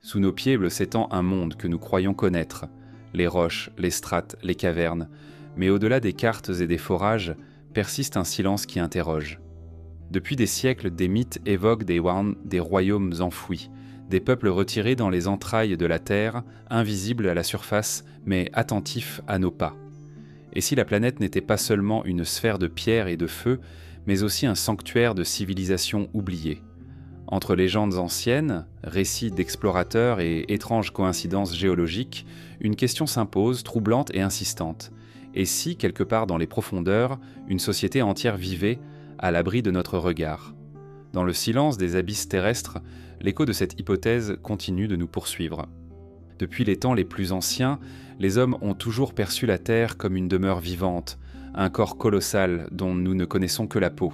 Sous nos pieds s'étend un monde que nous croyons connaître, les roches, les strates, les cavernes, mais au-delà des cartes et des forages, persiste un silence qui interroge. Depuis des siècles, des mythes évoquent des royaumes enfouis, des peuples retirés dans les entrailles de la terre, invisibles à la surface, mais attentifs à nos pas. Et si la planète n'était pas seulement une sphère de pierre et de feu, mais aussi un sanctuaire de civilisations oubliées? Entre légendes anciennes, récits d'explorateurs et étranges coïncidences géologiques, une question s'impose, troublante et insistante. Et si, quelque part dans les profondeurs, une société entière vivait, à l'abri de notre regard? Dans le silence des abysses terrestres, l'écho de cette hypothèse continue de nous poursuivre. Depuis les temps les plus anciens, les hommes ont toujours perçu la Terre comme une demeure vivante, un corps colossal dont nous ne connaissons que la peau.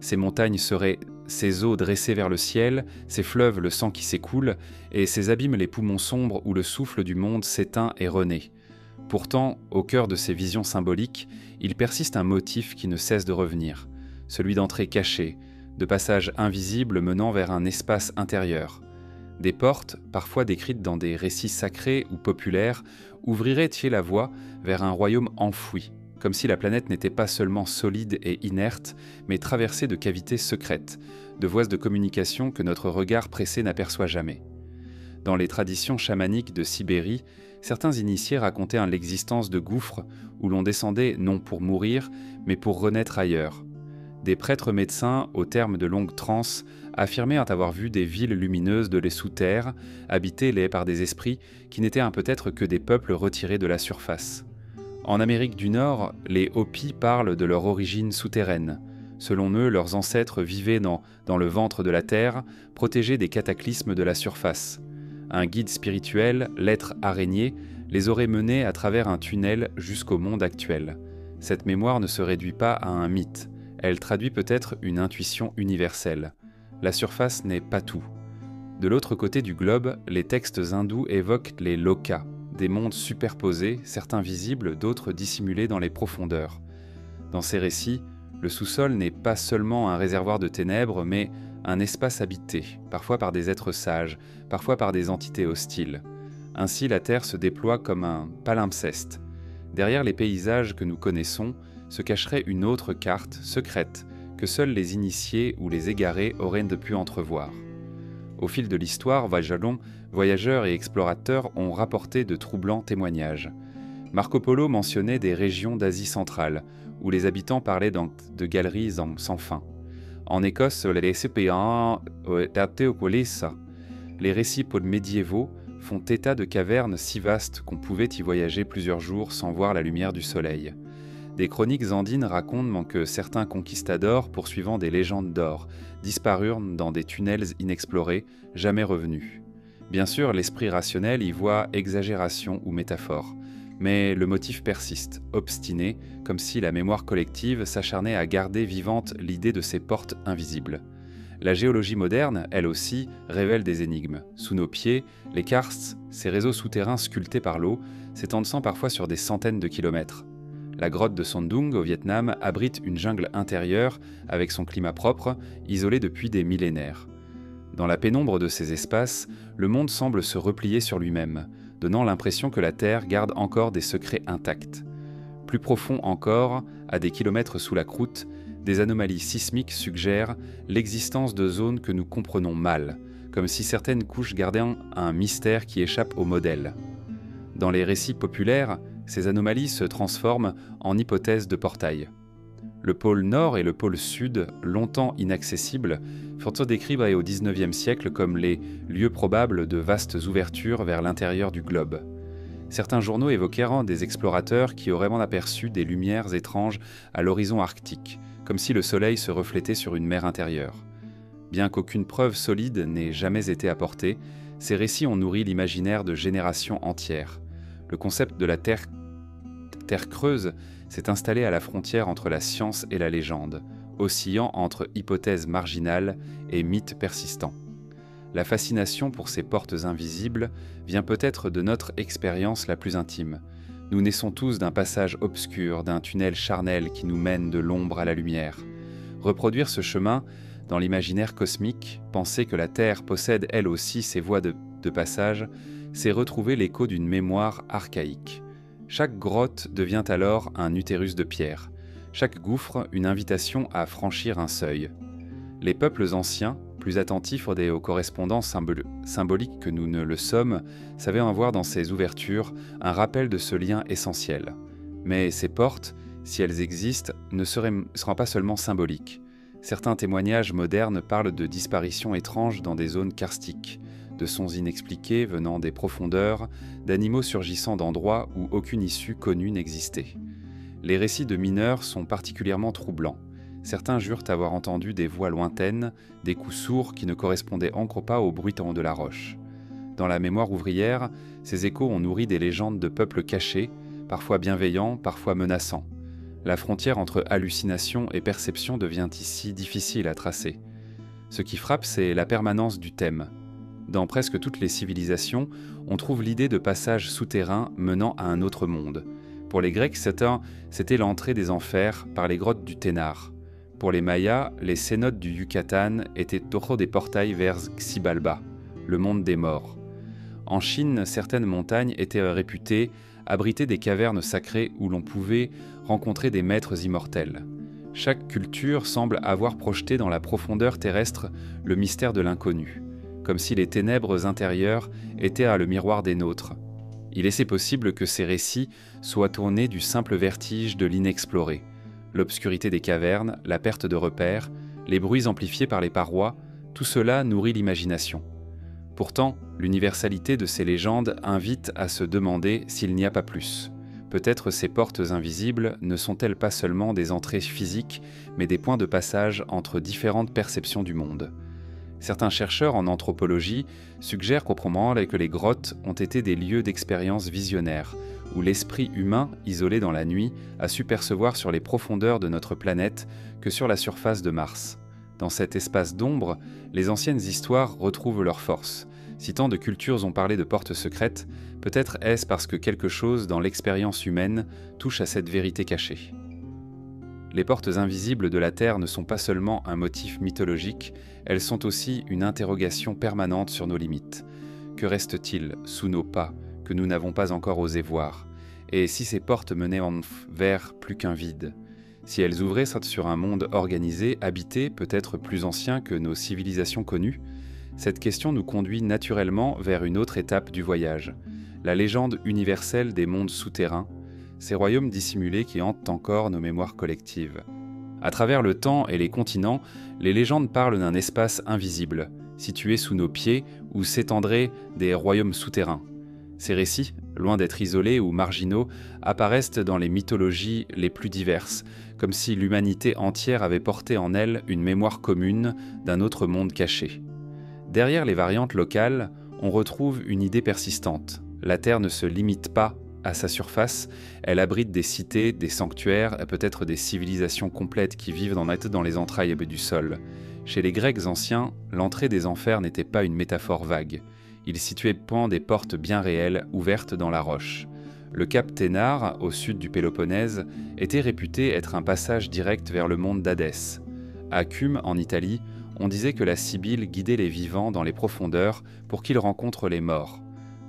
Ces montagnes seraient ces eaux dressées vers le ciel, ces fleuves le sang qui s'écoule, et ces abîmes les poumons sombres où le souffle du monde s'éteint et renaît. Pourtant, au cœur de ces visions symboliques, il persiste un motif qui ne cesse de revenir, celui d'entrée cachée, de passage invisible menant vers un espace intérieur. Des portes, parfois décrites dans des récits sacrés ou populaires, ouvriraient-ils la voie vers un royaume enfoui, comme si la planète n'était pas seulement solide et inerte, mais traversée de cavités secrètes, de voies de communication que notre regard pressé n'aperçoit jamais. Dans les traditions chamaniques de Sibérie, certains initiés racontaient l'existence de gouffres où l'on descendait non pour mourir, mais pour renaître ailleurs. Des prêtres médecins, au terme de longues transes, affirmaient avoir vu des villes lumineuses de les sous-terres, habitées par des esprits qui n'étaient peut-être que des peuples retirés de la surface. En Amérique du Nord, les Hopis parlent de leur origine souterraine. Selon eux, leurs ancêtres vivaient dans le ventre de la terre, protégés des cataclysmes de la surface. Un guide spirituel, l'être araignée, les aurait menés à travers un tunnel jusqu'au monde actuel. Cette mémoire ne se réduit pas à un mythe. Elle traduit peut-être une intuition universelle. La surface n'est pas tout. De l'autre côté du globe, les textes hindous évoquent les lokas, des mondes superposés, certains visibles, d'autres dissimulés dans les profondeurs. Dans ces récits, le sous-sol n'est pas seulement un réservoir de ténèbres, mais un espace habité, parfois par des êtres sages, parfois par des entités hostiles. Ainsi, la Terre se déploie comme un palimpseste. Derrière les paysages que nous connaissons, se cacherait une autre carte, secrète, que seuls les initiés ou les égarés auraient pu entrevoir. Au fil de l'histoire, voyageurs et explorateurs ont rapporté de troublants témoignages. Marco Polo mentionnait des régions d'Asie centrale, où les habitants parlaient de galeries sans fin. En Écosse, les récits médiévaux font état de cavernes si vastes qu'on pouvait y voyager plusieurs jours sans voir la lumière du soleil. Des chroniques andines racontent que certains conquistadors, poursuivant des légendes d'or, disparurent dans des tunnels inexplorés, jamais revenus. Bien sûr, l'esprit rationnel y voit exagération ou métaphore, mais le motif persiste, obstiné, comme si la mémoire collective s'acharnait à garder vivante l'idée de ces portes invisibles. La géologie moderne, elle aussi, révèle des énigmes. Sous nos pieds, les karsts, ces réseaux souterrains sculptés par l'eau, s'étendent parfois sur des centaines de kilomètres. La grotte de Sondung, au Vietnam, abrite une jungle intérieure, avec son climat propre, isolé depuis des millénaires. Dans la pénombre de ces espaces, le monde semble se replier sur lui-même, donnant l'impression que la Terre garde encore des secrets intacts. Plus profond encore, à des kilomètres sous la croûte, des anomalies sismiques suggèrent l'existence de zones que nous comprenons mal, comme si certaines couches gardaient un mystère qui échappe au modèle. Dans les récits populaires, ces anomalies se transforment en hypothèses de portail. Le pôle Nord et le pôle Sud, longtemps inaccessibles, furent décrits au XIXe siècle comme les lieux probables de vastes ouvertures vers l'intérieur du globe. Certains journaux évoquèrent des explorateurs qui auraient aperçu des lumières étranges à l'horizon arctique, comme si le soleil se reflétait sur une mer intérieure. Bien qu'aucune preuve solide n'ait jamais été apportée, ces récits ont nourri l'imaginaire de générations entières. Le concept de la Terre creuse s'est installé à la frontière entre la science et la légende, oscillant entre hypothèses marginales et mythes persistants. La fascination pour ces portes invisibles vient peut-être de notre expérience la plus intime. Nous naissons tous d'un passage obscur, d'un tunnel charnel qui nous mène de l'ombre à la lumière. Reproduire ce chemin dans l'imaginaire cosmique, penser que la Terre possède elle aussi ses voies de de passage, c'est retrouver l'écho d'une mémoire archaïque. Chaque grotte devient alors un utérus de pierre, chaque gouffre une invitation à franchir un seuil. Les peuples anciens, plus attentifs aux correspondances symboliques que nous ne le sommes, savaient en voir dans ces ouvertures un rappel de ce lien essentiel. Mais ces portes, si elles existent, ne seront pas seulement symboliques. Certains témoignages modernes parlent de disparitions étranges dans des zones karstiques, de sons inexpliqués venant des profondeurs, d'animaux surgissant d'endroits où aucune issue connue n'existait. Les récits de mineurs sont particulièrement troublants. Certains jurent avoir entendu des voix lointaines, des coups sourds qui ne correspondaient encore pas au bruitement de la roche. Dans la mémoire ouvrière, ces échos ont nourri des légendes de peuples cachés, parfois bienveillants, parfois menaçants. La frontière entre hallucination et perception devient ici difficile à tracer. Ce qui frappe, c'est la permanence du thème. Dans presque toutes les civilisations, on trouve l'idée de passages souterrains menant à un autre monde. Pour les Grecs, c'était l'entrée des enfers par les grottes du Ténar. Pour les Mayas, les cénotes du Yucatan étaient des portails vers Xibalba, le monde des morts. En Chine, certaines montagnes étaient réputées abriter des cavernes sacrées où l'on pouvait rencontrer des maîtres immortels. Chaque culture semble avoir projeté dans la profondeur terrestre le mystère de l'inconnu, comme si les ténèbres intérieures étaient le miroir des nôtres. Il est possible que ces récits soient tournés du simple vertige de l'inexploré. L'obscurité des cavernes, la perte de repères, les bruits amplifiés par les parois, tout cela nourrit l'imagination. Pourtant, l'universalité de ces légendes invite à se demander s'il n'y a pas plus. Peut-être ces portes invisibles ne sont-elles pas seulement des entrées physiques, mais des points de passage entre différentes perceptions du monde. Certains chercheurs en anthropologie suggèrent proprement que les grottes ont été des lieux d'expérience visionnaires, où l'esprit humain, isolé dans la nuit, a su percevoir sur les profondeurs de notre planète que sur la surface de Mars. Dans cet espace d'ombre, les anciennes histoires retrouvent leur force. Si tant de cultures ont parlé de portes secrètes, peut-être est-ce parce que quelque chose dans l'expérience humaine touche à cette vérité cachée. Les portes invisibles de la Terre ne sont pas seulement un motif mythologique, elles sont aussi une interrogation permanente sur nos limites. Que reste-t-il sous nos pas que nous n'avons pas encore osé voir? Et si ces portes menaient vers plus qu'un vide? Si elles ouvraient sur un monde organisé, habité, peut-être plus ancien que nos civilisations connues? Cette question nous conduit naturellement vers une autre étape du voyage, la légende universelle des mondes souterrains, ces royaumes dissimulés qui hantent encore nos mémoires collectives. À travers le temps et les continents, les légendes parlent d'un espace invisible, situé sous nos pieds, où s'étendraient des royaumes souterrains. Ces récits, loin d'être isolés ou marginaux, apparaissent dans les mythologies les plus diverses, comme si l'humanité entière avait porté en elle une mémoire commune d'un autre monde caché. Derrière les variantes locales, on retrouve une idée persistante. La Terre ne se limite pas à sa surface, elle abrite des cités, des sanctuaires, peut-être des civilisations complètes qui vivent dans les entrailles du sol. Chez les Grecs anciens, l'entrée des enfers n'était pas une métaphore vague. Il situait pan des portes bien réelles, ouvertes dans la roche. Le cap Ténar, au sud du Péloponnèse, était réputé être un passage direct vers le monde d'Hadès. À Cume, en Italie, on disait que la Sibylle guidait les vivants dans les profondeurs pour qu'ils rencontrent les morts.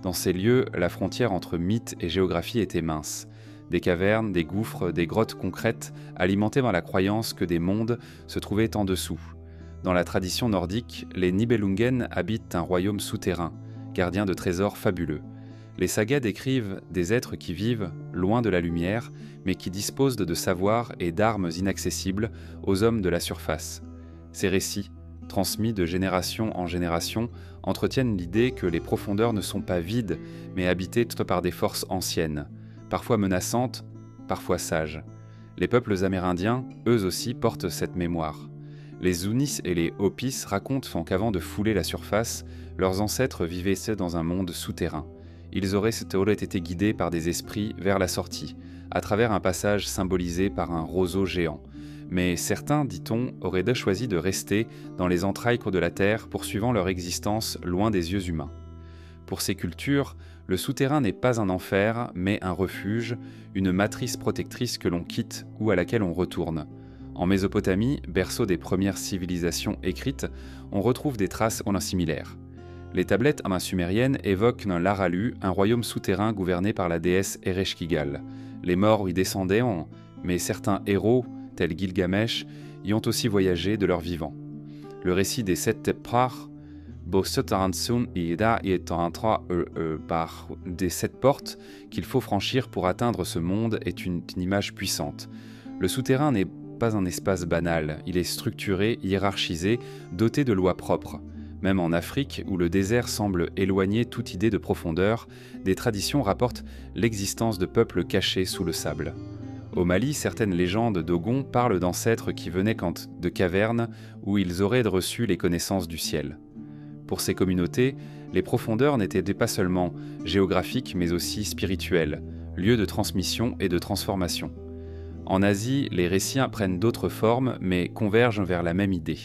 Dans ces lieux, la frontière entre mythe et géographie était mince. Des cavernes, des gouffres, des grottes concrètes alimentaient la croyance que des mondes se trouvaient en dessous. Dans la tradition nordique, les Nibelungen habitent un royaume souterrain, gardien de trésors fabuleux. Les sagas décrivent des êtres qui vivent loin de la lumière, mais qui disposent de savoir et d'armes inaccessibles aux hommes de la surface. Ces récits, transmis de génération en génération, entretiennent l'idée que les profondeurs ne sont pas vides, mais habitées par des forces anciennes, parfois menaçantes, parfois sages. Les peuples amérindiens, eux aussi, portent cette mémoire. Les Zunis et les Hopis racontent qu'avant de fouler la surface, leurs ancêtres vivaient dans un monde souterrain. Ils auraient été guidés par des esprits vers la sortie, à travers un passage symbolisé par un roseau géant. Mais certains, dit-on, auraient choisi de rester dans les entrailles de la Terre, poursuivant leur existence loin des yeux humains. Pour ces cultures, le souterrain n'est pas un enfer, mais un refuge, une matrice protectrice que l'on quitte ou à laquelle on retourne. En Mésopotamie, berceau des premières civilisations écrites, on retrouve des traces similaires. Les tablettes sumériennes évoquent Laralu, un royaume souterrain gouverné par la déesse Ereshkigal. Les morts y descendaient, mais certains héros, tels Gilgamesh, y ont aussi voyagé de leur vivant. Le récit des 7 Teprar, des 7 portes qu'il faut franchir pour atteindre ce monde est une image puissante. Le souterrain n'est pas un espace banal, il est structuré, hiérarchisé, doté de lois propres. Même en Afrique, où le désert semble éloigner toute idée de profondeur, des traditions rapportent l'existence de peuples cachés sous le sable. Au Mali, certaines légendes d'Ogon parlent d'ancêtres qui venaient de cavernes où ils auraient reçu les connaissances du ciel. Pour ces communautés, les profondeurs n'étaient pas seulement géographiques mais aussi spirituelles, lieux de transmission et de transformation. En Asie, les récits prennent d'autres formes mais convergent vers la même idée.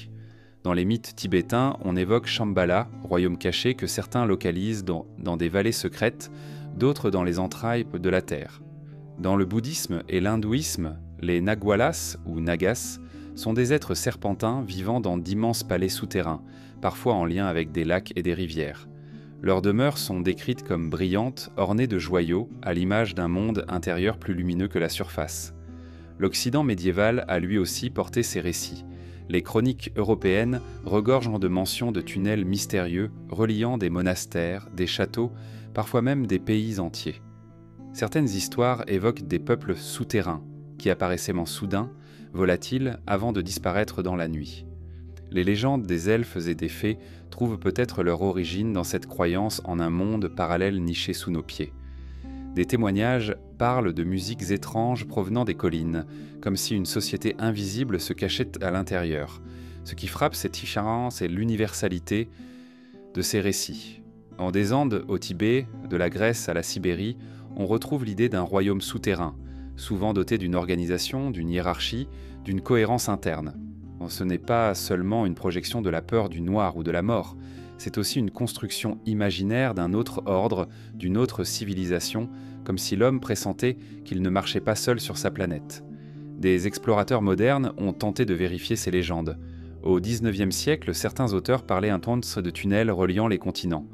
Dans les mythes tibétains, on évoque Shambhala, royaume caché que certains localisent dans des vallées secrètes, d'autres dans les entrailles de la terre. Dans le bouddhisme et l'hindouisme, les Nagwalas ou Nagas sont des êtres serpentins vivant dans d'immenses palais souterrains, parfois en lien avec des lacs et des rivières. Leurs demeures sont décrites comme brillantes, ornées de joyaux, à l'image d'un monde intérieur plus lumineux que la surface. L'Occident médiéval a lui aussi porté ces récits. Les chroniques européennes regorgent de mentions de tunnels mystérieux reliant des monastères, des châteaux, parfois même des pays entiers. Certaines histoires évoquent des peuples souterrains, qui apparaissaient soudains, volatiles, avant de disparaître dans la nuit. Les légendes des elfes et des fées trouvent peut-être leur origine dans cette croyance en un monde parallèle niché sous nos pieds. Des témoignages parlent de musiques étranges provenant des collines, comme si une société invisible se cachait à l'intérieur. Ce qui frappe cette différence et l'universalité de ces récits. En des Andes au Tibet, de la Grèce à la Sibérie, on retrouve l'idée d'un royaume souterrain, souvent doté d'une organisation, d'une hiérarchie, d'une cohérence interne. Ce n'est pas seulement une projection de la peur du noir ou de la mort, c'est aussi une construction imaginaire d'un autre ordre, d'une autre civilisation, comme si l'homme pressentait qu'il ne marchait pas seul sur sa planète. Des explorateurs modernes ont tenté de vérifier ces légendes. Au XIXe siècle, certains auteurs parlaient intenses de tunnels reliant les continents.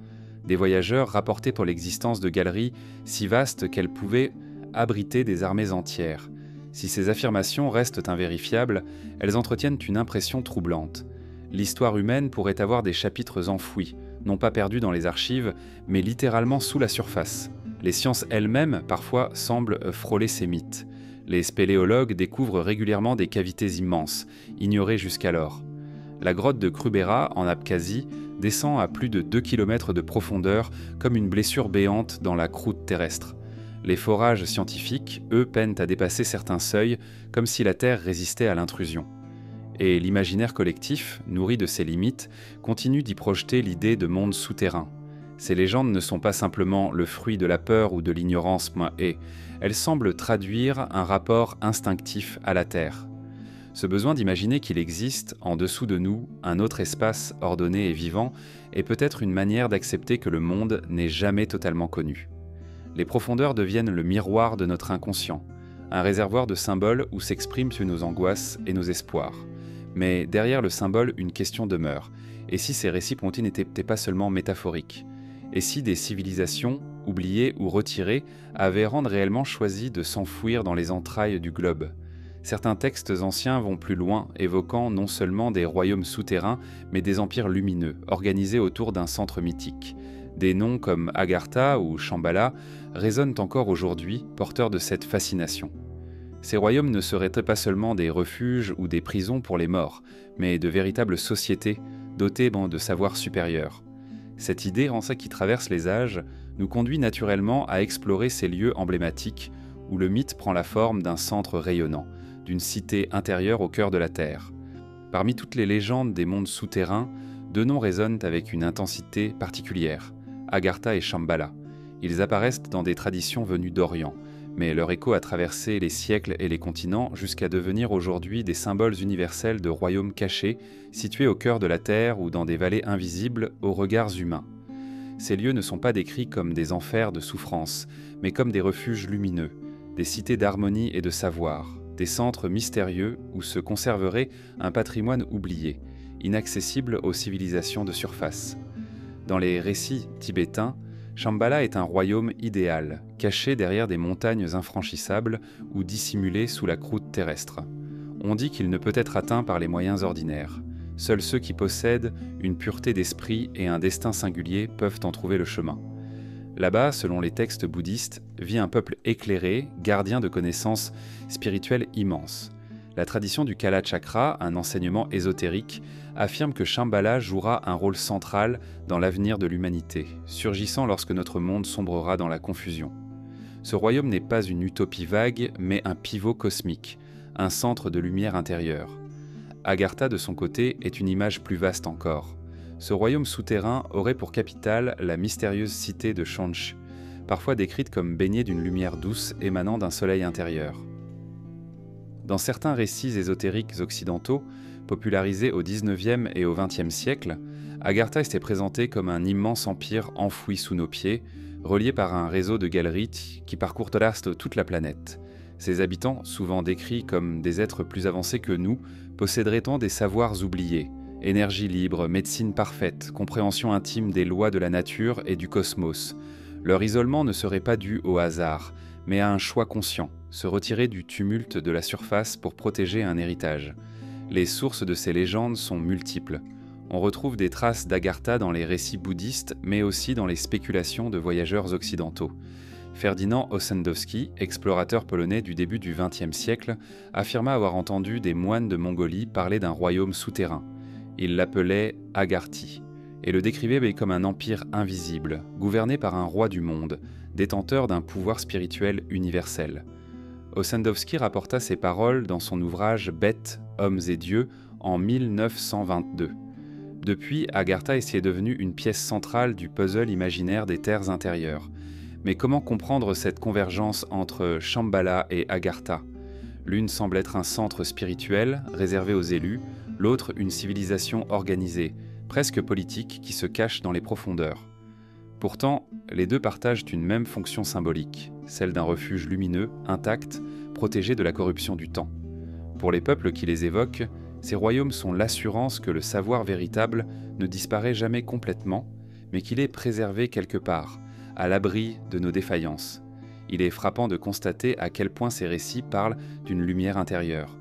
Des voyageurs rapportaient pour l'existence de galeries si vastes qu'elles pouvaient abriter des armées entières. Si ces affirmations restent invérifiables, elles entretiennent une impression troublante. L'histoire humaine pourrait avoir des chapitres enfouis, non pas perdus dans les archives, mais littéralement sous la surface. Les sciences elles-mêmes, parfois, semblent frôler ces mythes. Les spéléologues découvrent régulièrement des cavités immenses, ignorées jusqu'alors. La grotte de Krubera, en Abkhazie, descend à plus de 2 km de profondeur comme une blessure béante dans la croûte terrestre. Les forages scientifiques, eux, peinent à dépasser certains seuils, comme si la Terre résistait à l'intrusion. Et l'imaginaire collectif, nourri de ces limites, continue d'y projeter l'idée de monde souterrain. Ces légendes ne sont pas simplement le fruit de la peur ou de l'ignorance, elles semblent traduire un rapport instinctif à la Terre. Ce besoin d'imaginer qu'il existe, en dessous de nous, un autre espace ordonné et vivant, est peut-être une manière d'accepter que le monde n'est jamais totalement connu. Les profondeurs deviennent le miroir de notre inconscient, un réservoir de symboles où s'expriment nos angoisses et nos espoirs. Mais derrière le symbole, une question demeure. Et si ces récits pontis n'étaient pas seulement métaphoriques? Et si des civilisations, oubliées ou retirées, avaient réellement choisi de s'enfouir dans les entrailles du globe? Certains textes anciens vont plus loin, évoquant non seulement des royaumes souterrains, mais des empires lumineux, organisés autour d'un centre mythique. Des noms comme Agartha ou Shambhala résonnent encore aujourd'hui, porteurs de cette fascination. Ces royaumes ne seraient pas seulement des refuges ou des prisons pour les morts, mais de véritables sociétés dotées de savoirs supérieurs. Cette idée, qui traverse les âges, nous conduit naturellement à explorer ces lieux emblématiques où le mythe prend la forme d'un centre rayonnant, d'une cité intérieure au cœur de la Terre. Parmi toutes les légendes des mondes souterrains, 2 noms résonnent avec une intensité particulière, Agartha et Shambhala. Ils apparaissent dans des traditions venues d'Orient, mais leur écho a traversé les siècles et les continents jusqu'à devenir aujourd'hui des symboles universels de royaumes cachés, situés au cœur de la Terre ou dans des vallées invisibles aux regards humains. Ces lieux ne sont pas décrits comme des enfers de souffrance, mais comme des refuges lumineux, des cités d'harmonie et de savoir, des centres mystérieux où se conserverait un patrimoine oublié, inaccessible aux civilisations de surface. Dans les récits tibétains, Shambhala est un royaume idéal, caché derrière des montagnes infranchissables ou dissimulé sous la croûte terrestre. On dit qu'il ne peut être atteint par les moyens ordinaires. Seuls ceux qui possèdent une pureté d'esprit et un destin singulier peuvent en trouver le chemin. Là-bas, selon les textes bouddhistes, vit un peuple éclairé, gardien de connaissances spirituelles immenses. La tradition du Kala Chakra, un enseignement ésotérique, affirme que Shambhala jouera un rôle central dans l'avenir de l'humanité, surgissant lorsque notre monde sombrera dans la confusion. Ce royaume n'est pas une utopie vague, mais un pivot cosmique, un centre de lumière intérieure. Agartha, de son côté, est une image plus vaste encore. Ce royaume souterrain aurait pour capitale la mystérieuse cité de Shonchu, parfois décrite comme baignée d'une lumière douce émanant d'un soleil intérieur. Dans certains récits ésotériques occidentaux, popularisés au XIXe et au XXe siècle, Agartha s'est présenté comme un immense empire enfoui sous nos pieds, relié par un réseau de galeries qui parcourt toute la planète. Ses habitants, souvent décrits comme des êtres plus avancés que nous, posséderaient-on des savoirs oubliés, énergie libre, médecine parfaite, compréhension intime des lois de la nature et du cosmos. Leur isolement ne serait pas dû au hasard, mais à un choix conscient, se retirer du tumulte de la surface pour protéger un héritage. Les sources de ces légendes sont multiples. On retrouve des traces d'Agartha dans les récits bouddhistes, mais aussi dans les spéculations de voyageurs occidentaux. Ferdynand Ossendowski, explorateur polonais du début du XXe siècle, affirma avoir entendu des moines de Mongolie parler d'un royaume souterrain. Il l'appelait Agarthi, et le décrivait comme un empire invisible, gouverné par un roi du monde, détenteur d'un pouvoir spirituel universel. Ossendowski rapporta ces paroles dans son ouvrage « Bêtes, hommes et dieux » en 1922. Depuis, Agartha est devenue une pièce centrale du puzzle imaginaire des terres intérieures. Mais comment comprendre cette convergence entre Shambhala et Agartha ? L'une semble être un centre spirituel, réservé aux élus, l'autre une civilisation organisée, presque politique, qui se cache dans les profondeurs. Pourtant, les deux partagent une même fonction symbolique, celle d'un refuge lumineux, intact, protégé de la corruption du temps. Pour les peuples qui les évoquent, ces royaumes sont l'assurance que le savoir véritable ne disparaît jamais complètement, mais qu'il est préservé quelque part, à l'abri de nos défaillances. Il est frappant de constater à quel point ces récits parlent d'une lumière intérieure.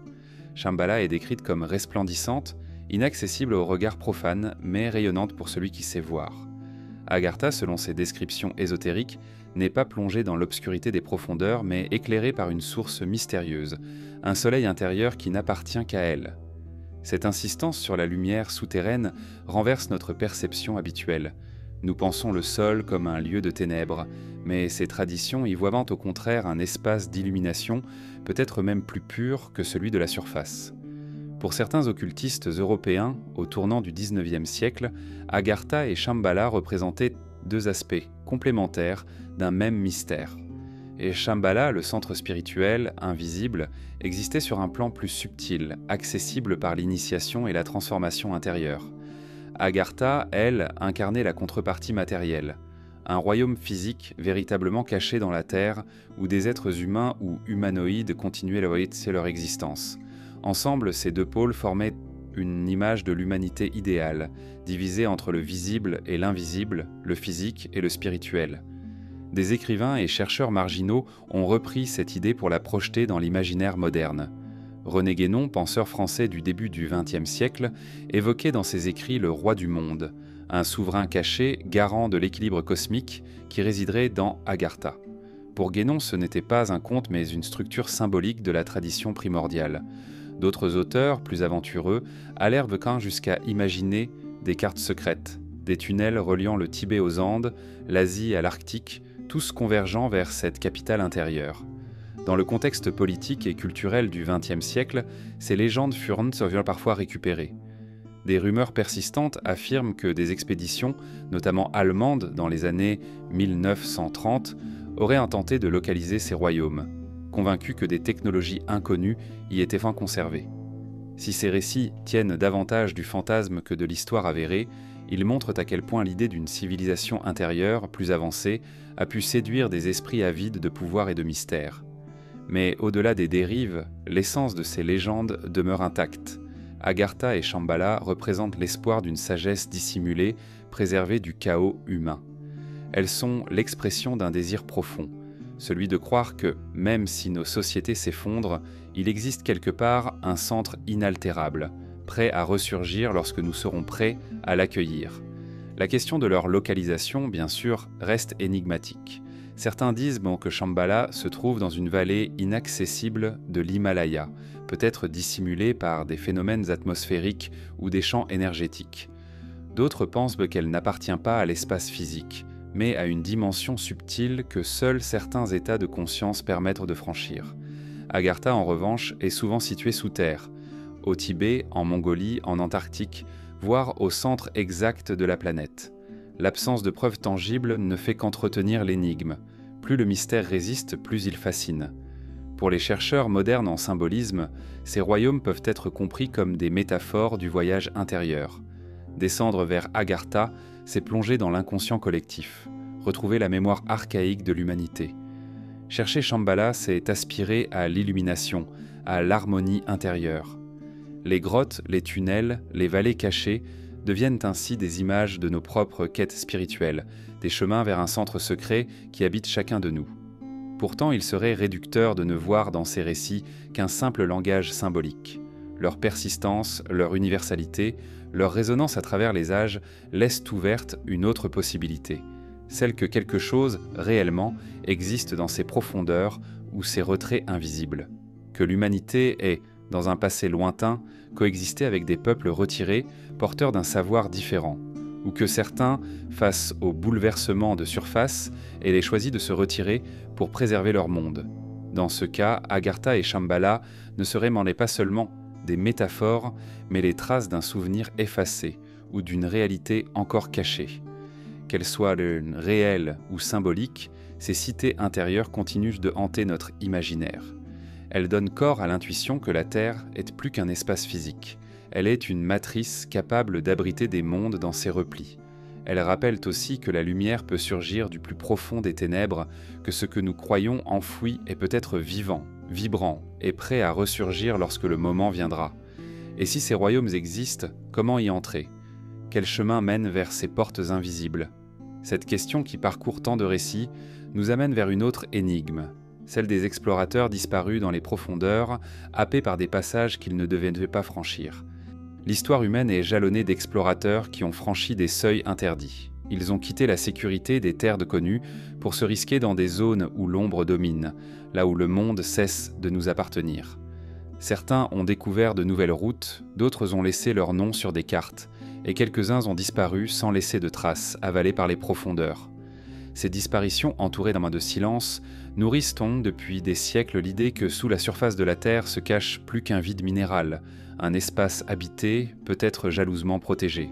Shambhala est décrite comme resplendissante, inaccessible au regard profane, mais rayonnante pour celui qui sait voir. Agartha, selon ses descriptions ésotériques, n'est pas plongée dans l'obscurité des profondeurs, mais éclairée par une source mystérieuse, un soleil intérieur qui n'appartient qu'à elle. Cette insistance sur la lumière souterraine renverse notre perception habituelle. Nous pensons le sol comme un lieu de ténèbres, mais ces traditions y voient au contraire un espace d'illumination, peut-être même plus pur que celui de la surface. Pour certains occultistes européens, au tournant du XIXe siècle, Agartha et Shambhala représentaient deux aspects complémentaires d'un même mystère. Et Shambhala, le centre spirituel, invisible, existait sur un plan plus subtil, accessible par l'initiation et la transformation intérieure. Agartha, elle, incarnait la contrepartie matérielle, un royaume physique véritablement caché dans la terre, où des êtres humains ou humanoïdes continuaient leur existence. Ensemble, ces deux pôles formaient une image de l'humanité idéale, divisée entre le visible et l'invisible, le physique et le spirituel. Des écrivains et chercheurs marginaux ont repris cette idée pour la projeter dans l'imaginaire moderne. René Guénon, penseur français du début du XXe siècle, évoquait dans ses écrits le roi du monde, un souverain caché, garant de l'équilibre cosmique, qui résiderait dans Agartha. Pour Guénon, ce n'était pas un conte mais une structure symbolique de la tradition primordiale. D'autres auteurs, plus aventureux, allèrent jusqu'à imaginer des cartes secrètes, des tunnels reliant le Tibet aux Andes, l'Asie à l'Arctique, tous convergeant vers cette capitale intérieure. Dans le contexte politique et culturel du XXe siècle, ces légendes furent parfois récupérées. Des rumeurs persistantes affirment que des expéditions, notamment allemandes dans les années 1930, auraient intenté de localiser ces royaumes, convaincus que des technologies inconnues y étaient conservées. Si ces récits tiennent davantage du fantasme que de l'histoire avérée, ils montrent à quel point l'idée d'une civilisation intérieure, plus avancée, a pu séduire des esprits avides de pouvoir et de mystère. Mais au-delà des dérives, l'essence de ces légendes demeure intacte. Agartha et Shambhala représentent l'espoir d'une sagesse dissimulée, préservée du chaos humain. Elles sont l'expression d'un désir profond, celui de croire que, même si nos sociétés s'effondrent, il existe quelque part un centre inaltérable, prêt à ressurgir lorsque nous serons prêts à l'accueillir. La question de leur localisation, bien sûr, reste énigmatique. Certains disent que Shambhala se trouve dans une vallée inaccessible de l'Himalaya, peut-être dissimulée par des phénomènes atmosphériques ou des champs énergétiques. D'autres pensent qu'elle n'appartient pas à l'espace physique, mais à une dimension subtile que seuls certains états de conscience permettent de franchir. Agartha, en revanche, est souvent située sous terre, au Tibet, en Mongolie, en Antarctique, voire au centre exact de la planète. L'absence de preuves tangibles ne fait qu'entretenir l'énigme. Plus le mystère résiste, plus il fascine. Pour les chercheurs modernes en symbolisme, ces royaumes peuvent être compris comme des métaphores du voyage intérieur. Descendre vers Agartha, c'est plonger dans l'inconscient collectif, retrouver la mémoire archaïque de l'humanité. Chercher Shambhala, c'est aspirer à l'illumination, à l'harmonie intérieure. Les grottes, les tunnels, les vallées cachées deviennent ainsi des images de nos propres quêtes spirituelles, des chemins vers un centre secret qui habite chacun de nous. Pourtant, il serait réducteur de ne voir dans ces récits qu'un simple langage symbolique. Leur persistance, leur universalité, leur résonance à travers les âges laissent ouverte une autre possibilité, celle que quelque chose, réellement, existe dans ces profondeurs ou ces retraits invisibles. Que l'humanité ait, dans un passé lointain, coexisté avec des peuples retirés, porteurs d'un savoir différent, ou que certains, face au bouleversement de surface, aient choisi de se retirer pour préserver leur monde. Dans ce cas, Agartha et Shambhala ne seraient pas seulement des métaphores, mais les traces d'un souvenir effacé ou d'une réalité encore cachée. Qu'elles soient réelles ou symboliques, ces cités intérieures continuent de hanter notre imaginaire. Elles donnent corps à l'intuition que la Terre est plus qu'un espace physique. Elle est une matrice capable d'abriter des mondes dans ses replis. Elles rappellent aussi que la lumière peut surgir du plus profond des ténèbres, que ce que nous croyons enfoui est peut-être vivant, vibrant et prêt à ressurgir lorsque le moment viendra. Et si ces royaumes existent, comment y entrer ? Quel chemin mène vers ces portes invisibles ? Cette question qui parcourt tant de récits nous amène vers une autre énigme, celle des explorateurs disparus dans les profondeurs, happés par des passages qu'ils ne devaient pas franchir. L'histoire humaine est jalonnée d'explorateurs qui ont franchi des seuils interdits. Ils ont quitté la sécurité des terres connues pour se risquer dans des zones où l'ombre domine, là où le monde cesse de nous appartenir. Certains ont découvert de nouvelles routes, d'autres ont laissé leur nom sur des cartes, et quelques-uns ont disparu sans laisser de traces, avalés par les profondeurs. Ces disparitions, entourées d'un de silence, nourrissent depuis des siècles l'idée que sous la surface de la Terre se cache plus qu'un vide minéral, un espace habité, peut-être jalousement protégé.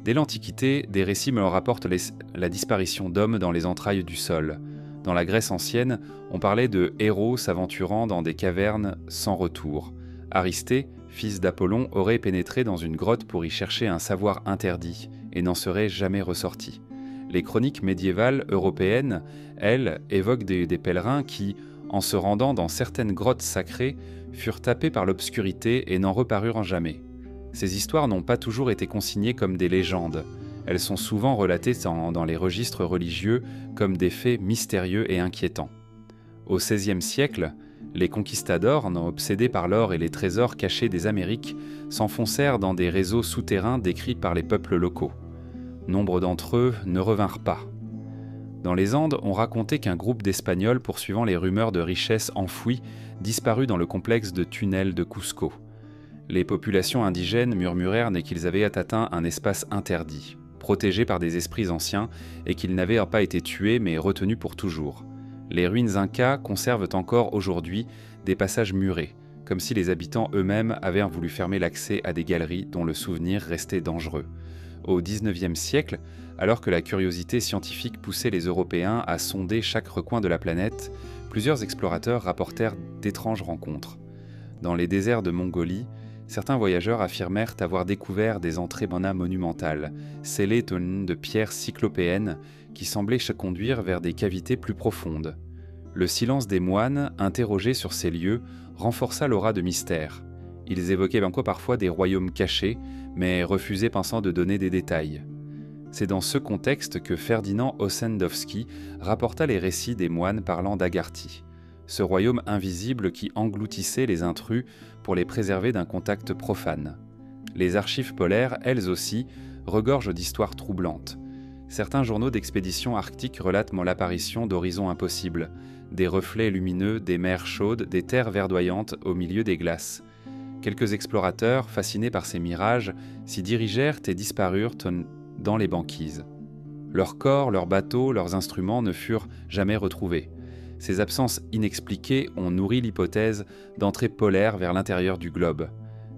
Dès l'Antiquité, des récits me rapportent la disparition d'hommes dans les entrailles du sol. Dans la Grèce ancienne, on parlait de héros s'aventurant dans des cavernes sans retour. Aristée, fils d'Apollon, aurait pénétré dans une grotte pour y chercher un savoir interdit et n'en serait jamais ressorti. Les chroniques médiévales européennes, elles, évoquent des pèlerins qui, en se rendant dans certaines grottes sacrées, furent tapés par l'obscurité et n'en reparurent jamais. Ces histoires n'ont pas toujours été consignées comme des légendes. Elles sont souvent relatées dans les registres religieux comme des faits mystérieux et inquiétants. Au XVIe siècle, les conquistadors, obsédés par l'or et les trésors cachés des Amériques, s'enfoncèrent dans des réseaux souterrains décrits par les peuples locaux. Nombre d'entre eux ne revinrent pas. Dans les Andes, on racontait qu'un groupe d'Espagnols poursuivant les rumeurs de richesses enfouies disparut dans le complexe de tunnels de Cusco. Les populations indigènes murmurèrent qu'ils avaient atteint un espace interdit, protégé par des esprits anciens, et qu'ils n'avaient pas été tués mais retenus pour toujours. Les ruines incas conservent encore aujourd'hui des passages murés, comme si les habitants eux-mêmes avaient voulu fermer l'accès à des galeries dont le souvenir restait dangereux. Au XIXe siècle, alors que la curiosité scientifique poussait les Européens à sonder chaque recoin de la planète, plusieurs explorateurs rapportèrent d'étranges rencontres. Dans les déserts de Mongolie, certains voyageurs affirmèrent avoir découvert des entrées monumentales, scellées de pierres cyclopéennes qui semblaient se conduire vers des cavités plus profondes. Le silence des moines, interrogés sur ces lieux, renforça l'aura de mystère. Ils évoquaient parfois des royaumes cachés, mais refusaient pensant de donner des détails. C'est dans ce contexte que Ferdinand Ossendowski rapporta les récits des moines parlant d'Agarthy, ce royaume invisible qui engloutissait les intrus pour les préserver d'un contact profane. Les archives polaires, elles aussi, regorgent d'histoires troublantes. Certains journaux d'expédition arctique relatent l'apparition d'horizons impossibles, des reflets lumineux, des mers chaudes, des terres verdoyantes au milieu des glaces. Quelques explorateurs, fascinés par ces mirages, s'y dirigèrent et disparurent dans les banquises. Leurs corps, leurs bateaux, leurs instruments ne furent jamais retrouvés. Ces absences inexpliquées ont nourri l'hypothèse d'entrée polaire vers l'intérieur du globe.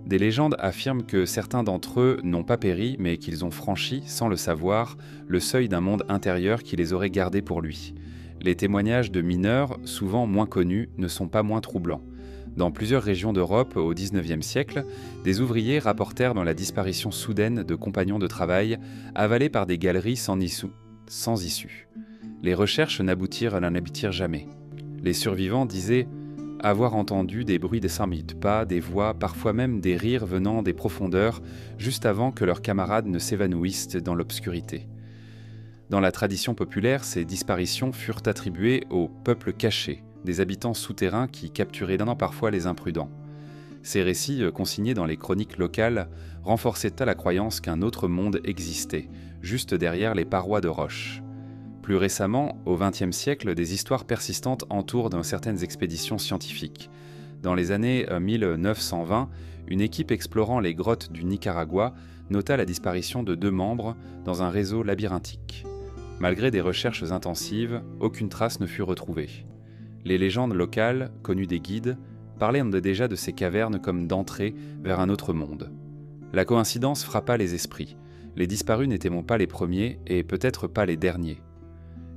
Des légendes affirment que certains d'entre eux n'ont pas péri, mais qu'ils ont franchi, sans le savoir, le seuil d'un monde intérieur qui les aurait gardés pour lui. Les témoignages de mineurs, souvent moins connus, ne sont pas moins troublants. Dans plusieurs régions d'Europe au XIXe siècle, des ouvriers rapportèrent dans la disparition soudaine de compagnons de travail avalés par des galeries sans issue. Les recherches n'aboutirent jamais. Les survivants disaient avoir entendu des bruits des 5 minutes pas, des voix, parfois même des rires venant des profondeurs, juste avant que leurs camarades ne s'évanouissent dans l'obscurité. Dans la tradition populaire, ces disparitions furent attribuées aux peuples cachés, des habitants souterrains qui capturaient parfois les imprudents. Ces récits, consignés dans les chroniques locales, renforçaient la croyance qu'un autre monde existait, juste derrière les parois de roche. Plus récemment, au XXe siècle, des histoires persistantes entourent certaines expéditions scientifiques. Dans les années 1920, une équipe explorant les grottes du Nicaragua nota la disparition de 2 membres dans un réseau labyrinthique. Malgré des recherches intensives, aucune trace ne fut retrouvée. Les légendes locales, connues des guides, parlaient déjà de ces cavernes comme d'entrée vers un autre monde. La coïncidence frappa les esprits. Les disparus n'étaient pas les premiers et peut-être pas les derniers.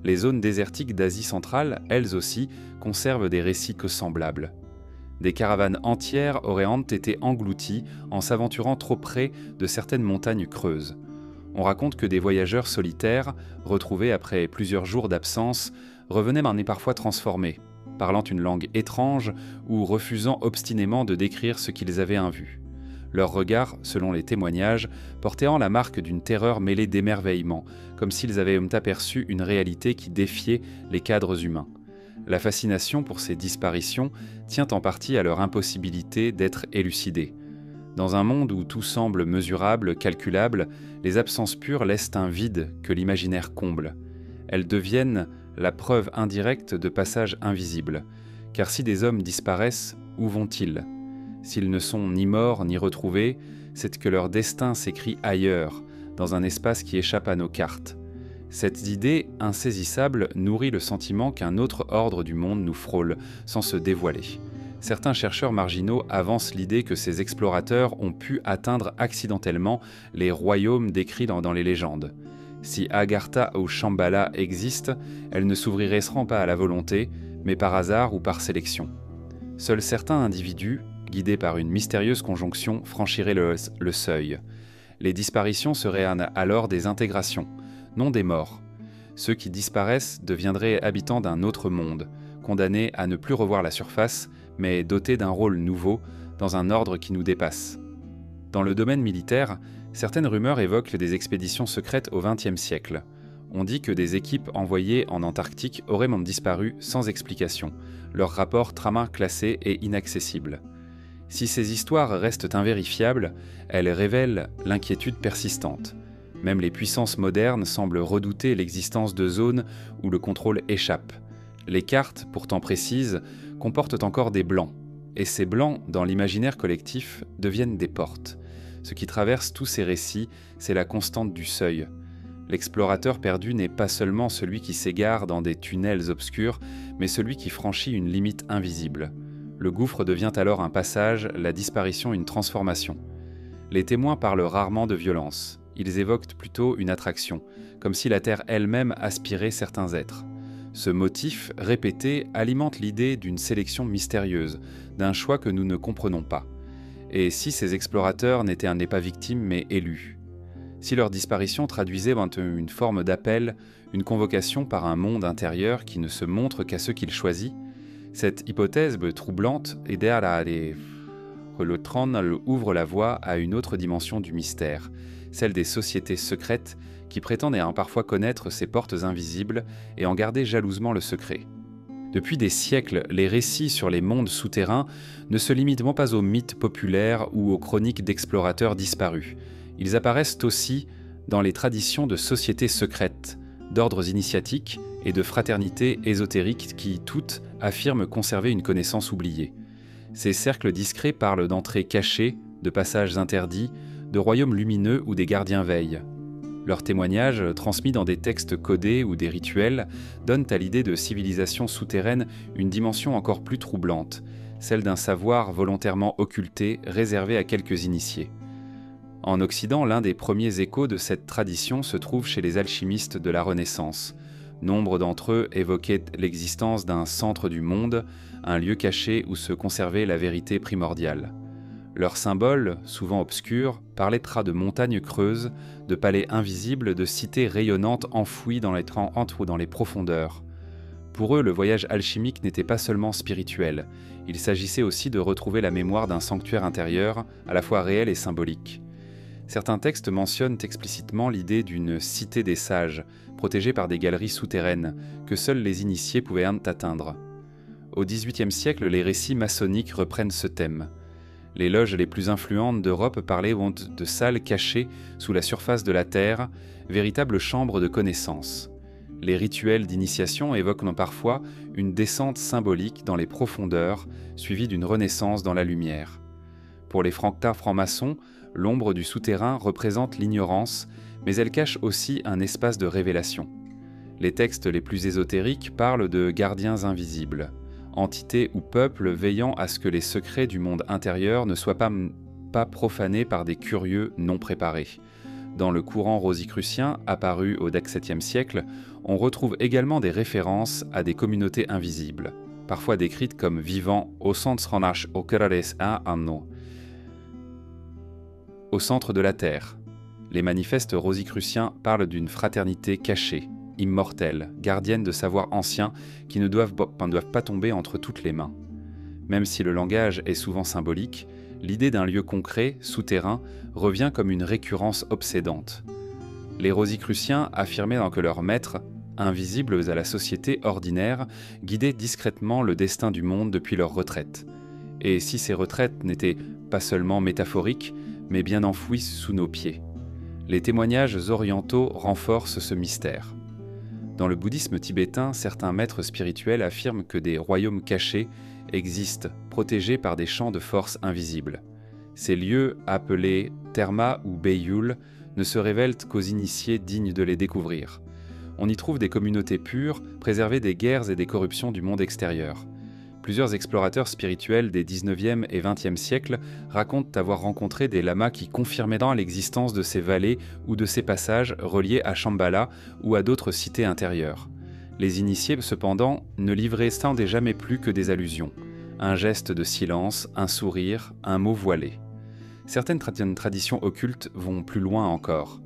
Les zones désertiques d'Asie centrale, elles aussi, conservent des récits semblables. Des caravanes entières auraient été englouties en s'aventurant trop près de certaines montagnes creuses. On raconte que des voyageurs solitaires, retrouvés après plusieurs jours d'absence, revenaient parfois transformés, parlant une langue étrange ou refusant obstinément de décrire ce qu'ils avaient vu. Leur regard, selon les témoignages, portait la marque d'une terreur mêlée d'émerveillement, comme s'ils avaient aperçu une réalité qui défiait les cadres humains. La fascination pour ces disparitions tient en partie à leur impossibilité d'être élucidée. Dans un monde où tout semble mesurable, calculable, les absences pures laissent un vide que l'imaginaire comble. Elles deviennent la preuve indirecte de passages invisibles. Car si des hommes disparaissent, où vont-ils ? S'ils ne sont ni morts ni retrouvés, c'est que leur destin s'écrit ailleurs, dans un espace qui échappe à nos cartes. Cette idée insaisissable nourrit le sentiment qu'un autre ordre du monde nous frôle, sans se dévoiler. Certains chercheurs marginaux avancent l'idée que ces explorateurs ont pu atteindre accidentellement les royaumes décrits dans les légendes. Si Agartha ou Shambhala existent, elles ne s'ouvriraient pas à la volonté, mais par hasard ou par sélection. Seuls certains individus, guidés par une mystérieuse conjonction, franchiraient le seuil. Les disparitions seraient alors des intégrations, non des morts. Ceux qui disparaissent deviendraient habitants d'un autre monde, condamnés à ne plus revoir la surface, mais dotés d'un rôle nouveau, dans un ordre qui nous dépasse. Dans le domaine militaire, certaines rumeurs évoquent des expéditions secrètes au XXe siècle. On dit que des équipes envoyées en Antarctique auraient disparu sans explication, leurs rapports classés et inaccessibles. Si ces histoires restent invérifiables, elles révèlent l'inquiétude persistante. Même les puissances modernes semblent redouter l'existence de zones où le contrôle échappe. Les cartes, pourtant précises, comportent encore des blancs. Et ces blancs, dans l'imaginaire collectif, deviennent des portes. Ce qui traverse tous ces récits, c'est la constante du seuil. L'explorateur perdu n'est pas seulement celui qui s'égare dans des tunnels obscurs, mais celui qui franchit une limite invisible. Le gouffre devient alors un passage, la disparition une transformation. Les témoins parlent rarement de violence. Ils évoquent plutôt une attraction, comme si la Terre elle-même aspirait certains êtres. Ce motif, répété, alimente l'idée d'une sélection mystérieuse, d'un choix que nous ne comprenons pas. Et si ces explorateurs n'étaient pas victimes mais élus ? Si leur disparition traduisait une forme d'appel, une convocation par un monde intérieur qui ne se montre qu'à ceux qu'il choisit, cette hypothèse troublante aidait à les le Troll ouvre la voie à une autre dimension du mystère, celle des sociétés secrètes qui prétendent et parfois connaître ces portes invisibles et en garder jalousement le secret. Depuis des siècles, les récits sur les mondes souterrains ne se limitent pas aux mythes populaires ou aux chroniques d'explorateurs disparus. Ils apparaissent aussi dans les traditions de sociétés secrètes, d'ordres initiatiques et de fraternités ésotériques qui, toutes, affirment conserver une connaissance oubliée. Ces cercles discrets parlent d'entrées cachées, de passages interdits, de royaumes lumineux où des gardiens veillent. Leurs témoignages, transmis dans des textes codés ou des rituels, donnent à l'idée de civilisation souterraine une dimension encore plus troublante, celle d'un savoir volontairement occulté, réservé à quelques initiés. En Occident, l'un des premiers échos de cette tradition se trouve chez les alchimistes de la Renaissance. Nombre d'entre eux évoquaient l'existence d'un centre du monde, un lieu caché où se conservait la vérité primordiale. Leurs symboles, souvent obscurs, parlaient de montagnes creuses, de palais invisibles, de cités rayonnantes enfouies dans les profondeurs. Pour eux, le voyage alchimique n'était pas seulement spirituel, il s'agissait aussi de retrouver la mémoire d'un sanctuaire intérieur, à la fois réel et symbolique. Certains textes mentionnent explicitement l'idée d'une cité des sages, protégée par des galeries souterraines, que seuls les initiés pouvaient atteindre. Au XVIIIe siècle, les récits maçonniques reprennent ce thème. Les loges les plus influentes d'Europe parlaient de salles cachées sous la surface de la Terre, véritables chambres de connaissances. Les rituels d'initiation évoquent parfois une descente symbolique dans les profondeurs, suivie d'une renaissance dans la lumière. Pour les francs-maçons, l'ombre du souterrain représente l'ignorance, mais elle cache aussi un espace de révélation. Les textes les plus ésotériques parlent de gardiens invisibles, entités ou peuples veillant à ce que les secrets du monde intérieur ne soient pas profanés par des curieux non préparés. Dans le courant rosicrucien, apparu au XVIIe siècle, on retrouve également des références à des communautés invisibles, parfois décrites comme vivant au centre de la Terre. Les manifestes rosicruciens parlent d'une fraternité cachée, immortelle, gardienne de savoirs anciens qui ne doivent pas tomber entre toutes les mains. Même si le langage est souvent symbolique, l'idée d'un lieu concret, souterrain, revient comme une récurrence obsédante. Les rosicruciens affirmaient que leurs maîtres, invisibles à la société ordinaire, guidaient discrètement le destin du monde depuis leur retraite. Et si ces retraites n'étaient pas seulement métaphoriques, mais bien enfouies sous nos pieds. Les témoignages orientaux renforcent ce mystère. Dans le bouddhisme tibétain, certains maîtres spirituels affirment que des royaumes cachés existent, protégés par des champs de force invisibles. Ces lieux, appelés Terma ou Beiyul, ne se révèlent qu'aux initiés dignes de les découvrir. On y trouve des communautés pures, préservées des guerres et des corruptions du monde extérieur. Plusieurs explorateurs spirituels des 19e et 20e siècles racontent avoir rencontré des lamas qui confirmaient l'existence de ces vallées ou de ces passages reliés à Shambhala ou à d'autres cités intérieures. Les initiés, cependant, ne livraient jamais plus que des allusions. Un geste de silence, un sourire, un mot voilé. Certaines traditions occultes vont plus loin encore.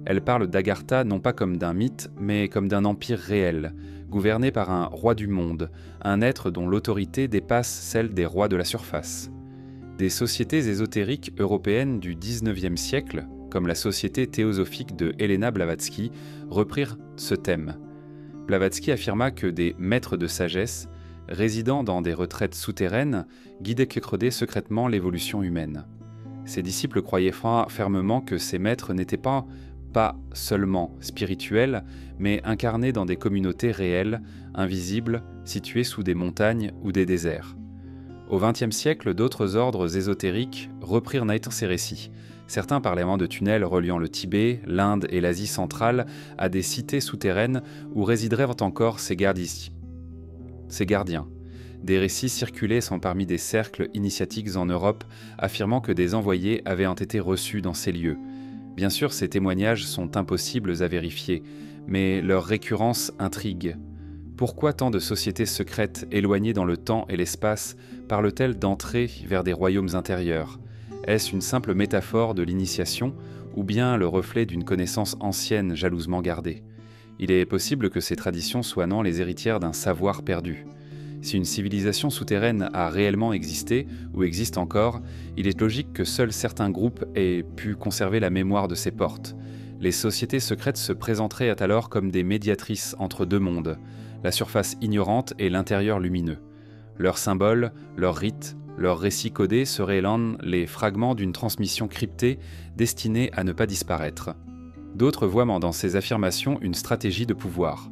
Elles parlent d'Agartha non pas comme d'un mythe, mais comme d'un empire réel, gouverné par un roi du monde, un être dont l'autorité dépasse celle des rois de la surface. Des sociétés ésotériques européennes du XIXe siècle, comme la société théosophique de Helena Blavatsky, reprirent ce thème. Blavatsky affirma que des maîtres de sagesse, résidant dans des retraites souterraines, guidaient secrètement l'évolution humaine. Ses disciples croyaient fermement que ces maîtres n'étaient pas seulement spirituels, mais incarnés dans des communautés réelles, invisibles, situées sous des montagnes ou des déserts. Au XXe siècle, d'autres ordres ésotériques reprirent ces récits. Certains parlaient de tunnels reliant le Tibet, l'Inde et l'Asie centrale à des cités souterraines où résideraient encore ces gardiens. Des récits circulaient parmi des cercles initiatiques en Europe, affirmant que des envoyés avaient été reçus dans ces lieux. Bien sûr, ces témoignages sont impossibles à vérifier, mais leur récurrence intrigue. Pourquoi tant de sociétés secrètes, éloignées dans le temps et l'espace, parlent-elles d'entrer vers des royaumes intérieurs ? Est-ce une simple métaphore de l'initiation, ou bien le reflet d'une connaissance ancienne jalousement gardée ? Il est possible que ces traditions soient les héritières d'un savoir perdu. Si une civilisation souterraine a réellement existé, ou existe encore, il est logique que seuls certains groupes aient pu conserver la mémoire de ces portes. Les sociétés secrètes se présenteraient alors comme des médiatrices entre deux mondes, la surface ignorante et l'intérieur lumineux. Leurs symboles, leurs rites, leurs récits codés seraient l'un les fragments d'une transmission cryptée destinée à ne pas disparaître. D'autres voient dans ces affirmations une stratégie de pouvoir.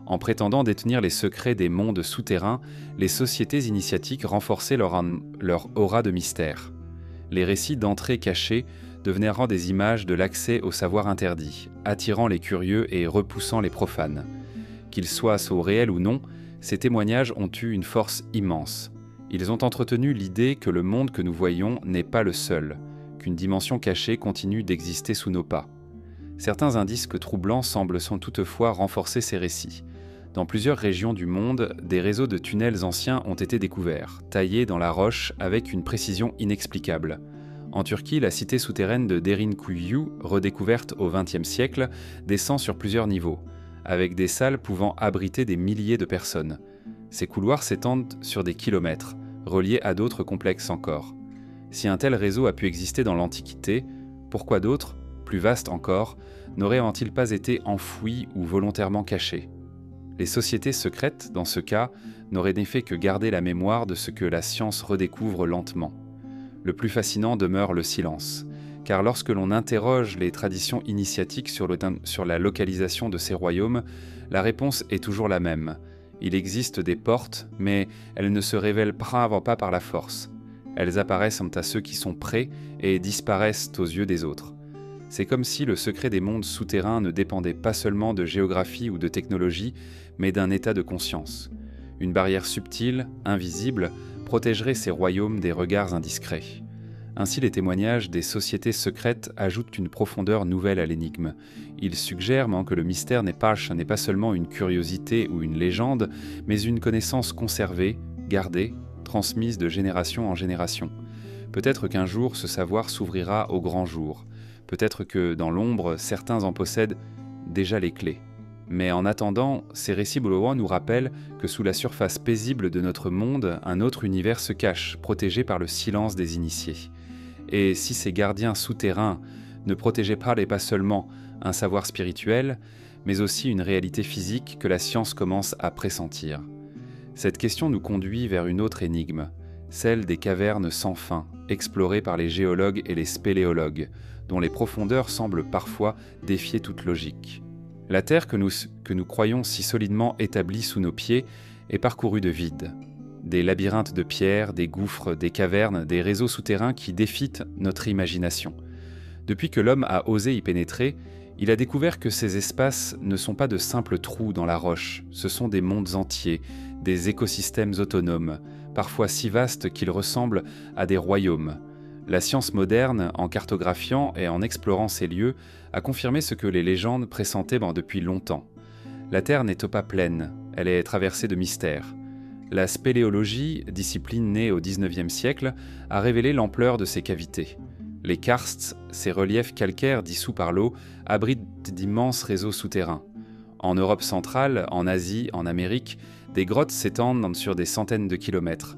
En prétendant détenir les secrets des mondes souterrains, les sociétés initiatiques renforçaient leur aura de mystère. Les récits d'entrées cachées devenaient des images de l'accès au savoir interdit, attirant les curieux et repoussant les profanes. Qu'ils soient réels ou non, ces témoignages ont eu une force immense. Ils ont entretenu l'idée que le monde que nous voyons n'est pas le seul, qu'une dimension cachée continue d'exister sous nos pas. Certains indices troublants semblent toutefois renforcer ces récits. Dans plusieurs régions du monde, des réseaux de tunnels anciens ont été découverts, taillés dans la roche avec une précision inexplicable. En Turquie, la cité souterraine de Derinkuyu, redécouverte au XXe siècle, descend sur plusieurs niveaux, avec des salles pouvant abriter des milliers de personnes. Ces couloirs s'étendent sur des kilomètres, reliés à d'autres complexes encore. Si un tel réseau a pu exister dans l'Antiquité, pourquoi d'autres, plus vastes encore, n'auraient-ils pas été enfouis ou volontairement cachés ? Les sociétés secrètes, dans ce cas, n'auraient fait que garder la mémoire de ce que la science redécouvre lentement. Le plus fascinant demeure le silence, car lorsque l'on interroge les traditions initiatiques sur la localisation de ces royaumes, la réponse est toujours la même. Il existe des portes, mais elles ne se révèlent pas par la force. Elles apparaissent à ceux qui sont prêts et disparaissent aux yeux des autres. C'est comme si le secret des mondes souterrains ne dépendait pas seulement de géographie ou de technologie, mais d'un état de conscience. Une barrière subtile, invisible, protégerait ces royaumes des regards indiscrets. Ainsi, les témoignages des sociétés secrètes ajoutent une profondeur nouvelle à l'énigme. Ils suggèrent que le mystère n'est pas seulement une curiosité ou une légende, mais une connaissance conservée, gardée, transmise de génération en génération. Peut-être qu'un jour, ce savoir s'ouvrira au grand jour. Peut-être que, dans l'ombre, certains en possèdent déjà les clés. Mais en attendant, ces récits bouleversants nous rappellent que sous la surface paisible de notre monde, un autre univers se cache, protégé par le silence des initiés. Et si ces gardiens souterrains ne protégeaient pas seulement un savoir spirituel, mais aussi une réalité physique que la science commence à pressentir. Cette question nous conduit vers une autre énigme, celle des cavernes sans fin, explorées par les géologues et les spéléologues, dont les profondeurs semblent parfois défier toute logique. La Terre que nous croyons si solidement établie sous nos pieds est parcourue de vide. Des labyrinthes de pierres, des gouffres, des cavernes, des réseaux souterrains qui défient notre imagination. Depuis que l'homme a osé y pénétrer, il a découvert que ces espaces ne sont pas de simples trous dans la roche, ce sont des mondes entiers, des écosystèmes autonomes, parfois si vastes qu'ils ressemblent à des royaumes. La science moderne, en cartographiant et en explorant ces lieux, a confirmé ce que les légendes pressentaient depuis longtemps. La Terre n'est pas pleine, elle est traversée de mystères. La spéléologie, discipline née au XIXe siècle, a révélé l'ampleur de ces cavités. Les karsts, ces reliefs calcaires dissous par l'eau, abritent d'immenses réseaux souterrains. En Europe centrale, en Asie, en Amérique, des grottes s'étendent sur des centaines de kilomètres.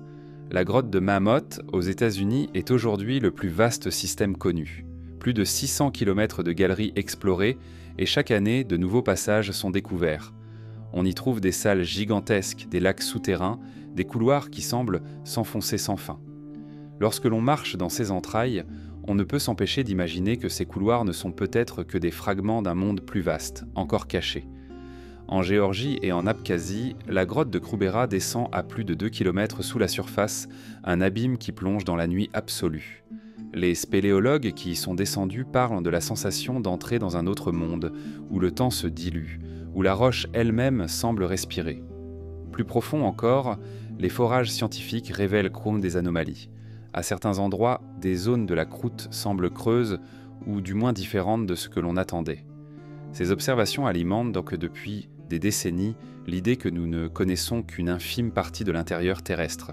La grotte de Mammoth, aux États-Unis, est aujourd'hui le plus vaste système connu. Plus de 600 km de galeries explorées, et chaque année, de nouveaux passages sont découverts. On y trouve des salles gigantesques, des lacs souterrains, des couloirs qui semblent s'enfoncer sans fin. Lorsque l'on marche dans ces entrailles, on ne peut s'empêcher d'imaginer que ces couloirs ne sont peut-être que des fragments d'un monde plus vaste, encore caché. En Géorgie et en Abkhazie, la grotte de Krubera descend à plus de 2 km sous la surface, un abîme qui plonge dans la nuit absolue. Les spéléologues qui y sont descendus parlent de la sensation d'entrer dans un autre monde, où le temps se dilue, où la roche elle-même semble respirer. Plus profond encore, les forages scientifiques révèlent des anomalies. À certains endroits, des zones de la croûte semblent creuses ou du moins différentes de ce que l'on attendait. Ces observations alimentent donc depuis des décennies l'idée que nous ne connaissons qu'une infime partie de l'intérieur terrestre.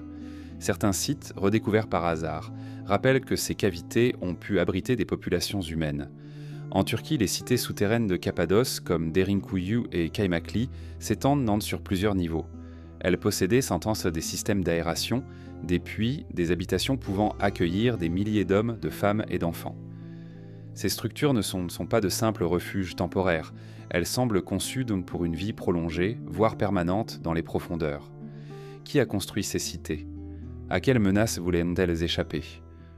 Certains sites, redécouverts par hasard, rappellent que ces cavités ont pu abriter des populations humaines. En Turquie, les cités souterraines de Cappadoce, comme Derinkuyu et Kaymakli, s'étendent sur plusieurs niveaux. Elles possédaient, s'entendent, des systèmes d'aération, des puits, des habitations pouvant accueillir des milliers d'hommes, de femmes et d'enfants. Ces structures ne sont pas de simples refuges temporaires, elles semblent conçues donc pour une vie prolongée, voire permanente, dans les profondeurs. Qui a construit ces cités? À quelles menaces voulaient-elles échapper?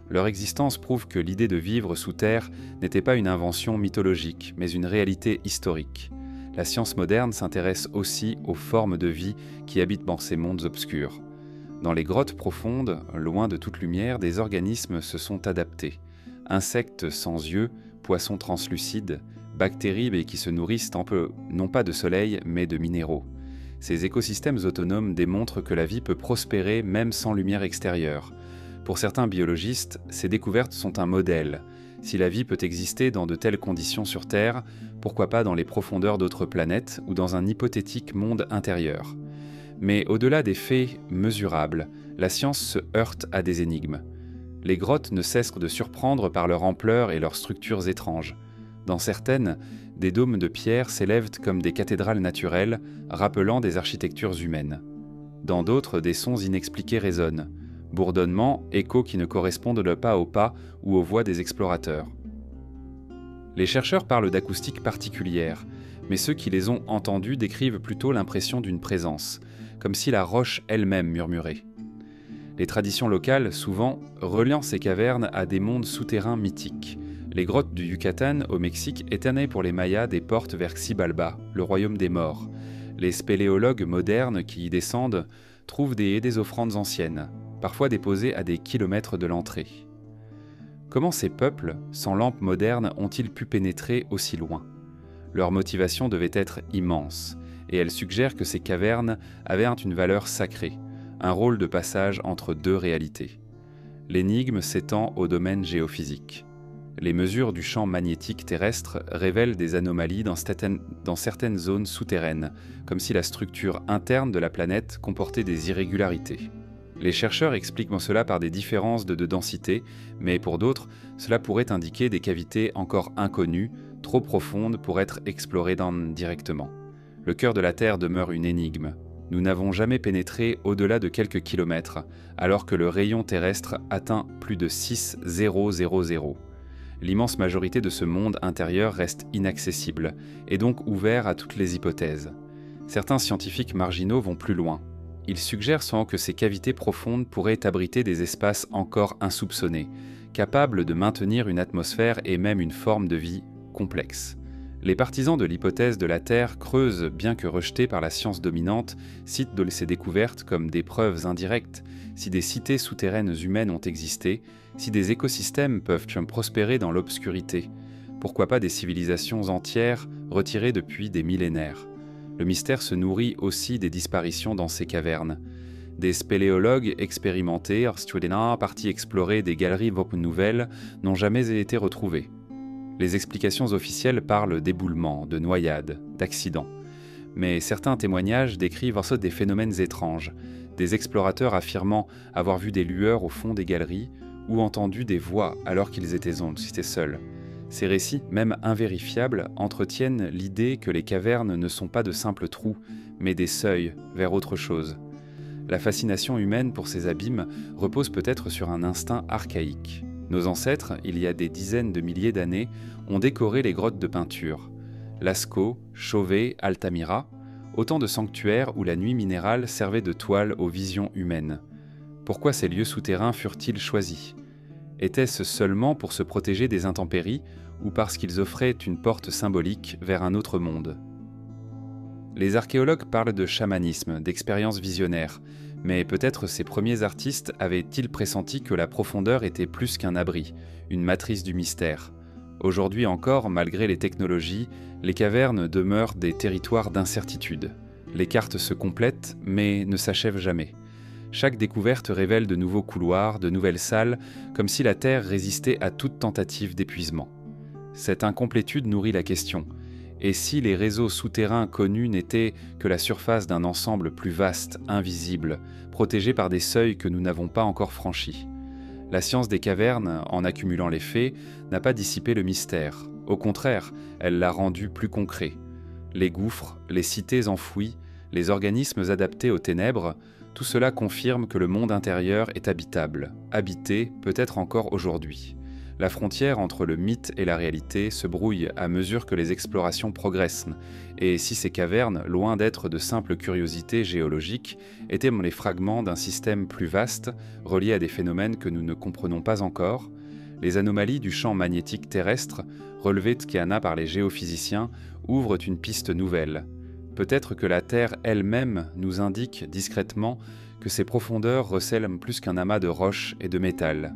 Leur existence prouve que l'idée de vivre sous terre n'était pas une invention mythologique, mais une réalité historique. La science moderne s'intéresse aussi aux formes de vie qui habitent dans ces mondes obscurs. Dans les grottes profondes, loin de toute lumière, des organismes se sont adaptés. Insectes sans yeux, poissons translucides, bactéries mais qui se nourrissent non pas de soleil mais de minéraux. Ces écosystèmes autonomes démontrent que la vie peut prospérer même sans lumière extérieure. Pour certains biologistes, ces découvertes sont un modèle. Si la vie peut exister dans de telles conditions sur Terre, pourquoi pas dans les profondeurs d'autres planètes ou dans un hypothétique monde intérieur? Mais au-delà des faits mesurables, la science se heurte à des énigmes. Les grottes ne cessent de surprendre par leur ampleur et leurs structures étranges. Dans certaines, des dômes de pierre s'élèvent comme des cathédrales naturelles, rappelant des architectures humaines. Dans d'autres, des sons inexpliqués résonnent. Bourdonnements, échos qui ne correspondent pas aux pas ou aux voix des explorateurs. Les chercheurs parlent d'acoustique particulière, mais ceux qui les ont entendus décrivent plutôt l'impression d'une présence, comme si la roche elle-même murmurait. Les traditions locales, souvent, reliant ces cavernes à des mondes souterrains mythiques. Les grottes du Yucatan, au Mexique, étaient pour les Mayas des portes vers Xibalba, le royaume des morts. Les spéléologues modernes qui y descendent trouvent des offrandes anciennes, parfois déposées à des kilomètres de l'entrée. Comment ces peuples, sans lampes modernes, ont-ils pu pénétrer aussi loin? Leur motivation devait être immense, et elle suggère que ces cavernes avaient une valeur sacrée, un rôle de passage entre deux réalités. L'énigme s'étend au domaine géophysique. Les mesures du champ magnétique terrestre révèlent des anomalies dans certaines zones souterraines, comme si la structure interne de la planète comportait des irrégularités. Les chercheurs expliquent cela par des différences de densité, mais pour d'autres, cela pourrait indiquer des cavités encore inconnues, trop profondes pour être explorées directement. Le cœur de la Terre demeure une énigme. Nous n'avons jamais pénétré au-delà de quelques kilomètres, alors que le rayon terrestre atteint plus de 6,000. L'immense majorité de ce monde intérieur reste inaccessible, et donc ouvert à toutes les hypothèses. Certains scientifiques marginaux vont plus loin. Ils suggèrent souvent que ces cavités profondes pourraient abriter des espaces encore insoupçonnés, capables de maintenir une atmosphère et même une forme de vie complexe. Les partisans de l'hypothèse de la Terre creusent, bien que rejetés par la science dominante, citent ces découvertes comme des preuves indirectes. Si des cités souterraines humaines ont existé, si des écosystèmes peuvent prospérer dans l'obscurité, pourquoi pas des civilisations entières retirées depuis des millénaires? Le mystère se nourrit aussi des disparitions dans ces cavernes. Des spéléologues expérimentés, partis explorer des galeries nouvelles, n'ont jamais été retrouvés. Les explications officielles parlent d'éboulements, de noyades, d'accidents. Mais certains témoignages décrivent des phénomènes étranges, des explorateurs affirmant avoir vu des lueurs au fond des galeries ou entendu des voix alors qu'ils étaient seuls. Ces récits, même invérifiables, entretiennent l'idée que les cavernes ne sont pas de simples trous, mais des seuils vers autre chose. La fascination humaine pour ces abîmes repose peut-être sur un instinct archaïque. Nos ancêtres, il y a des dizaines de milliers d'années, ont décoré les grottes de peinture. Lascaux, Chauvet, Altamira, autant de sanctuaires où la nuit minérale servait de toile aux visions humaines. Pourquoi ces lieux souterrains furent-ils choisis? Était-ce seulement pour se protéger des intempéries ou parce qu'ils offraient une porte symbolique vers un autre monde? Les archéologues parlent de chamanisme, d'expériences visionnaires, mais peut-être ces premiers artistes avaient-ils pressenti que la profondeur était plus qu'un abri, une matrice du mystère. Aujourd'hui encore, malgré les technologies, les cavernes demeurent des territoires d'incertitude. Les cartes se complètent, mais ne s'achèvent jamais. Chaque découverte révèle de nouveaux couloirs, de nouvelles salles, comme si la Terre résistait à toute tentative d'épuisement. Cette incomplétude nourrit la question. Et si les réseaux souterrains connus n'étaient que la surface d'un ensemble plus vaste, invisible, protégé par des seuils que nous n'avons pas encore franchis? La science des cavernes, en accumulant les faits, n'a pas dissipé le mystère. Au contraire, elle l'a rendu plus concret. Les gouffres, les cités enfouies, les organismes adaptés aux ténèbres, tout cela confirme que le monde intérieur est habitable, habité peut-être encore aujourd'hui. La frontière entre le mythe et la réalité se brouille à mesure que les explorations progressent, et si ces cavernes, loin d'être de simples curiosités géologiques, étaient les fragments d'un système plus vaste, relié à des phénomènes que nous ne comprenons pas encore, les anomalies du champ magnétique terrestre, relevées Tkeana par les géophysiciens, ouvrent une piste nouvelle. Peut-être que la Terre elle-même nous indique discrètement que ses profondeurs recèlent plus qu'un amas de roches et de métal.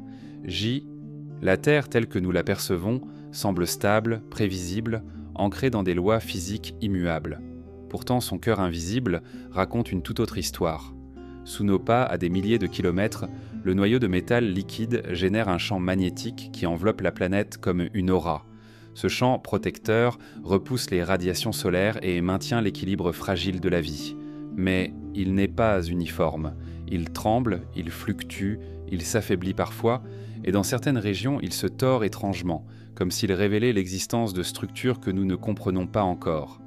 La Terre telle que nous l'apercevons semble stable, prévisible, ancrée dans des lois physiques immuables. Pourtant, son cœur invisible raconte une toute autre histoire. Sous nos pas, à des milliers de kilomètres, le noyau de métal liquide génère un champ magnétique qui enveloppe la planète comme une aura. Ce champ protecteur repousse les radiations solaires et maintient l'équilibre fragile de la vie. Mais il n'est pas uniforme. Il tremble, il fluctue, il s'affaiblit parfois, et dans certaines régions, il se tord étrangement, comme s'il révélait l'existence de structures que nous ne comprenons pas encore.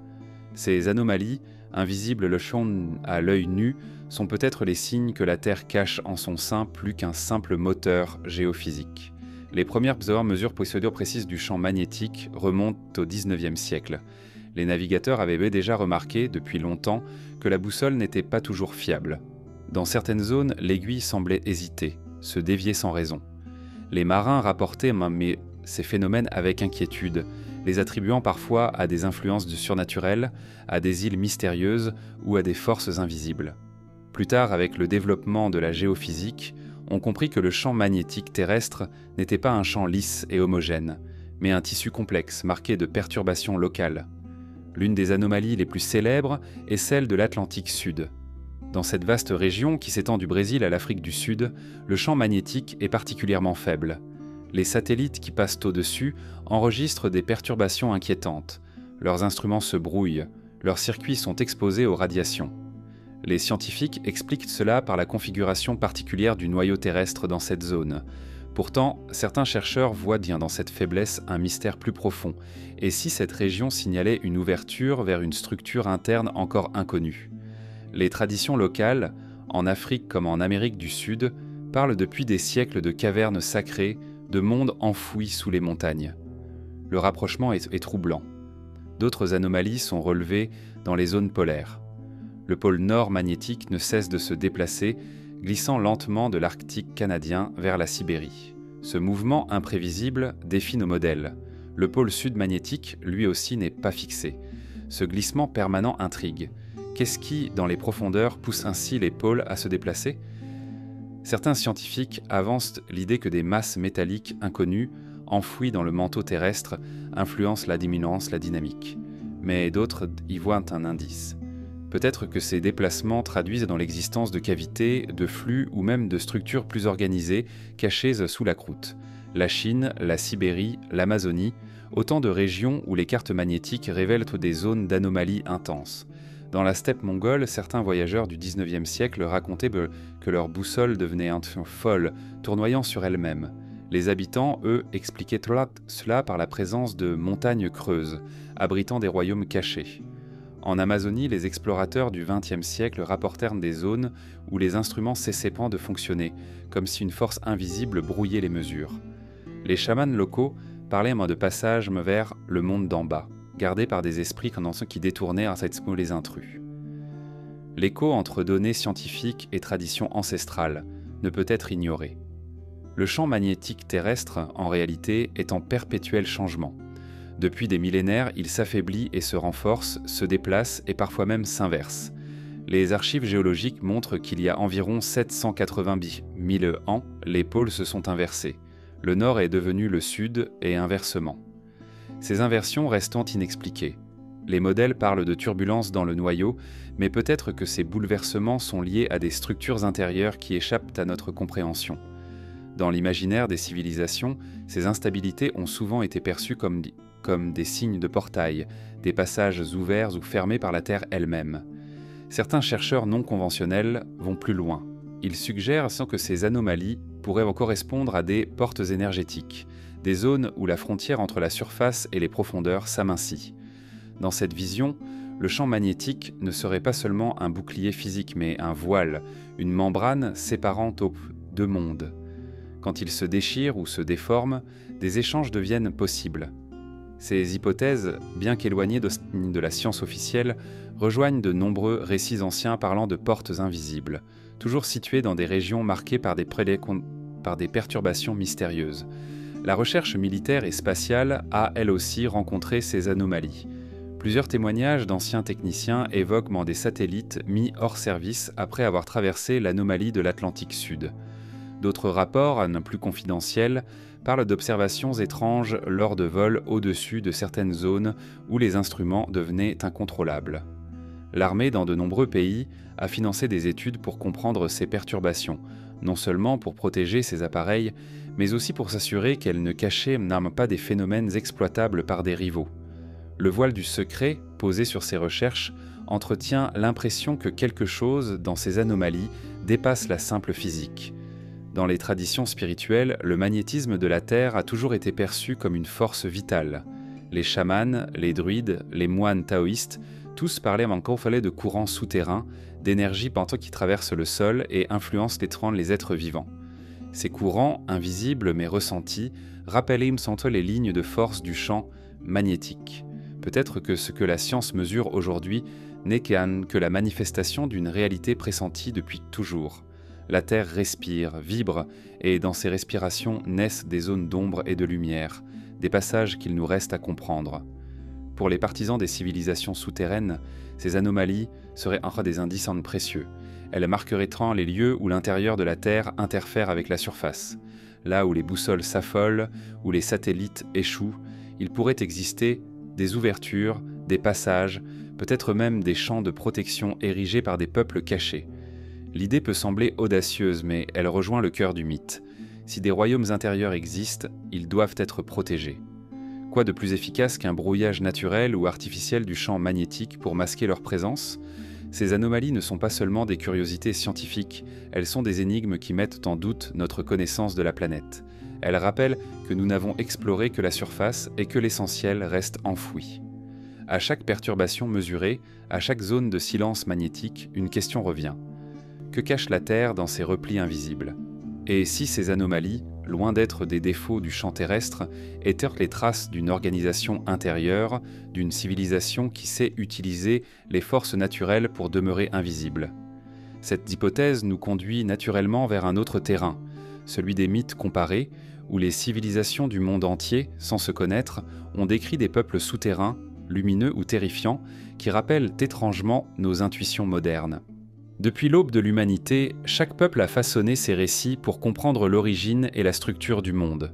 Ces anomalies, invisibles le champ à l'œil nu, sont peut-être les signes que la Terre cache en son sein plus qu'un simple moteur géophysique. Les premières mesures précises du champ magnétique remontent au XIXe siècle. Les navigateurs avaient déjà remarqué, depuis longtemps, que la boussole n'était pas toujours fiable. Dans certaines zones, l'aiguille semblait hésiter, se dévier sans raison. Les marins rapportaient ces phénomènes avec inquiétude, les attribuant parfois à des influences du surnaturel, à des îles mystérieuses ou à des forces invisibles. Plus tard, avec le développement de la géophysique, on comprit que le champ magnétique terrestre n'était pas un champ lisse et homogène, mais un tissu complexe marqué de perturbations locales. L'une des anomalies les plus célèbres est celle de l'Atlantique Sud. Dans cette vaste région qui s'étend du Brésil à l'Afrique du Sud, le champ magnétique est particulièrement faible. Les satellites qui passent au-dessus enregistrent des perturbations inquiétantes. Leurs instruments se brouillent, leurs circuits sont exposés aux radiations. Les scientifiques expliquent cela par la configuration particulière du noyau terrestre dans cette zone. Pourtant, certains chercheurs voient bien dans cette faiblesse un mystère plus profond, et si cette région signalait une ouverture vers une structure interne encore inconnue. Les traditions locales, en Afrique comme en Amérique du Sud, parlent depuis des siècles de cavernes sacrées, de mondes enfouis sous les montagnes. Le rapprochement est troublant. D'autres anomalies sont relevées dans les zones polaires. Le pôle nord magnétique ne cesse de se déplacer, glissant lentement de l'Arctique canadien vers la Sibérie. Ce mouvement imprévisible défie nos modèles. Le pôle sud magnétique, lui aussi, n'est pas fixé. Ce glissement permanent intrigue. Qu'est-ce qui, dans les profondeurs, pousse ainsi les pôles à se déplacer ? Certains scientifiques avancent l'idée que des masses métalliques inconnues, enfouies dans le manteau terrestre, influencent la dynamique. Mais d'autres y voient un indice. Peut-être que ces déplacements traduisent dans l'existence de cavités, de flux ou même de structures plus organisées, cachées sous la croûte. La Chine, la Sibérie, l'Amazonie, autant de régions où les cartes magnétiques révèlent des zones d'anomalies intenses. Dans la steppe mongole, certains voyageurs du XIXe siècle racontaient que leur boussole devenait folle, tournoyant sur elle-même. Les habitants, eux, expliquaient cela par la présence de montagnes creuses, abritant des royaumes cachés. En Amazonie, les explorateurs du XXe siècle rapportèrent des zones où les instruments cessaient de fonctionner, comme si une force invisible brouillait les mesures. Les chamans locaux parlaient de passage vers le monde d'en bas, gardé par des esprits qui détournaient les intrus. L'écho entre données scientifiques et traditions ancestrales ne peut être ignoré. Le champ magnétique terrestre, en réalité, est en perpétuel changement. Depuis des millénaires, il s'affaiblit et se renforce, se déplace et parfois même s'inverse. Les archives géologiques montrent qu'il y a environ 780 000 ans, les pôles se sont inversés. Le nord est devenu le sud et inversement. Ces inversions restant inexpliquées. Les modèles parlent de turbulences dans le noyau, mais peut-être que ces bouleversements sont liés à des structures intérieures qui échappent à notre compréhension. Dans l'imaginaire des civilisations, ces instabilités ont souvent été perçues comme des signes de portail, des passages ouverts ou fermés par la Terre elle-même. Certains chercheurs non conventionnels vont plus loin. Ils suggèrent que ces anomalies pourraient correspondre à des portes énergétiques, des zones où la frontière entre la surface et les profondeurs s'amincit. Dans cette vision, le champ magnétique ne serait pas seulement un bouclier physique, mais un voile, une membrane séparant aux deux mondes. Quand il se déchire ou se déforme, des échanges deviennent possibles. Ces hypothèses, bien qu'éloignées de la science officielle, rejoignent de nombreux récits anciens parlant de portes invisibles, toujours situées dans des régions marquées par des perturbations mystérieuses. La recherche militaire et spatiale a, elle aussi, rencontré ces anomalies. Plusieurs témoignages d'anciens techniciens évoquent des satellites mis hors service après avoir traversé l'anomalie de l'Atlantique Sud. D'autres rapports, à non plus confidentiels, parlent d'observations étranges lors de vols au-dessus de certaines zones où les instruments devenaient incontrôlables. L'armée, dans de nombreux pays, a financé des études pour comprendre ces perturbations, non seulement pour protéger ces appareils, mais aussi pour s'assurer qu'elles ne cachaient pas des phénomènes exploitables par des rivaux. Le voile du secret, posé sur ces recherches, entretient l'impression que quelque chose dans ces anomalies dépasse la simple physique. Dans les traditions spirituelles, le magnétisme de la Terre a toujours été perçu comme une force vitale. Les chamans, les druides, les moines taoïstes, tous parlaient de courants souterrains, d'énergie qui traverse le sol et influencent les êtres vivants. Ces courants, invisibles mais ressentis, rappelaient les lignes de force du champ magnétique. Peut-être que ce que la science mesure aujourd'hui n'est que la manifestation d'une réalité pressentie depuis toujours. La Terre respire, vibre, et dans ces respirations naissent des zones d'ombre et de lumière, des passages qu'il nous reste à comprendre. Pour les partisans des civilisations souterraines, ces anomalies seraient des indices précieux. Elles marqueraient les lieux où l'intérieur de la Terre interfère avec la surface. Là où les boussoles s'affolent, où les satellites échouent, il pourrait exister des ouvertures, des passages, peut-être même des champs de protection érigés par des peuples cachés. L'idée peut sembler audacieuse, mais elle rejoint le cœur du mythe. Si des royaumes intérieurs existent, ils doivent être protégés. Quoi de plus efficace qu'un brouillage naturel ou artificiel du champ magnétique pour masquer leur présence ? Ces anomalies ne sont pas seulement des curiosités scientifiques, elles sont des énigmes qui mettent en doute notre connaissance de la planète. Elles rappellent que nous n'avons exploré que la surface et que l'essentiel reste enfoui. À chaque perturbation mesurée, à chaque zone de silence magnétique, une question revient. Que cache la Terre dans ses replis invisibles ? Et si ces anomalies, loin d'être des défauts du champ terrestre, étaient les traces d'une organisation intérieure, d'une civilisation qui sait utiliser les forces naturelles pour demeurer invisible ? Cette hypothèse nous conduit naturellement vers un autre terrain, celui des mythes comparés, où les civilisations du monde entier, sans se connaître, ont décrit des peuples souterrains, lumineux ou terrifiants, qui rappellent étrangement nos intuitions modernes. Depuis l'aube de l'humanité, chaque peuple a façonné ses récits pour comprendre l'origine et la structure du monde.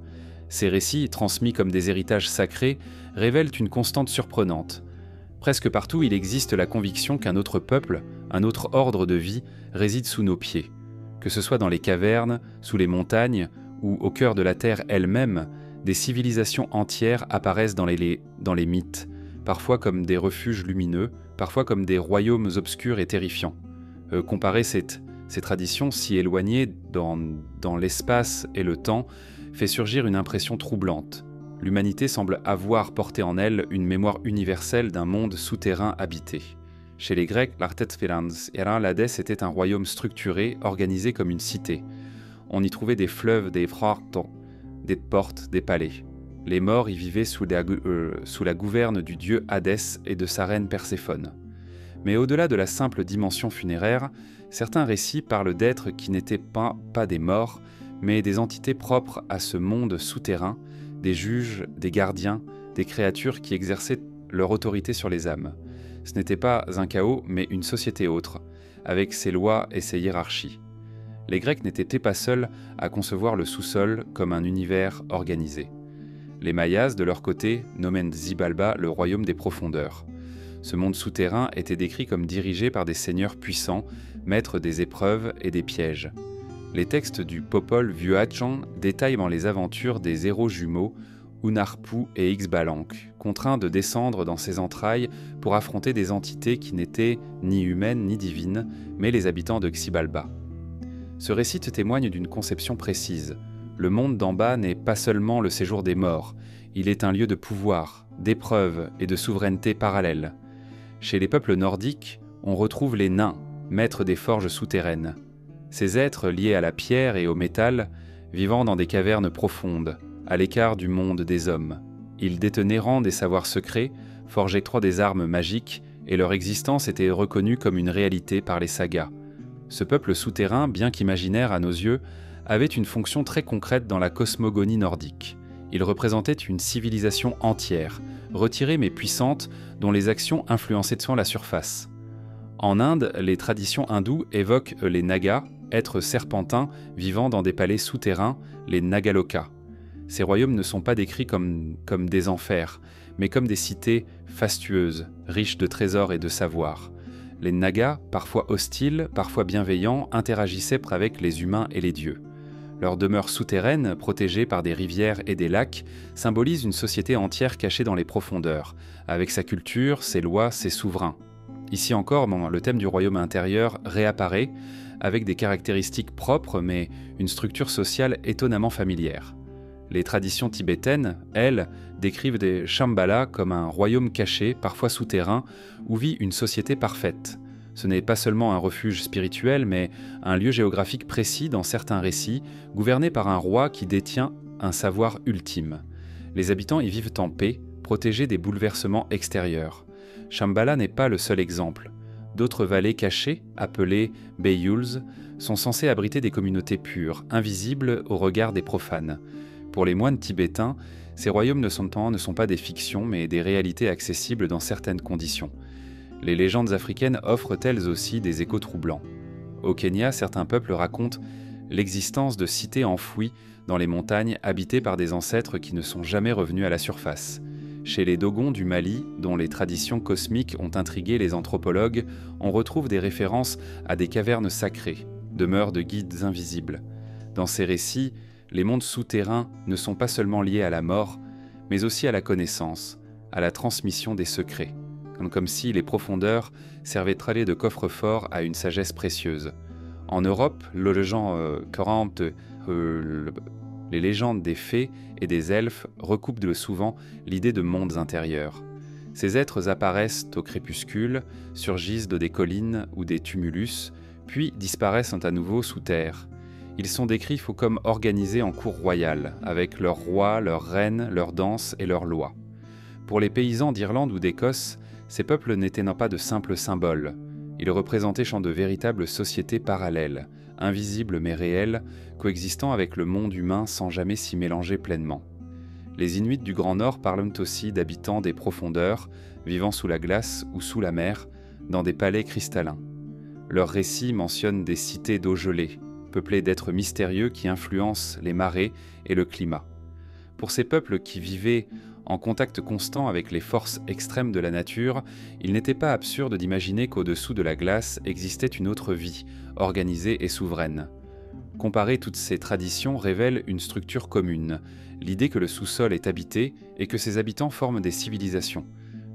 Ces récits, transmis comme des héritages sacrés, révèlent une constante surprenante. Presque partout, il existe la conviction qu'un autre peuple, un autre ordre de vie, réside sous nos pieds. Que ce soit dans les cavernes, sous les montagnes, ou au cœur de la Terre elle-même, des civilisations entières apparaissent dans les mythes, parfois comme des refuges lumineux, parfois comme des royaumes obscurs et terrifiants. Comparer ces traditions si éloignées dans l'espace et le temps fait surgir une impression troublante. L'humanité semble avoir porté en elle une mémoire universelle d'un monde souterrain habité. Chez les Grecs, l'Hadès était un royaume structuré, organisé comme une cité. On y trouvait des fleuves, des phrates, des portes, des palais. Les morts y vivaient sous la gouverne du dieu Hadès et de sa reine Perséphone. Mais au-delà de la simple dimension funéraire, certains récits parlent d'êtres qui n'étaient pas des morts, mais des entités propres à ce monde souterrain, des juges, des gardiens, des créatures qui exerçaient leur autorité sur les âmes. Ce n'était pas un chaos, mais une société autre, avec ses lois et ses hiérarchies. Les Grecs n'étaient pas seuls à concevoir le sous-sol comme un univers organisé. Les Mayas, de leur côté, nommaient Xibalba le royaume des profondeurs. Ce monde souterrain était décrit comme dirigé par des seigneurs puissants, maîtres des épreuves et des pièges. Les textes du Popol Vuh détaillent les aventures des héros jumeaux Hunahpu et Ixbalanque, contraints de descendre dans ses entrailles pour affronter des entités qui n'étaient ni humaines ni divines, mais les habitants de Xibalba. Ce récit témoigne d'une conception précise. Le monde d'en bas n'est pas seulement le séjour des morts, il est un lieu de pouvoir, d'épreuve et de souveraineté parallèle. Chez les peuples nordiques, on retrouve les nains, maîtres des forges souterraines. Ces êtres liés à la pierre et au métal, vivant dans des cavernes profondes, à l'écart du monde des hommes. Ils détenaient rang des savoirs secrets, forgeaient des armes magiques, et leur existence était reconnue comme une réalité par les sagas. Ce peuple souterrain, bien qu'imaginaire à nos yeux, avait une fonction très concrète dans la cosmogonie nordique. Il représentait une civilisation entière, retirée mais puissante, dont les actions influençaient de soin la surface. En Inde, les traditions hindoues évoquent les Nagas, êtres serpentins vivant dans des palais souterrains, les Nagalokas. Ces royaumes ne sont pas décrits comme des enfers, mais comme des cités fastueuses, riches de trésors et de savoirs. Les Nagas, parfois hostiles, parfois bienveillants, interagissaient avec les humains et les dieux. Leur demeure souterraine, protégée par des rivières et des lacs, symbolise une société entière cachée dans les profondeurs, avec sa culture, ses lois, ses souverains. Ici encore, le thème du royaume intérieur réapparaît, avec des caractéristiques propres, mais une structure sociale étonnamment familière. Les traditions tibétaines, elles, décrivent des Shambhala comme un royaume caché, parfois souterrain, où vit une société parfaite. Ce n'est pas seulement un refuge spirituel, mais un lieu géographique précis dans certains récits, gouverné par un roi qui détient un savoir ultime. Les habitants y vivent en paix, protégés des bouleversements extérieurs. Shambhala n'est pas le seul exemple. D'autres vallées cachées, appelées Beyuls, sont censées abriter des communautés pures, invisibles au regard des profanes. Pour les moines tibétains, ces royaumes ne sont pas des fictions, mais des réalités accessibles dans certaines conditions. Les légendes africaines offrent elles aussi des échos troublants. Au Kenya, certains peuples racontent l'existence de cités enfouies dans les montagnes habitées par des ancêtres qui ne sont jamais revenus à la surface. Chez les Dogons du Mali, dont les traditions cosmiques ont intrigué les anthropologues, on retrouve des références à des cavernes sacrées, demeures de guides invisibles. Dans ces récits, les mondes souterrains ne sont pas seulement liés à la mort, mais aussi à la connaissance, à la transmission des secrets, comme si les profondeurs servaient de coffre-fort à une sagesse précieuse. En Europe, les légendes des fées et des elfes recoupent souvent l'idée de mondes intérieurs. Ces êtres apparaissent au crépuscule, surgissent de des collines ou des tumulus, puis disparaissent à nouveau sous terre. Ils sont décrits comme organisés en cour royale, avec leurs rois, leurs reines, leurs danses et leurs lois. Pour les paysans d'Irlande ou d'Écosse, ces peuples n'étaient pas de simples symboles. Ils représentaient de véritables sociétés parallèles, invisibles mais réelles, coexistant avec le monde humain sans jamais s'y mélanger pleinement. Les Inuits du Grand Nord parlent aussi d'habitants des profondeurs, vivant sous la glace ou sous la mer, dans des palais cristallins. Leurs récits mentionnent des cités d'eau gelée, peuplées d'êtres mystérieux qui influencent les marées et le climat. Pour ces peuples qui vivaient en contact constant avec les forces extrêmes de la nature, il n'était pas absurde d'imaginer qu'au-dessous de la glace existait une autre vie, organisée et souveraine. Comparer toutes ces traditions révèle une structure commune, l'idée que le sous-sol est habité et que ses habitants forment des civilisations.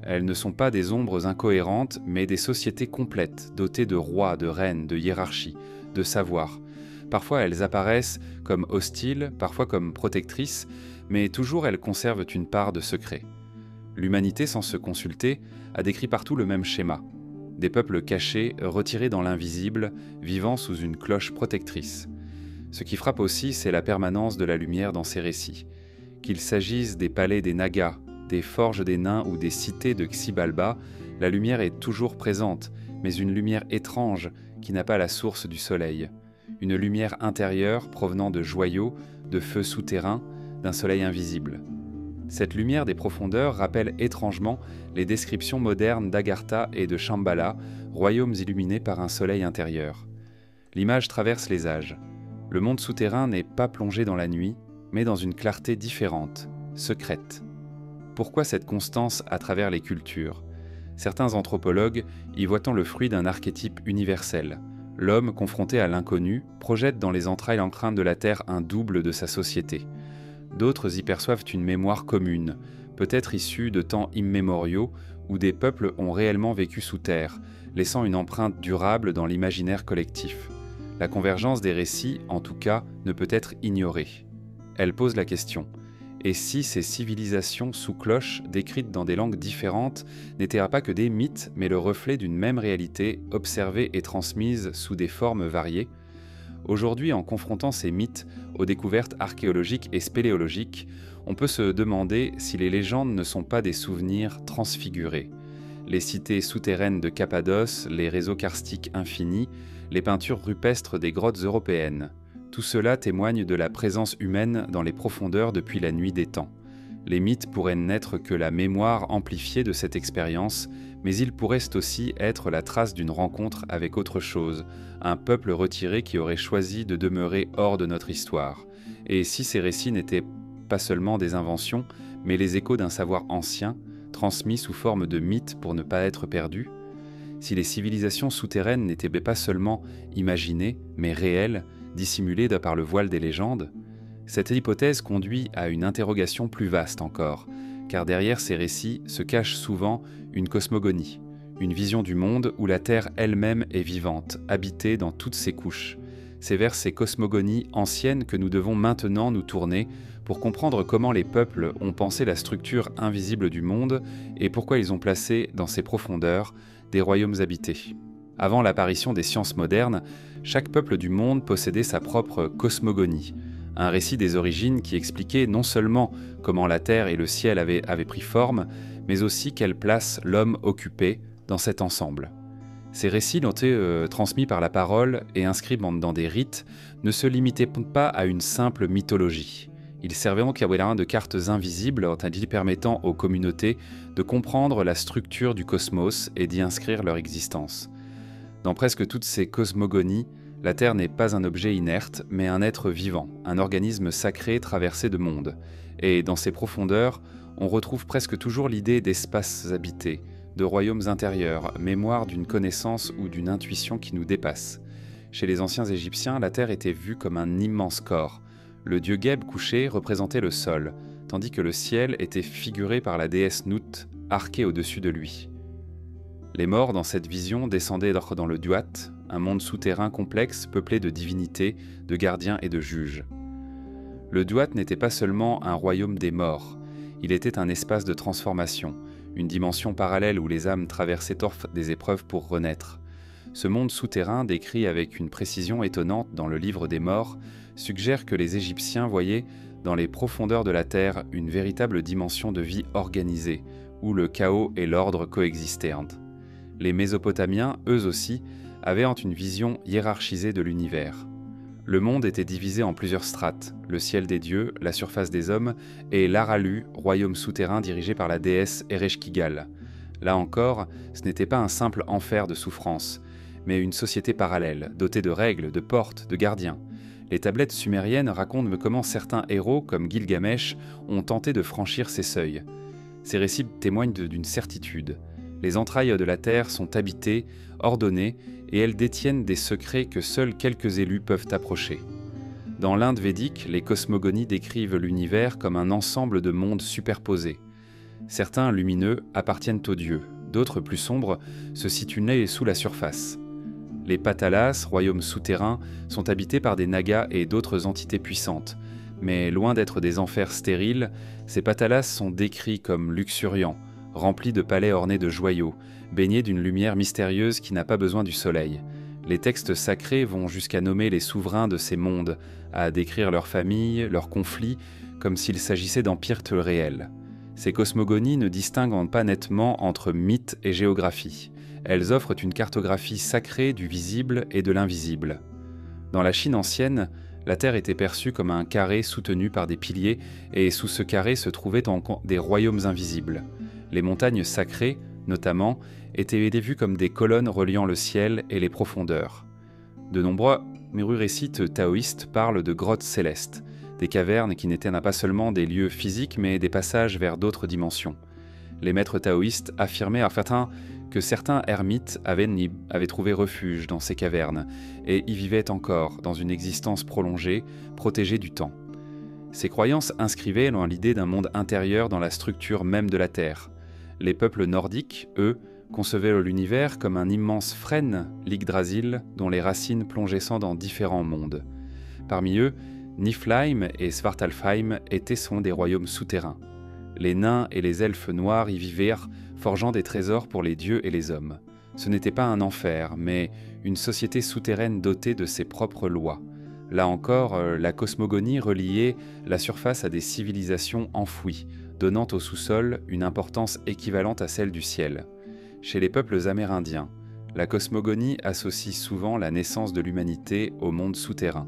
Elles ne sont pas des ombres incohérentes, mais des sociétés complètes, dotées de rois, de reines, de hiérarchies, de savoirs. Parfois elles apparaissent comme hostiles, parfois comme protectrices, mais toujours elles conservent une part de secret. L'humanité, sans se consulter, a décrit partout le même schéma. Des peuples cachés, retirés dans l'invisible, vivant sous une cloche protectrice. Ce qui frappe aussi, c'est la permanence de la lumière dans ces récits. Qu'il s'agisse des palais des Nagas, des forges des nains ou des cités de Xibalba, la lumière est toujours présente, mais une lumière étrange qui n'a pas la source du soleil. Une lumière intérieure provenant de joyaux, de feux souterrains, d'un soleil invisible. Cette lumière des profondeurs rappelle étrangement les descriptions modernes d'Agartha et de Shambhala, royaumes illuminés par un soleil intérieur. L'image traverse les âges. Le monde souterrain n'est pas plongé dans la nuit, mais dans une clarté différente, secrète. Pourquoi cette constance à travers les cultures ? Certains anthropologues y voient le fruit d'un archétype universel. L'homme, confronté à l'inconnu, projette dans les entrailles empreintes de la Terre un double de sa société. D'autres y perçoivent une mémoire commune, peut-être issue de temps immémoriaux où des peuples ont réellement vécu sous terre, laissant une empreinte durable dans l'imaginaire collectif. La convergence des récits, en tout cas, ne peut être ignorée. Elle pose la question, Et si ces civilisations sous cloche, décrites dans des langues différentes, n'étaient pas que des mythes, mais le reflet d'une même réalité, observée et transmise sous des formes variées? Aujourd'hui, en confrontant ces mythes aux découvertes archéologiques et spéléologiques, on peut se demander si les légendes ne sont pas des souvenirs transfigurés. Les cités souterraines de Cappadoce, les réseaux karstiques infinis, les peintures rupestres des grottes européennes. Tout cela témoigne de la présence humaine dans les profondeurs depuis la nuit des temps. Les mythes pourraient n'être que la mémoire amplifiée de cette expérience, mais ils pourraient aussi être la trace d'une rencontre avec autre chose, un peuple retiré qui aurait choisi de demeurer hors de notre histoire. Et si ces récits n'étaient pas seulement des inventions, mais les échos d'un savoir ancien, transmis sous forme de mythes pour ne pas être perdus? Si les civilisations souterraines n'étaient pas seulement imaginées, mais réelles, dissimulées par le voile des légendes? Cette hypothèse conduit à une interrogation plus vaste encore, car derrière ces récits se cache souvent une cosmogonie, une vision du monde où la Terre elle-même est vivante, habitée dans toutes ses couches. C'est vers ces cosmogonies anciennes que nous devons maintenant nous tourner pour comprendre comment les peuples ont pensé la structure invisible du monde et pourquoi ils ont placé dans ses profondeurs des royaumes habités. Avant l'apparition des sciences modernes, chaque peuple du monde possédait sa propre cosmogonie, un récit des origines qui expliquait non seulement comment la terre et le ciel avaient pris forme, mais aussi quelle place l'homme occupait dans cet ensemble. Ces récits ont été transmis par la parole et inscrits dans des rites ne se limitaient pas à une simple mythologie. Ils servaient donc de cartes invisibles, permettant aux communautés de comprendre la structure du cosmos et d'y inscrire leur existence. Dans presque toutes ces cosmogonies, la Terre n'est pas un objet inerte, mais un être vivant, un organisme sacré traversé de mondes. Et dans ses profondeurs, on retrouve presque toujours l'idée d'espaces habités, de royaumes intérieurs, mémoire d'une connaissance ou d'une intuition qui nous dépasse. Chez les anciens Égyptiens, la Terre était vue comme un immense corps. Le dieu Geb couché représentait le sol, tandis que le ciel était figuré par la déesse Nut, arquée au-dessus de lui. Les morts dans cette vision descendaient dans le Duat, un monde souterrain complexe peuplé de divinités, de gardiens et de juges. Le Duat n'était pas seulement un royaume des morts, il était un espace de transformation, une dimension parallèle où les âmes traversaient des épreuves pour renaître. Ce monde souterrain, décrit avec une précision étonnante dans le livre des morts, suggère que les Égyptiens voyaient dans les profondeurs de la terre une véritable dimension de vie organisée, où le chaos et l'ordre coexistaient. Les Mésopotamiens, eux aussi, avaient une vision hiérarchisée de l'univers. Le monde était divisé en plusieurs strates, le ciel des dieux, la surface des hommes, et l'Aralu, royaume souterrain dirigé par la déesse Ereshkigal. Là encore, ce n'était pas un simple enfer de souffrance, mais une société parallèle, dotée de règles, de portes, de gardiens. Les tablettes sumériennes racontent comment certains héros, comme Gilgamesh, ont tenté de franchir ces seuils. Ces récits témoignent d'une certitude. Les entrailles de la terre sont habitées, ordonnées, et elles détiennent des secrets que seuls quelques élus peuvent approcher. Dans l'Inde védique, les cosmogonies décrivent l'univers comme un ensemble de mondes superposés. Certains lumineux appartiennent aux dieux, d'autres plus sombres se situent sous la surface. Les Patalas, royaumes souterrains, sont habités par des Nagas et d'autres entités puissantes. Mais loin d'être des enfers stériles, ces Patalas sont décrits comme luxuriants, remplis de palais ornés de joyaux, baignés d'une lumière mystérieuse qui n'a pas besoin du soleil. Les textes sacrés vont jusqu'à nommer les souverains de ces mondes, à décrire leurs familles, leurs conflits, comme s'il s'agissait d'empires réels. Ces cosmogonies ne distinguent pas nettement entre mythe et géographie. Elles offrent une cartographie sacrée du visible et de l'invisible. Dans la Chine ancienne, la Terre était perçue comme un carré soutenu par des piliers, et sous ce carré se trouvaient des royaumes invisibles. Les montagnes sacrées, notamment, étaient vues comme des colonnes reliant le ciel et les profondeurs. De nombreux récits taoïstes parlent de grottes célestes, des cavernes qui n'étaient pas seulement des lieux physiques, mais des passages vers d'autres dimensions. Les maîtres taoïstes affirmaient que certains ermites avaient trouvé refuge dans ces cavernes, et y vivaient encore, dans une existence prolongée, protégée du temps. Ces croyances inscrivaient l'idée d'un monde intérieur dans la structure même de la Terre. Les peuples nordiques, eux, concevaient l'univers comme un immense frêne, l'Yggdrasil, dont les racines plongeaient dans différents mondes. Parmi eux, Niflheim et Svartalfheim sont des royaumes souterrains. Les nains et les elfes noirs y vivirent, forgeant des trésors pour les dieux et les hommes. Ce n'était pas un enfer, mais une société souterraine dotée de ses propres lois. Là encore, la cosmogonie reliait la surface à des civilisations enfouies, donnant au sous-sol une importance équivalente à celle du ciel. Chez les peuples amérindiens, la cosmogonie associe souvent la naissance de l'humanité au monde souterrain.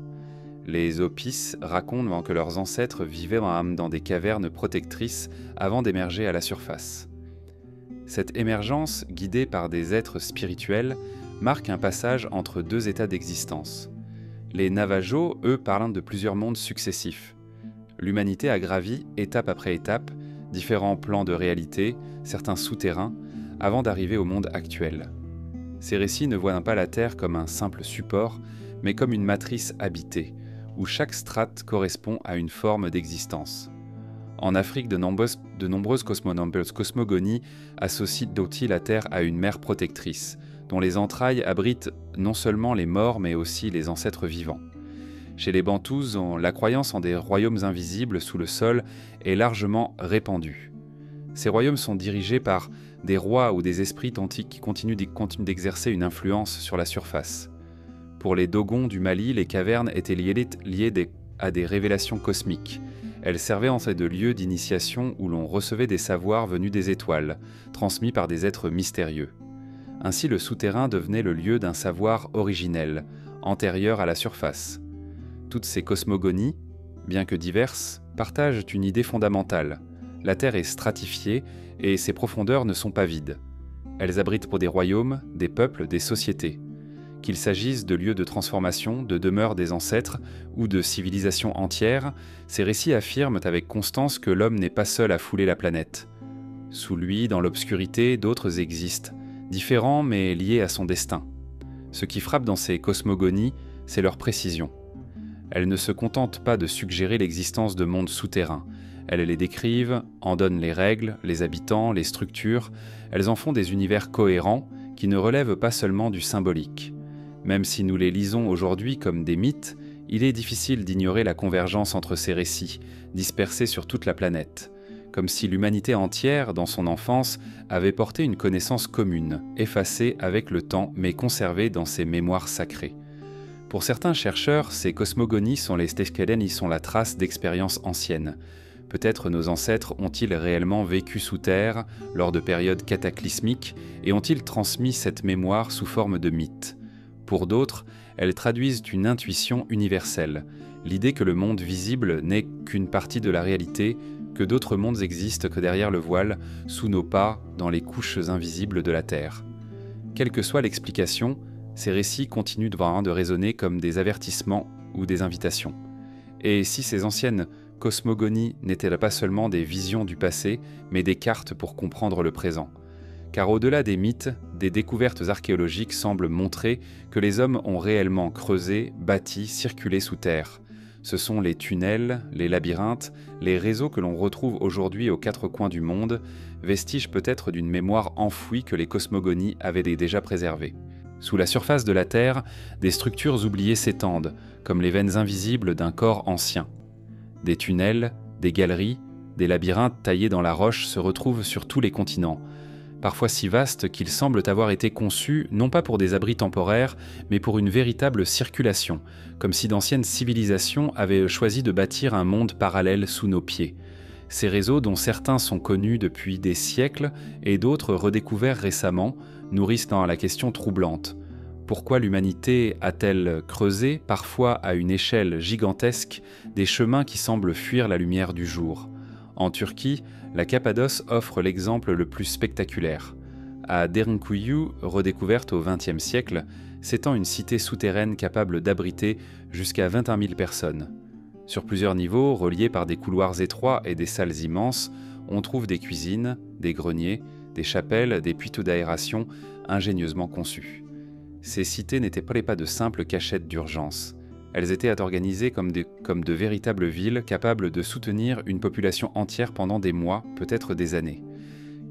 Les Hopis racontent que leurs ancêtres vivaient dans des cavernes protectrices avant d'émerger à la surface. Cette émergence, guidée par des êtres spirituels, marque un passage entre deux états d'existence. Les Navajos, eux, parlent de plusieurs mondes successifs. L'humanité a gravi, étape après étape, différents plans de réalité, certains souterrains, avant d'arriver au monde actuel. Ces récits ne voient pas la Terre comme un simple support, mais comme une matrice habitée, où chaque strate correspond à une forme d'existence. En Afrique, de nombreuses cosmogonies associent aussi la Terre à une mère protectrice, dont les entrailles abritent non seulement les morts, mais aussi les ancêtres vivants. Chez les Bantous, la croyance en des royaumes invisibles sous le sol est largement répandue. Ces royaumes sont dirigés par des rois ou des esprits antiques qui continuent d'exercer une influence sur la surface. Pour les Dogons du Mali, les cavernes étaient liées à des révélations cosmiques. Elles servaient en fait de lieu d'initiation où l'on recevait des savoirs venus des étoiles, transmis par des êtres mystérieux. Ainsi, le souterrain devenait le lieu d'un savoir originel, antérieur à la surface. Toutes ces cosmogonies, bien que diverses, partagent une idée fondamentale. La Terre est stratifiée et ses profondeurs ne sont pas vides. Elles abritent pour des royaumes, des peuples, des sociétés. Qu'il s'agisse de lieux de transformation, de demeures des ancêtres ou de civilisations entières, ces récits affirment avec constance que l'homme n'est pas seul à fouler la planète. Sous lui, dans l'obscurité, d'autres existent, différents mais liés à son destin. Ce qui frappe dans ces cosmogonies, c'est leur précision. Elles ne se contentent pas de suggérer l'existence de mondes souterrains. Elles les décrivent, en donnent les règles, les habitants, les structures. Elles en font des univers cohérents qui ne relèvent pas seulement du symbolique. Même si nous les lisons aujourd'hui comme des mythes, il est difficile d'ignorer la convergence entre ces récits, dispersés sur toute la planète, comme si l'humanité entière, dans son enfance, avait porté une connaissance commune, effacée avec le temps mais conservée dans ses mémoires sacrées. Pour certains chercheurs, ces cosmogonies sont la trace d'expériences anciennes. Peut-être nos ancêtres ont-ils réellement vécu sous terre, lors de périodes cataclysmiques, et ont-ils transmis cette mémoire sous forme de mythes. Pour d'autres, elles traduisent une intuition universelle, l'idée que le monde visible n'est qu'une partie de la réalité, que d'autres mondes existent que derrière le voile, sous nos pas, dans les couches invisibles de la Terre. Quelle que soit l'explication, ces récits continuent de résonner comme des avertissements ou des invitations. Et si ces anciennes cosmogonies n'étaient pas seulement des visions du passé, mais des cartes pour comprendre le présent. Car au-delà des mythes, des découvertes archéologiques semblent montrer que les hommes ont réellement creusé, bâti, circulé sous terre. Ce sont les tunnels, les labyrinthes, les réseaux que l'on retrouve aujourd'hui aux quatre coins du monde, vestiges peut-être d'une mémoire enfouie que les cosmogonies avaient déjà préservée. Sous la surface de la Terre, des structures oubliées s'étendent, comme les veines invisibles d'un corps ancien. Des tunnels, des galeries, des labyrinthes taillés dans la roche se retrouvent sur tous les continents, parfois si vastes qu'ils semblent avoir été conçus non pas pour des abris temporaires, mais pour une véritable circulation, comme si d'anciennes civilisations avaient choisi de bâtir un monde parallèle sous nos pieds. Ces réseaux, dont certains sont connus depuis des siècles et d'autres redécouverts récemment, nourrissent la question troublante. Pourquoi l'humanité a-t-elle creusé, parfois à une échelle gigantesque, des chemins qui semblent fuir la lumière du jour ? En Turquie, la Cappadoce offre l'exemple le plus spectaculaire. À Derinkuyu, redécouverte au XXe siècle, s'étend une cité souterraine capable d'abriter jusqu'à 21 000 personnes. Sur plusieurs niveaux, reliés par des couloirs étroits et des salles immenses, on trouve des cuisines, des greniers, des chapelles, des puits d'aération ingénieusement conçus. Ces cités n'étaient pas de simples cachettes d'urgence. Elles étaient organisées comme de véritables villes capables de soutenir une population entière pendant des mois, peut-être des années.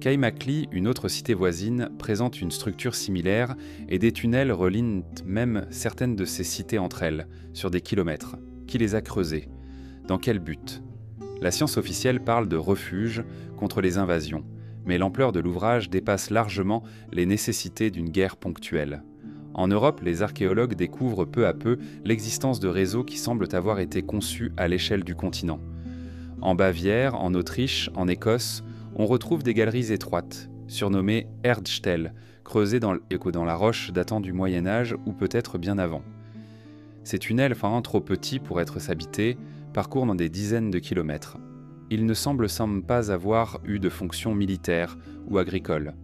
Kaimakli, une autre cité voisine, présente une structure similaire et des tunnels relient même certaines de ces cités entre elles, sur des kilomètres. Qui les a creusées ? Dans quel but ? La science officielle parle de refuge contre les invasions, mais l'ampleur de l'ouvrage dépasse largement les nécessités d'une guerre ponctuelle. En Europe, les archéologues découvrent peu à peu l'existence de réseaux qui semblent avoir été conçus à l'échelle du continent. En Bavière, en Autriche, en Écosse, on retrouve des galeries étroites, surnommées Erdstelle, creusées dans la roche datant du Moyen-Âge ou peut-être bien avant. Ces tunnels, trop petits pour être habités, parcourent dans des dizaines de kilomètres. Ils ne semblent pas avoir eu de fonction militaire ou agricole.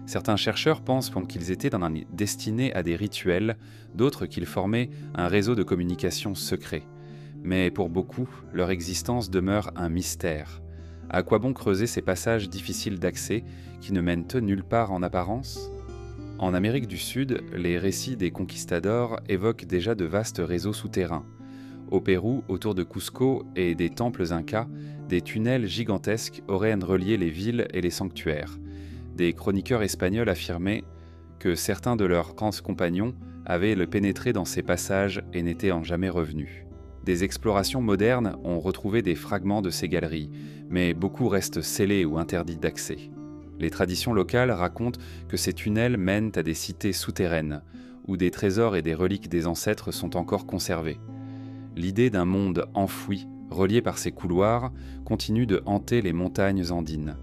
Certains chercheurs pensent qu'ils étaient destinés à des rituels, d'autres qu'ils formaient un réseau de communication secret. Mais pour beaucoup, leur existence demeure un mystère. À quoi bon creuser ces passages difficiles d'accès qui ne mènent nulle part en apparence ? En Amérique du Sud, les récits des conquistadors évoquent déjà de vastes réseaux souterrains. Au Pérou, autour de Cusco et des temples incas, des tunnels gigantesques auraient relié les villes et les sanctuaires. Des chroniqueurs espagnols affirmaient que certains de leurs compagnons avaient pénétré dans ces passages et n'étaient jamais revenus. Des explorations modernes ont retrouvé des fragments de ces galeries, mais beaucoup restent scellés ou interdits d'accès. Les traditions locales racontent que ces tunnels mènent à des cités souterraines, où des trésors et des reliques des ancêtres sont encore conservés. L'idée d'un monde enfoui, relié par ces couloirs, continue de hanter les montagnes andines.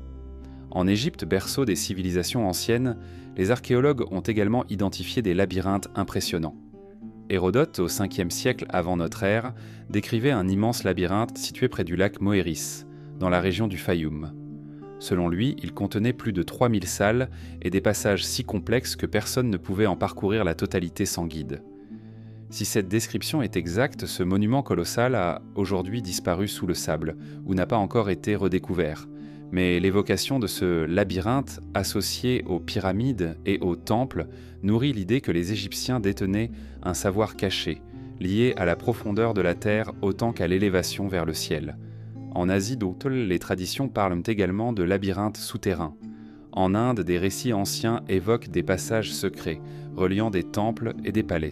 En Égypte, berceau des civilisations anciennes, les archéologues ont également identifié des labyrinthes impressionnants. Hérodote, au 5e siècle avant notre ère, décrivait un immense labyrinthe situé près du lac Moéris, dans la région du Fayoum. Selon lui, il contenait plus de 3000 salles et des passages si complexes que personne ne pouvait en parcourir la totalité sans guide. Si cette description est exacte, ce monument colossal a aujourd'hui disparu sous le sable, ou n'a pas encore été redécouvert. Mais l'évocation de ce labyrinthe, associé aux pyramides et aux temples, nourrit l'idée que les Égyptiens détenaient un savoir caché, lié à la profondeur de la terre autant qu'à l'élévation vers le ciel. En Asie, les traditions parlent également de labyrinthes souterrains. En Inde, des récits anciens évoquent des passages secrets, reliant des temples et des palais.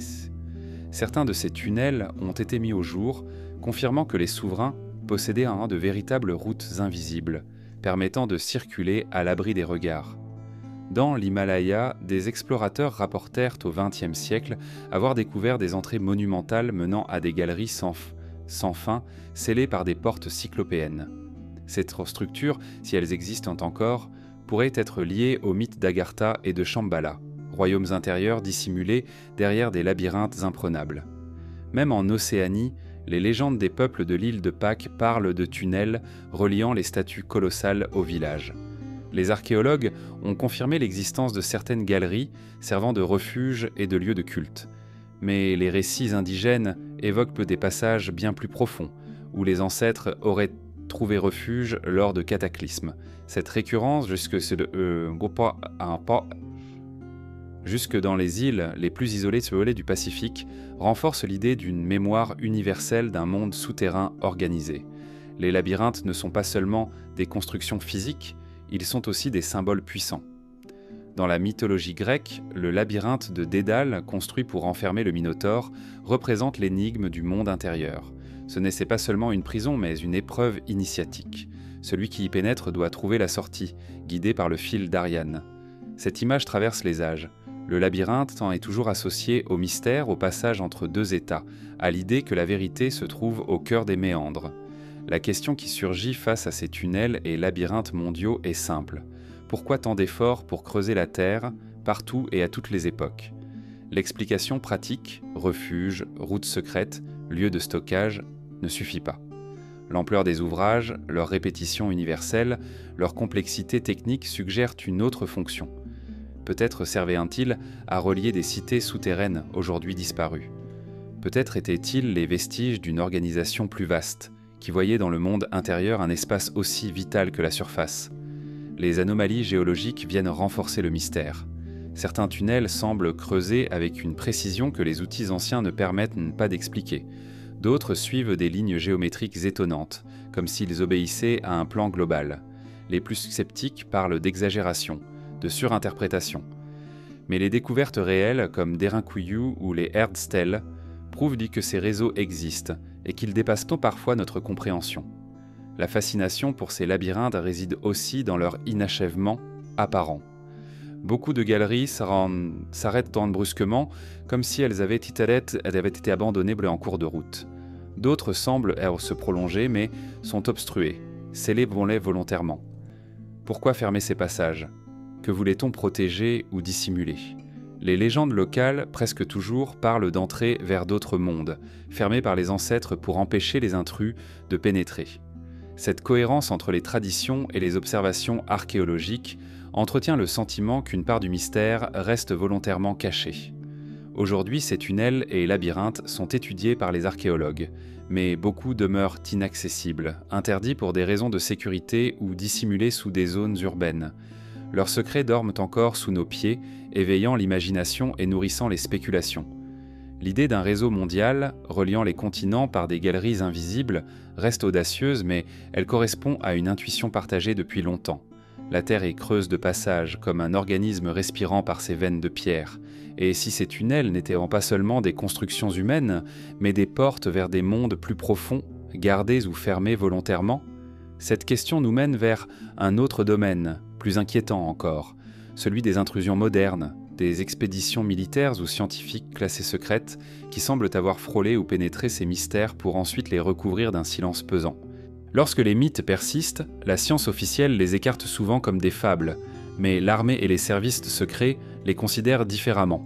Certains de ces tunnels ont été mis au jour, confirmant que les souverains possédaient de véritables routes invisibles, permettant de circuler à l'abri des regards. Dans l'Himalaya, des explorateurs rapportèrent au XXe siècle avoir découvert des entrées monumentales menant à des galeries sans fin, scellées par des portes cyclopéennes. Ces structures, si elles existent encore, pourraient être liées aux mythes d'Agartha et de Shambhala, royaumes intérieurs dissimulés derrière des labyrinthes imprenables. Même en Océanie, les légendes des peuples de l'île de Pâques parlent de tunnels reliant les statues colossales au village. Les archéologues ont confirmé l'existence de certaines galeries servant de refuge et de lieux de culte. Mais les récits indigènes évoquent des passages bien plus profonds, où les ancêtres auraient trouvé refuge lors de cataclysmes. Cette récurrence jusque dans les îles les plus isolées du Pacifique, renforce l'idée d'une mémoire universelle d'un monde souterrain organisé. Les labyrinthes ne sont pas seulement des constructions physiques, ils sont aussi des symboles puissants. Dans la mythologie grecque, le labyrinthe de Dédale, construit pour enfermer le Minotaure, représente l'énigme du monde intérieur. Ce n'est pas seulement une prison, mais une épreuve initiatique. Celui qui y pénètre doit trouver la sortie, guidé par le fil d'Ariane. Cette image traverse les âges. Le labyrinthe est toujours associé au mystère, au passage entre deux états, à l'idée que la vérité se trouve au cœur des méandres. La question qui surgit face à ces tunnels et labyrinthes mondiaux est simple. Pourquoi tant d'efforts pour creuser la Terre, partout et à toutes les époques ? L'explication pratique, refuge, route secrète, lieu de stockage, ne suffit pas. L'ampleur des ouvrages, leur répétition universelle, leur complexité technique suggèrent une autre fonction. Peut-être servaient-ils à relier des cités souterraines aujourd'hui disparues. Peut-être étaient-ils les vestiges d'une organisation plus vaste, qui voyait dans le monde intérieur un espace aussi vital que la surface. Les anomalies géologiques viennent renforcer le mystère. Certains tunnels semblent creusés avec une précision que les outils anciens ne permettent pas d'expliquer. D'autres suivent des lignes géométriques étonnantes, comme s'ils obéissaient à un plan global. Les plus sceptiques parlent d'exagération, de surinterprétation. Mais les découvertes réelles, comme Derinkuyu ou les Erdstelle, prouvent que ces réseaux existent et qu'ils dépassent parfois notre compréhension. La fascination pour ces labyrinthes réside aussi dans leur inachèvement apparent. Beaucoup de galeries s'arrêtent brusquement, comme si elles avaient été abandonnées en cours de route. D'autres semblent se prolonger, mais sont obstruées, scellées volontairement. Pourquoi fermer ces passages? Que voulait-on protéger ou dissimuler? Les légendes locales, presque toujours, parlent d'entrer vers d'autres mondes, fermés par les ancêtres pour empêcher les intrus de pénétrer. Cette cohérence entre les traditions et les observations archéologiques entretient le sentiment qu'une part du mystère reste volontairement cachée. Aujourd'hui, ces tunnels et labyrinthes sont étudiés par les archéologues, mais beaucoup demeurent inaccessibles, interdits pour des raisons de sécurité ou dissimulés sous des zones urbaines. Leurs secrets dorment encore sous nos pieds, éveillant l'imagination et nourrissant les spéculations. L'idée d'un réseau mondial, reliant les continents par des galeries invisibles, reste audacieuse, mais elle correspond à une intuition partagée depuis longtemps. La Terre est creuse de passage, comme un organisme respirant par ses veines de pierre. Et si ces tunnels n'étaient pas seulement des constructions humaines, mais des portes vers des mondes plus profonds, gardés ou fermés volontairement? Cette question nous mène vers un autre domaine, plus inquiétant encore, celui des intrusions modernes, des expéditions militaires ou scientifiques classées secrètes qui semblent avoir frôlé ou pénétré ces mystères pour ensuite les recouvrir d'un silence pesant. Lorsque les mythes persistent, la science officielle les écarte souvent comme des fables, mais l'armée et les services secrets les considèrent différemment.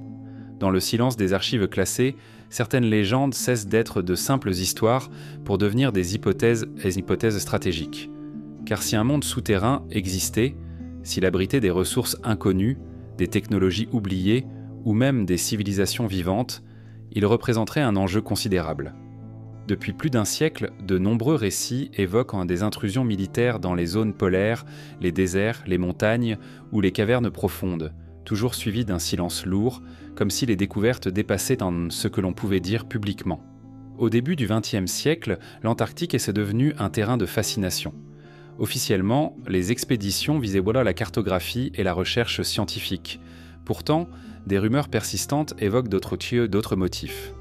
Dans le silence des archives classées, certaines légendes cessent d'être de simples histoires pour devenir des hypothèses stratégiques. Car si un monde souterrain existait, s'il abritait des ressources inconnues, des technologies oubliées ou même des civilisations vivantes, il représenterait un enjeu considérable. Depuis plus d'un siècle, de nombreux récits évoquent des intrusions militaires dans les zones polaires, les déserts, les montagnes ou les cavernes profondes, toujours suivies d'un silence lourd, comme si les découvertes dépassaient ce que l'on pouvait dire publiquement. Au début du XXe siècle, l'Antarctique est devenu un terrain de fascination. Officiellement, les expéditions visaient la cartographie et la recherche scientifique. Pourtant, des rumeurs persistantes évoquent d'autres motifs.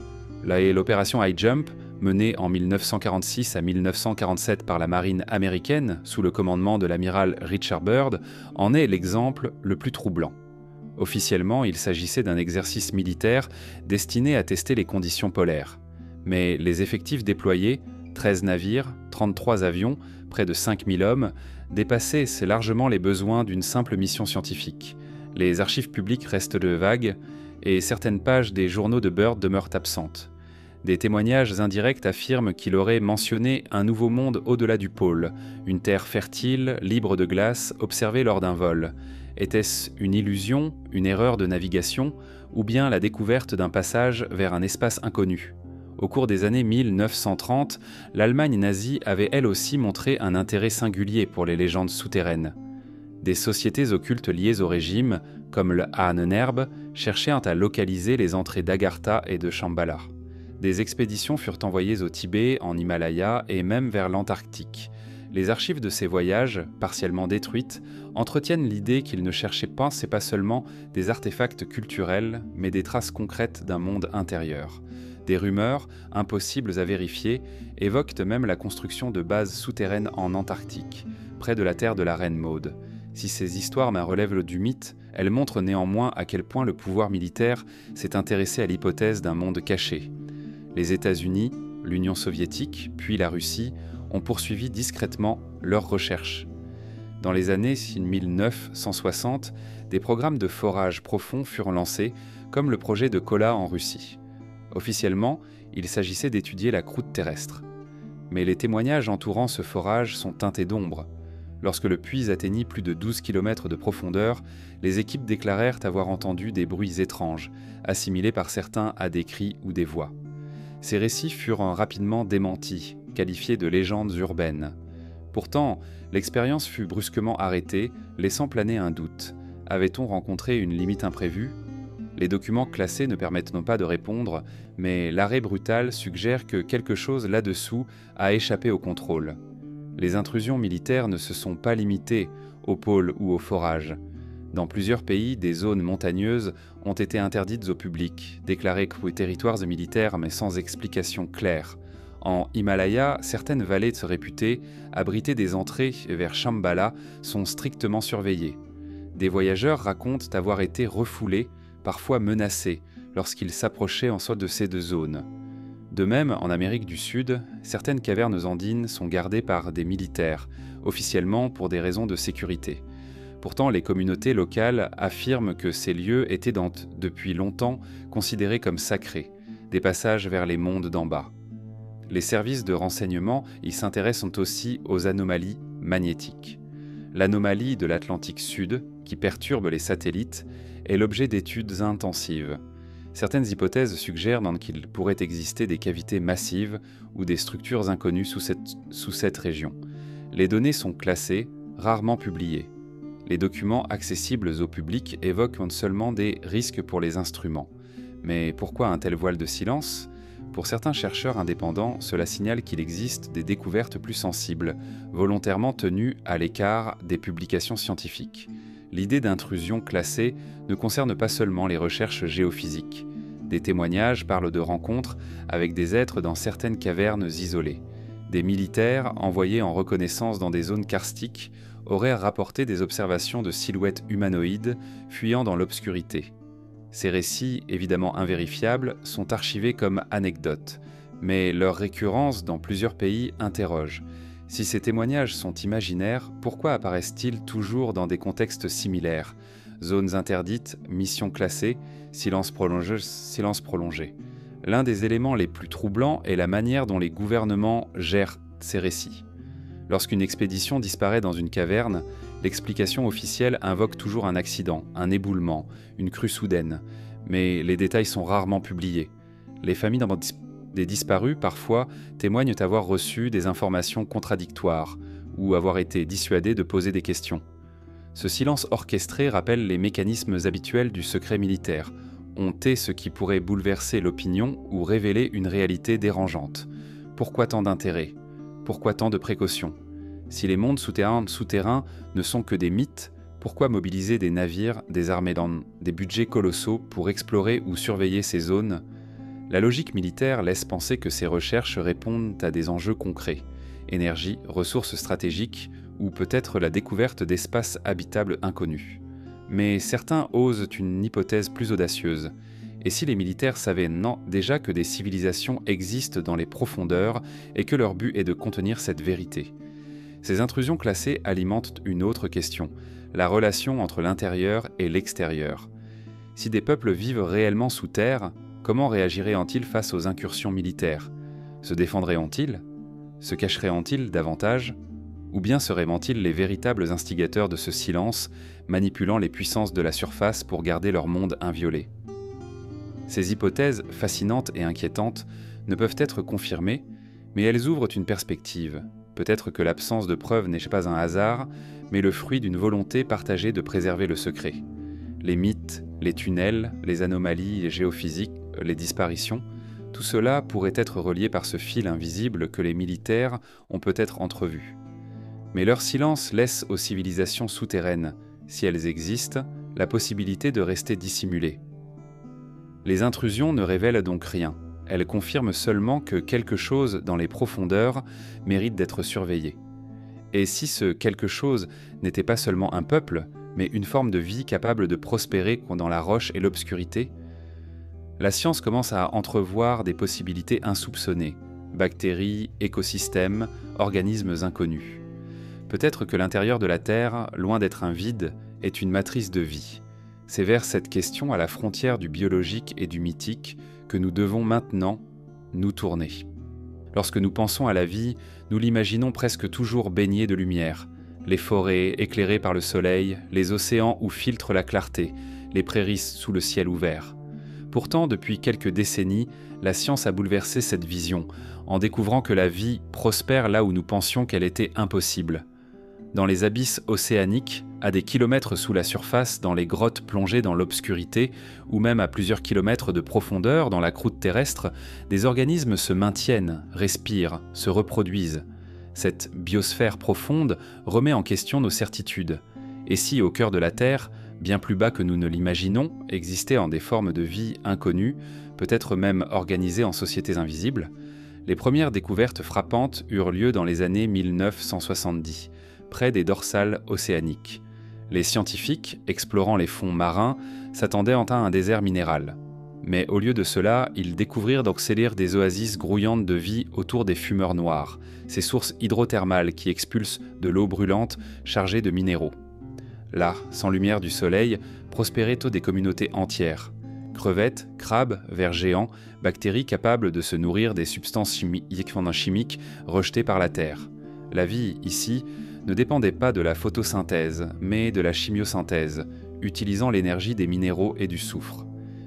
L'opération High Jump, menée en 1946 à 1947 par la marine américaine sous le commandement de l'amiral Richard Byrd, en est l'exemple le plus troublant. Officiellement, il s'agissait d'un exercice militaire destiné à tester les conditions polaires. Mais les effectifs déployés, 13 navires, 33 avions, près de 5000 hommes, dépassaient largement les besoins d'une simple mission scientifique. Les archives publiques restent vagues et certaines pages des journaux de Byrd demeurent absentes. Des témoignages indirects affirment qu'il aurait mentionné un nouveau monde au-delà du pôle, une terre fertile, libre de glace, observée lors d'un vol. Était-ce une illusion, une erreur de navigation, ou bien la découverte d'un passage vers un espace inconnu? Au cours des années 1930, l'Allemagne nazie avait elle aussi montré un intérêt singulier pour les légendes souterraines. Des sociétés occultes liées au régime, comme le Ahnenerbe, cherchaient à localiser les entrées d'Agartha et de Shambhala. Des expéditions furent envoyées au Tibet, en Himalaya et même vers l'Antarctique. Les archives de ces voyages, partiellement détruites, entretiennent l'idée qu'ils ne cherchaient pas seulement des artefacts culturels, mais des traces concrètes d'un monde intérieur. Des rumeurs, impossibles à vérifier, évoquent même la construction de bases souterraines en Antarctique, près de la terre de la Reine Maude. Si ces histoires relèvent du mythe, elles montrent néanmoins à quel point le pouvoir militaire s'est intéressé à l'hypothèse d'un monde caché. Les États-Unis, l'Union soviétique, puis la Russie ont poursuivi discrètement leurs recherches. Dans les années 1960, des programmes de forage profond furent lancés, comme le projet de Kola en Russie. Officiellement, il s'agissait d'étudier la croûte terrestre. Mais les témoignages entourant ce forage sont teintés d'ombre. Lorsque le puits atteignit plus de 12 km de profondeur, les équipes déclarèrent avoir entendu des bruits étranges, assimilés par certains à des cris ou des voix. Ces récits furent rapidement démentis, qualifiés de légendes urbaines. Pourtant, l'expérience fut brusquement arrêtée, laissant planer un doute. Avait-on rencontré une limite imprévue? Les documents classés ne permettent pas de répondre, mais l'arrêt brutal suggère que quelque chose là-dessous a échappé au contrôle. Les intrusions militaires ne se sont pas limitées au pôle ou au forage. Dans plusieurs pays, des zones montagneuses ont été interdites au public, déclarées territoires militaires mais sans explication claire. En Himalaya, certaines vallées réputées abriter des entrées vers Shambhala sont strictement surveillées. Des voyageurs racontent avoir été refoulés, parfois menacés, lorsqu'ils s'approchaient en soi de ces deux zones. De même, en Amérique du Sud, certaines cavernes andines sont gardées par des militaires, officiellement pour des raisons de sécurité. Pourtant, les communautés locales affirment que ces lieux étaient depuis longtemps considérés comme sacrés, des passages vers les mondes d'en bas. Les services de renseignement y s'intéressent aussi aux anomalies magnétiques. L'anomalie de l'Atlantique Sud, qui perturbe les satellites, est l'objet d'études intensives. Certaines hypothèses suggèrent qu'il pourrait exister des cavités massives ou des structures inconnues sous cette région. Les données sont classées, rarement publiées. Les documents accessibles au public évoquent seulement des risques pour les instruments. Mais pourquoi un tel voile de silence ? Pour certains chercheurs indépendants, cela signale qu'il existe des découvertes plus sensibles, volontairement tenues à l'écart des publications scientifiques. L'idée d'intrusion classée ne concerne pas seulement les recherches géophysiques. Des témoignages parlent de rencontres avec des êtres dans certaines cavernes isolées. Des militaires, envoyés en reconnaissance dans des zones karstiques, auraient rapporté des observations de silhouettes humanoïdes fuyant dans l'obscurité. Ces récits, évidemment invérifiables, sont archivés comme anecdotes, mais leur récurrence dans plusieurs pays interroge. Si ces témoignages sont imaginaires, pourquoi apparaissent-ils toujours dans des contextes similaires ? Zones interdites, missions classées, silence prolongé. L'un des éléments les plus troublants est la manière dont les gouvernements gèrent ces récits. Lorsqu'une expédition disparaît dans une caverne, l'explication officielle invoque toujours un accident, un éboulement, une crue soudaine, mais les détails sont rarement publiés. Les familles des disparus, parfois, témoignent avoir reçu des informations contradictoires ou avoir été dissuadées de poser des questions. Ce silence orchestré rappelle les mécanismes habituels du secret militaire. On tait ce qui pourrait bouleverser l'opinion ou révéler une réalité dérangeante. Pourquoi tant d'intérêt ? Pourquoi tant de précautions ? Si les mondes souterrains ne sont que des mythes, pourquoi mobiliser des navires, des armées des budgets colossaux pour explorer ou surveiller ces zones ? La logique militaire laisse penser que ces recherches répondent à des enjeux concrets, énergie, ressources stratégiques ou peut-être la découverte d'espaces habitables inconnus. Mais certains osent une hypothèse plus audacieuse. Et si les militaires savaient déjà que des civilisations existent dans les profondeurs et que leur but est de contenir cette vérité ? Ces intrusions classées alimentent une autre question, la relation entre l'intérieur et l'extérieur. Si des peuples vivent réellement sous terre, comment réagiraient-ils face aux incursions militaires ? Se défendraient-ils ? Se cacheraient-ils davantage ? Ou bien seraient-ils les véritables instigateurs de ce silence, manipulant les puissances de la surface pour garder leur monde inviolé ? Ces hypothèses, fascinantes et inquiétantes, ne peuvent être confirmées, mais elles ouvrent une perspective. Peut-être que l'absence de preuves n'est pas un hasard, mais le fruit d'une volonté partagée de préserver le secret. Les mythes, les tunnels, les anomalies géophysiques, les disparitions, tout cela pourrait être relié par ce fil invisible que les militaires ont peut-être entrevu. Mais leur silence laisse aux civilisations souterraines, si elles existent, la possibilité de rester dissimulées. Les intrusions ne révèlent donc rien. Elles confirment seulement que quelque chose dans les profondeurs mérite d'être surveillé. Et si ce quelque chose n'était pas seulement un peuple, mais une forme de vie capable de prospérer dans la roche et l'obscurité, la science commence à entrevoir des possibilités insoupçonnées, bactéries, écosystèmes, organismes inconnus. Peut-être que l'intérieur de la Terre, loin d'être un vide, est une matrice de vie. C'est vers cette question à la frontière du biologique et du mythique que nous devons maintenant nous tourner. Lorsque nous pensons à la vie, nous l'imaginons presque toujours baignée de lumière. Les forêts éclairées par le soleil, les océans où filtre la clarté, les prairies sous le ciel ouvert. Pourtant, depuis quelques décennies, la science a bouleversé cette vision, en découvrant que la vie prospère là où nous pensions qu'elle était impossible. Dans les abysses océaniques, à des kilomètres sous la surface, dans les grottes plongées dans l'obscurité, ou même à plusieurs kilomètres de profondeur dans la croûte terrestre, des organismes se maintiennent, respirent, se reproduisent. Cette biosphère profonde remet en question nos certitudes. Et si, au cœur de la Terre, bien plus bas que nous ne l'imaginons, existaient en des formes de vie inconnues, peut-être même organisées en sociétés invisibles, Les premières découvertes frappantes eurent lieu dans les années 1970, près des dorsales océaniques. Les scientifiques, explorant les fonds marins, s'attendaient à un désert minéral. Mais au lieu de cela, ils découvrirent d'Oxelir des oasis grouillantes de vie autour des fumeurs noirs, ces sources hydrothermales qui expulsent de l'eau brûlante chargée de minéraux. Là, sans lumière du soleil, prospéraient tôt des communautés entières. Crevettes, crabes, vers géants, bactéries capables de se nourrir des substances chimiques rejetées par la Terre. La vie, ici, ne dépendait pas de la photosynthèse, mais de la chimiosynthèse, utilisant l'énergie des minéraux et du soufre.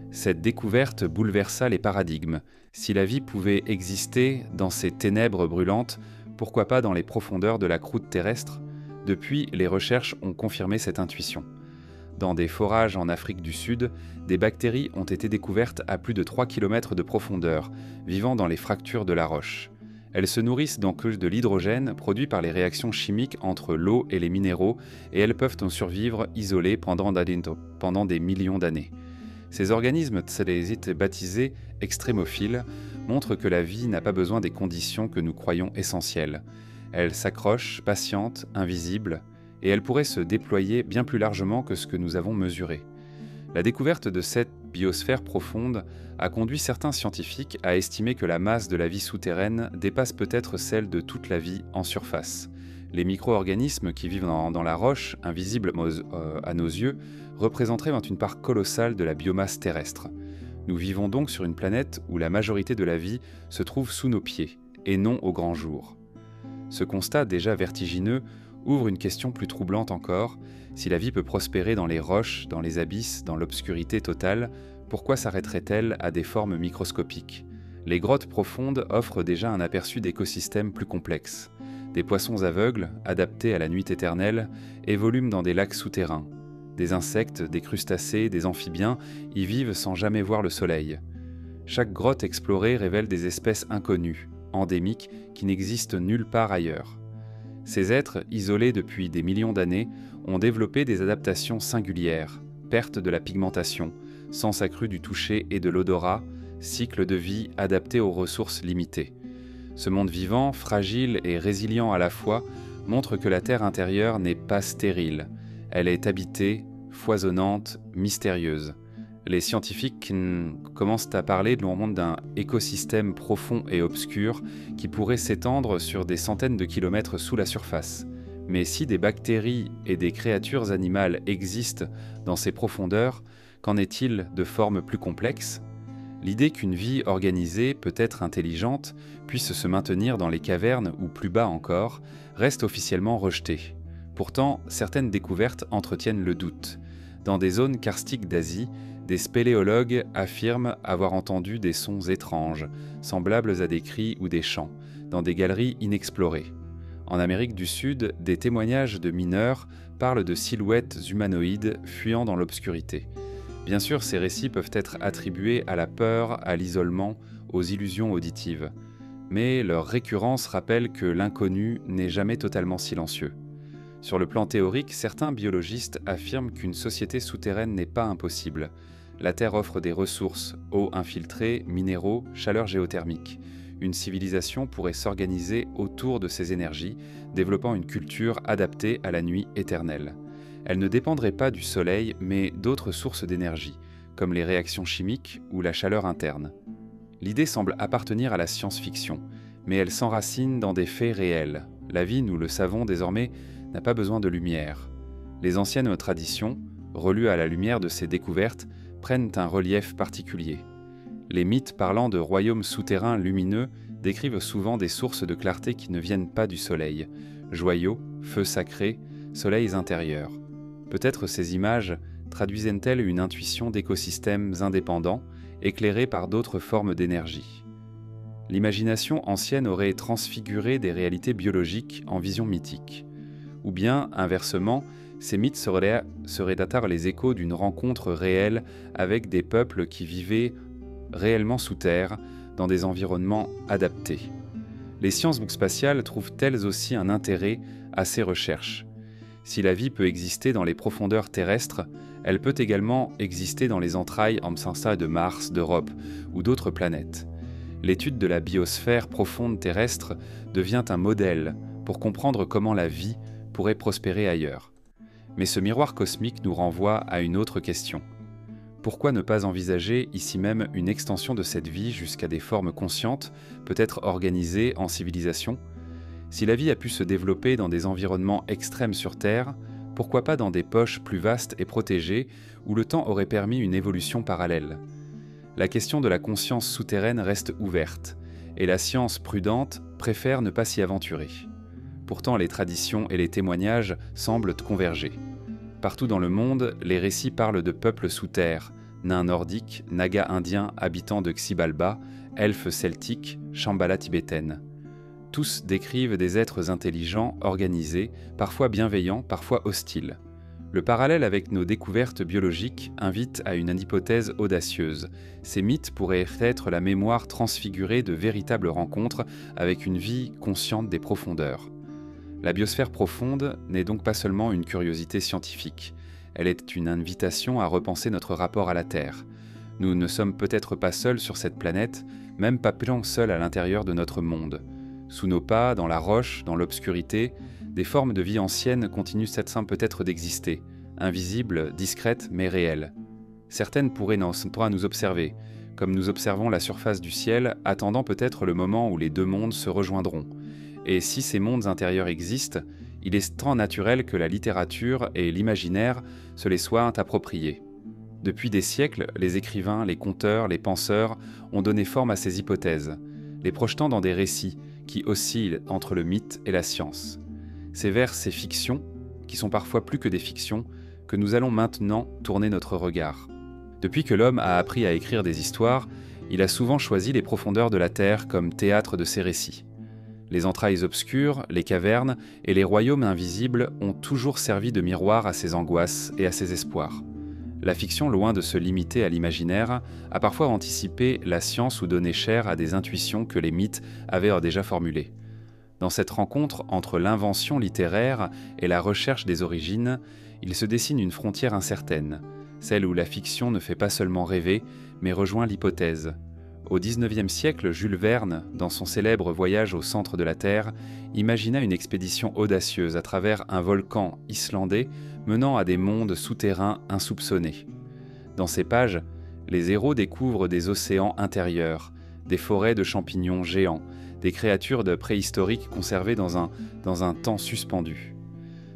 Cette découverte bouleversa les paradigmes. Si la vie pouvait exister dans ces ténèbres brûlantes, pourquoi pas dans les profondeurs de la croûte terrestre ? Depuis, les recherches ont confirmé cette intuition. Dans des forages en Afrique du Sud, des bactéries ont été découvertes à plus de 3 km de profondeur, vivant dans les fractures de la roche. Elles se nourrissent donc de l'hydrogène produit par les réactions chimiques entre l'eau et les minéraux, et elles peuvent en survivre isolées pendant des millions d'années. Ces organismes baptisés extrémophiles montrent que la vie n'a pas besoin des conditions que nous croyons essentielles. Elle s'accroche, patiente, invisible, et elle pourrait se déployer bien plus largement que ce que nous avons mesuré. La découverte de cette biosphère profonde a conduit certains scientifiques à estimer que la masse de la vie souterraine dépasse peut-être celle de toute la vie en surface. Les micro-organismes qui vivent dans la roche, invisibles à nos yeux, représenteraient une part colossale de la biomasse terrestre. Nous vivons donc sur une planète où la majorité de la vie se trouve sous nos pieds, et non au grand jour. Ce constat déjà vertigineux ouvre une question plus troublante encore. Si la vie peut prospérer dans les roches, dans les abysses, dans l'obscurité totale, pourquoi s'arrêterait-elle à des formes microscopiques ? Les grottes profondes offrent déjà un aperçu d'écosystèmes plus complexes. Des poissons aveugles, adaptés à la nuit éternelle, évoluent dans des lacs souterrains. Des insectes, des crustacés, des amphibiens y vivent sans jamais voir le soleil. Chaque grotte explorée révèle des espèces inconnues, endémiques, qui n'existent nulle part ailleurs. Ces êtres, isolés depuis des millions d'années, ont développé des adaptations singulières, perte de la pigmentation, sens accru du toucher et de l'odorat, cycle de vie adapté aux ressources limitées. Ce monde vivant, fragile et résilient à la fois, montre que la terre intérieure n'est pas stérile. Elle est habitée, foisonnante, mystérieuse. Les scientifiques commencent à parler de monde d'un écosystème profond et obscur qui pourrait s'étendre sur des centaines de kilomètres sous la surface. Mais si des bactéries et des créatures animales existent dans ces profondeurs, qu'en est-il de formes plus complexes ? L'idée qu'une vie organisée, peut-être intelligente, puisse se maintenir dans les cavernes ou plus bas encore, reste officiellement rejetée. Pourtant, certaines découvertes entretiennent le doute. Dans des zones karstiques d'Asie, des spéléologues affirment avoir entendu des sons étranges, semblables à des cris ou des chants, dans des galeries inexplorées. En Amérique du Sud, des témoignages de mineurs parlent de silhouettes humanoïdes fuyant dans l'obscurité. Bien sûr, ces récits peuvent être attribués à la peur, à l'isolement, aux illusions auditives. Mais leur récurrence rappelle que l'inconnu n'est jamais totalement silencieux. Sur le plan théorique, certains biologistes affirment qu'une société souterraine n'est pas impossible. La Terre offre des ressources, eau infiltrée, minéraux, chaleur géothermique. Une civilisation pourrait s'organiser autour de ces énergies, développant une culture adaptée à la nuit éternelle. Elle ne dépendrait pas du soleil, mais d'autres sources d'énergie, comme les réactions chimiques ou la chaleur interne. L'idée semble appartenir à la science-fiction, mais elle s'enracine dans des faits réels. La vie, nous le savons désormais, n'a pas besoin de lumière. Les anciennes traditions, relues à la lumière de ces découvertes, prennent un relief particulier. Les mythes parlant de royaumes souterrains lumineux décrivent souvent des sources de clarté qui ne viennent pas du soleil, joyaux, feux sacrés, soleils intérieurs. Peut-être ces images traduisent-elles une intuition d'écosystèmes indépendants, éclairés par d'autres formes d'énergie. L'imagination ancienne aurait transfiguré des réalités biologiques en vision mythique. Ou bien, inversement, ces mythes seraient d'atteindre les échos d'une rencontre réelle avec des peuples qui vivaient réellement sous terre, dans des environnements adaptés. Les sciences spatiales trouvent elles aussi un intérêt à ces recherches. Si la vie peut exister dans les profondeurs terrestres, elle peut également exister dans les entrailles en Samsa de Mars, d'Europe ou d'autres planètes. L'étude de la biosphère profonde terrestre devient un modèle pour comprendre comment la vie pourrait prospérer ailleurs. Mais ce miroir cosmique nous renvoie à une autre question. Pourquoi ne pas envisager ici même une extension de cette vie jusqu'à des formes conscientes, peut-être organisées en civilisation ? Si la vie a pu se développer dans des environnements extrêmes sur Terre, pourquoi pas dans des poches plus vastes et protégées où le temps aurait permis une évolution parallèle ? La question de la conscience souterraine reste ouverte, et la science prudente préfère ne pas s'y aventurer. Pourtant, les traditions et les témoignages semblent converger. Partout dans le monde, les récits parlent de peuples sous terre, nains nordiques, nagas indiens habitants de Xibalba, elfes celtiques, Shambhala tibétaine. Tous décrivent des êtres intelligents, organisés, parfois bienveillants, parfois hostiles. Le parallèle avec nos découvertes biologiques invite à une hypothèse audacieuse. Ces mythes pourraient être la mémoire transfigurée de véritables rencontres avec une vie consciente des profondeurs. La biosphère profonde n'est donc pas seulement une curiosité scientifique. Elle est une invitation à repenser notre rapport à la Terre. Nous ne sommes peut-être pas seuls sur cette planète, même pas seuls à l'intérieur de notre monde. Sous nos pas, dans la roche, dans l'obscurité, des formes de vie anciennes continuent peut-être d'exister, invisibles, discrètes, mais réelles. Certaines pourraient nous observer, comme nous observons la surface du ciel, attendant peut-être le moment où les deux mondes se rejoindront. Et si ces mondes intérieurs existent, il est tant naturel que la littérature et l'imaginaire se les soient appropriés. Depuis des siècles, les écrivains, les conteurs, les penseurs ont donné forme à ces hypothèses, les projetant dans des récits qui oscillent entre le mythe et la science. C'est vers ces fictions, qui sont parfois plus que des fictions, que nous allons maintenant tourner notre regard. Depuis que l'homme a appris à écrire des histoires, il a souvent choisi les profondeurs de la Terre comme théâtre de ses récits. Les entrailles obscures, les cavernes et les royaumes invisibles ont toujours servi de miroir à ses angoisses et à ses espoirs. La fiction, loin de se limiter à l'imaginaire, a parfois anticipé la science ou donné chair à des intuitions que les mythes avaient déjà formulées. Dans cette rencontre entre l'invention littéraire et la recherche des origines, il se dessine une frontière incertaine, celle où la fiction ne fait pas seulement rêver, mais rejoint l'hypothèse. Au XIXe siècle, Jules Verne, dans son célèbre voyage au centre de la Terre, imagina une expédition audacieuse à travers un volcan islandais menant à des mondes souterrains insoupçonnés. Dans ces pages, les héros découvrent des océans intérieurs, des forêts de champignons géants, des créatures préhistoriques conservées dans un temps suspendu.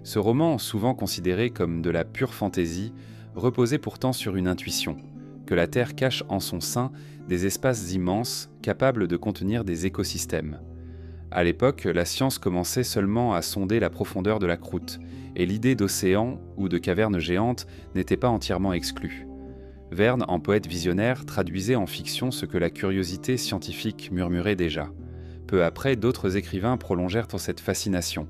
Ce roman, souvent considéré comme de la pure fantaisie, reposait pourtant sur une intuition, que la Terre cache en son sein des espaces immenses capables de contenir des écosystèmes. À l'époque, la science commençait seulement à sonder la profondeur de la croûte, et l'idée d'océan ou de cavernes géantes n'était pas entièrement exclue. Verne, en poète visionnaire, traduisait en fiction ce que la curiosité scientifique murmurait déjà. Peu après, d'autres écrivains prolongèrent cette fascination.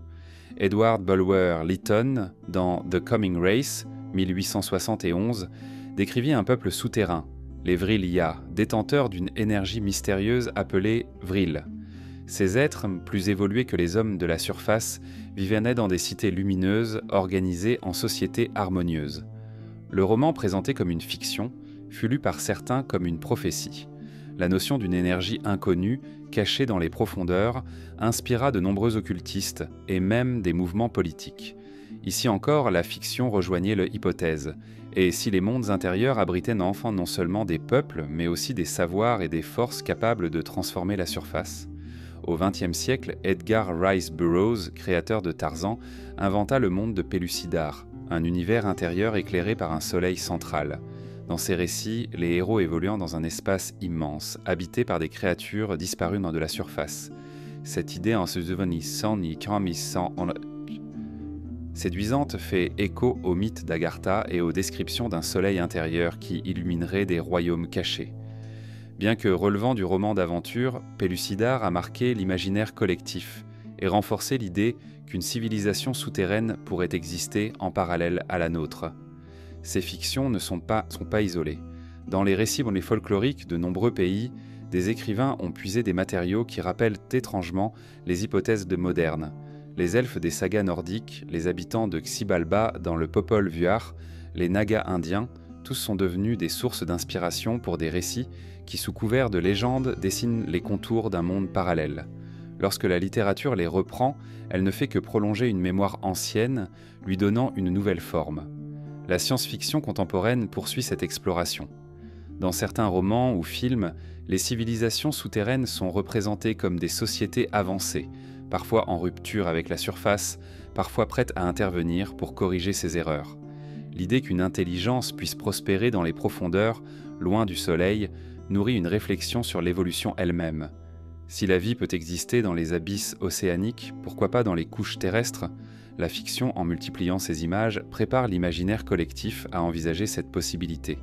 Edward Bulwer Lytton, dans The Coming Race, 1871, décrivit un peuple souterrain, les Vrilia, détenteurs d'une énergie mystérieuse appelée Vril. Ces êtres, plus évolués que les hommes de la surface, vivaient dans des cités lumineuses, organisées en sociétés harmonieuses. Le roman, présenté comme une fiction, fut lu par certains comme une prophétie. La notion d'une énergie inconnue, cachée dans les profondeurs, inspira de nombreux occultistes et même des mouvements politiques. Ici encore, la fiction rejoignait l'hypothèse. Et si les mondes intérieurs abritaient non seulement des peuples, mais aussi des savoirs et des forces capables de transformer la surface? Au XXe siècle, Edgar Rice Burroughs, créateur de Tarzan, inventa le monde de Pellucidar, un univers intérieur éclairé par un soleil central. Dans ses récits, les héros évoluant dans un espace immense, habité par des créatures disparues de la surface. Cette idée en se devenissant séduisante fait écho au mythe d'Agartha et aux descriptions d'un soleil intérieur qui illuminerait des royaumes cachés. Bien que relevant du roman d'aventure, Pellucidar a marqué l'imaginaire collectif et renforcé l'idée qu'une civilisation souterraine pourrait exister en parallèle à la nôtre. Ces fictions ne sont pas isolées. Dans les récits folkloriques de nombreux pays, des écrivains ont puisé des matériaux qui rappellent étrangement les hypothèses modernes. Les elfes des sagas nordiques, les habitants de Xibalba dans le Popol Vuh, les nagas indiens, tous sont devenus des sources d'inspiration pour des récits qui, sous couvert de légendes, dessinent les contours d'un monde parallèle. Lorsque la littérature les reprend, elle ne fait que prolonger une mémoire ancienne, lui donnant une nouvelle forme. La science-fiction contemporaine poursuit cette exploration. Dans certains romans ou films, les civilisations souterraines sont représentées comme des sociétés avancées, parfois en rupture avec la surface, parfois prêtes à intervenir pour corriger ces erreurs. L'idée qu'une intelligence puisse prospérer dans les profondeurs, loin du soleil, nourrit une réflexion sur l'évolution elle-même. Si la vie peut exister dans les abysses océaniques, pourquoi pas dans les couches terrestres ? La fiction, en multipliant ces images, prépare l'imaginaire collectif à envisager cette possibilité.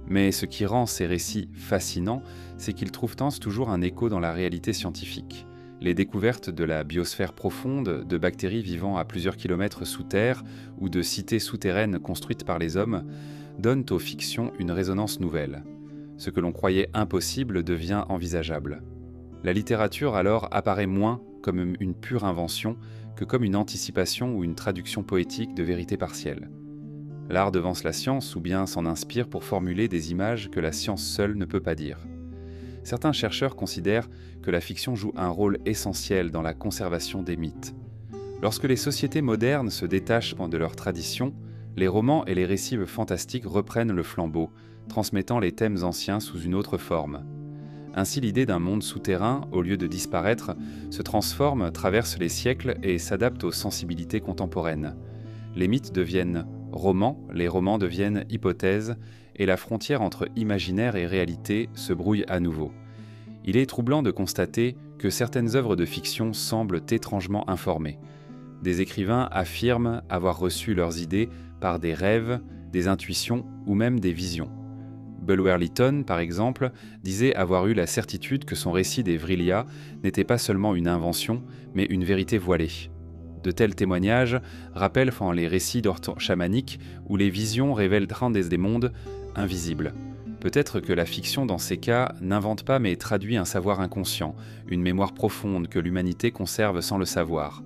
Mais ce qui rend ces récits fascinants, c'est qu'ils trouvent toujours un écho dans la réalité scientifique. Les découvertes de la biosphère profonde, de bactéries vivant à plusieurs kilomètres sous terre ou de cités souterraines construites par les hommes donnent aux fictions une résonance nouvelle. Ce que l'on croyait impossible devient envisageable. La littérature alors apparaît moins comme une pure invention que comme une anticipation ou une traduction poétique de vérités partielles. L'art devance la science ou bien s'en inspire pour formuler des images que la science seule ne peut pas dire. Certains chercheurs considèrent que la fiction joue un rôle essentiel dans la conservation des mythes. Lorsque les sociétés modernes se détachent de leur tradition, les romans et les récits fantastiques reprennent le flambeau, transmettant les thèmes anciens sous une autre forme. Ainsi, l'idée d'un monde souterrain, au lieu de disparaître, se transforme, traverse les siècles et s'adapte aux sensibilités contemporaines. Les mythes deviennent romans, les romans deviennent hypothèses, et la frontière entre imaginaire et réalité se brouille à nouveau. Il est troublant de constater que certaines œuvres de fiction semblent étrangement informées. Des écrivains affirment avoir reçu leurs idées par des rêves, des intuitions ou même des visions. Bulwer-Lytton, par exemple, disait avoir eu la certitude que son récit des Vrilya n'était pas seulement une invention, mais une vérité voilée. De tels témoignages rappellent les récits d'orthon chamaniques où les visions révèlent des mondes invisibles. Peut-être que la fiction, dans ces cas, n'invente pas mais traduit un savoir inconscient, une mémoire profonde que l'humanité conserve sans le savoir.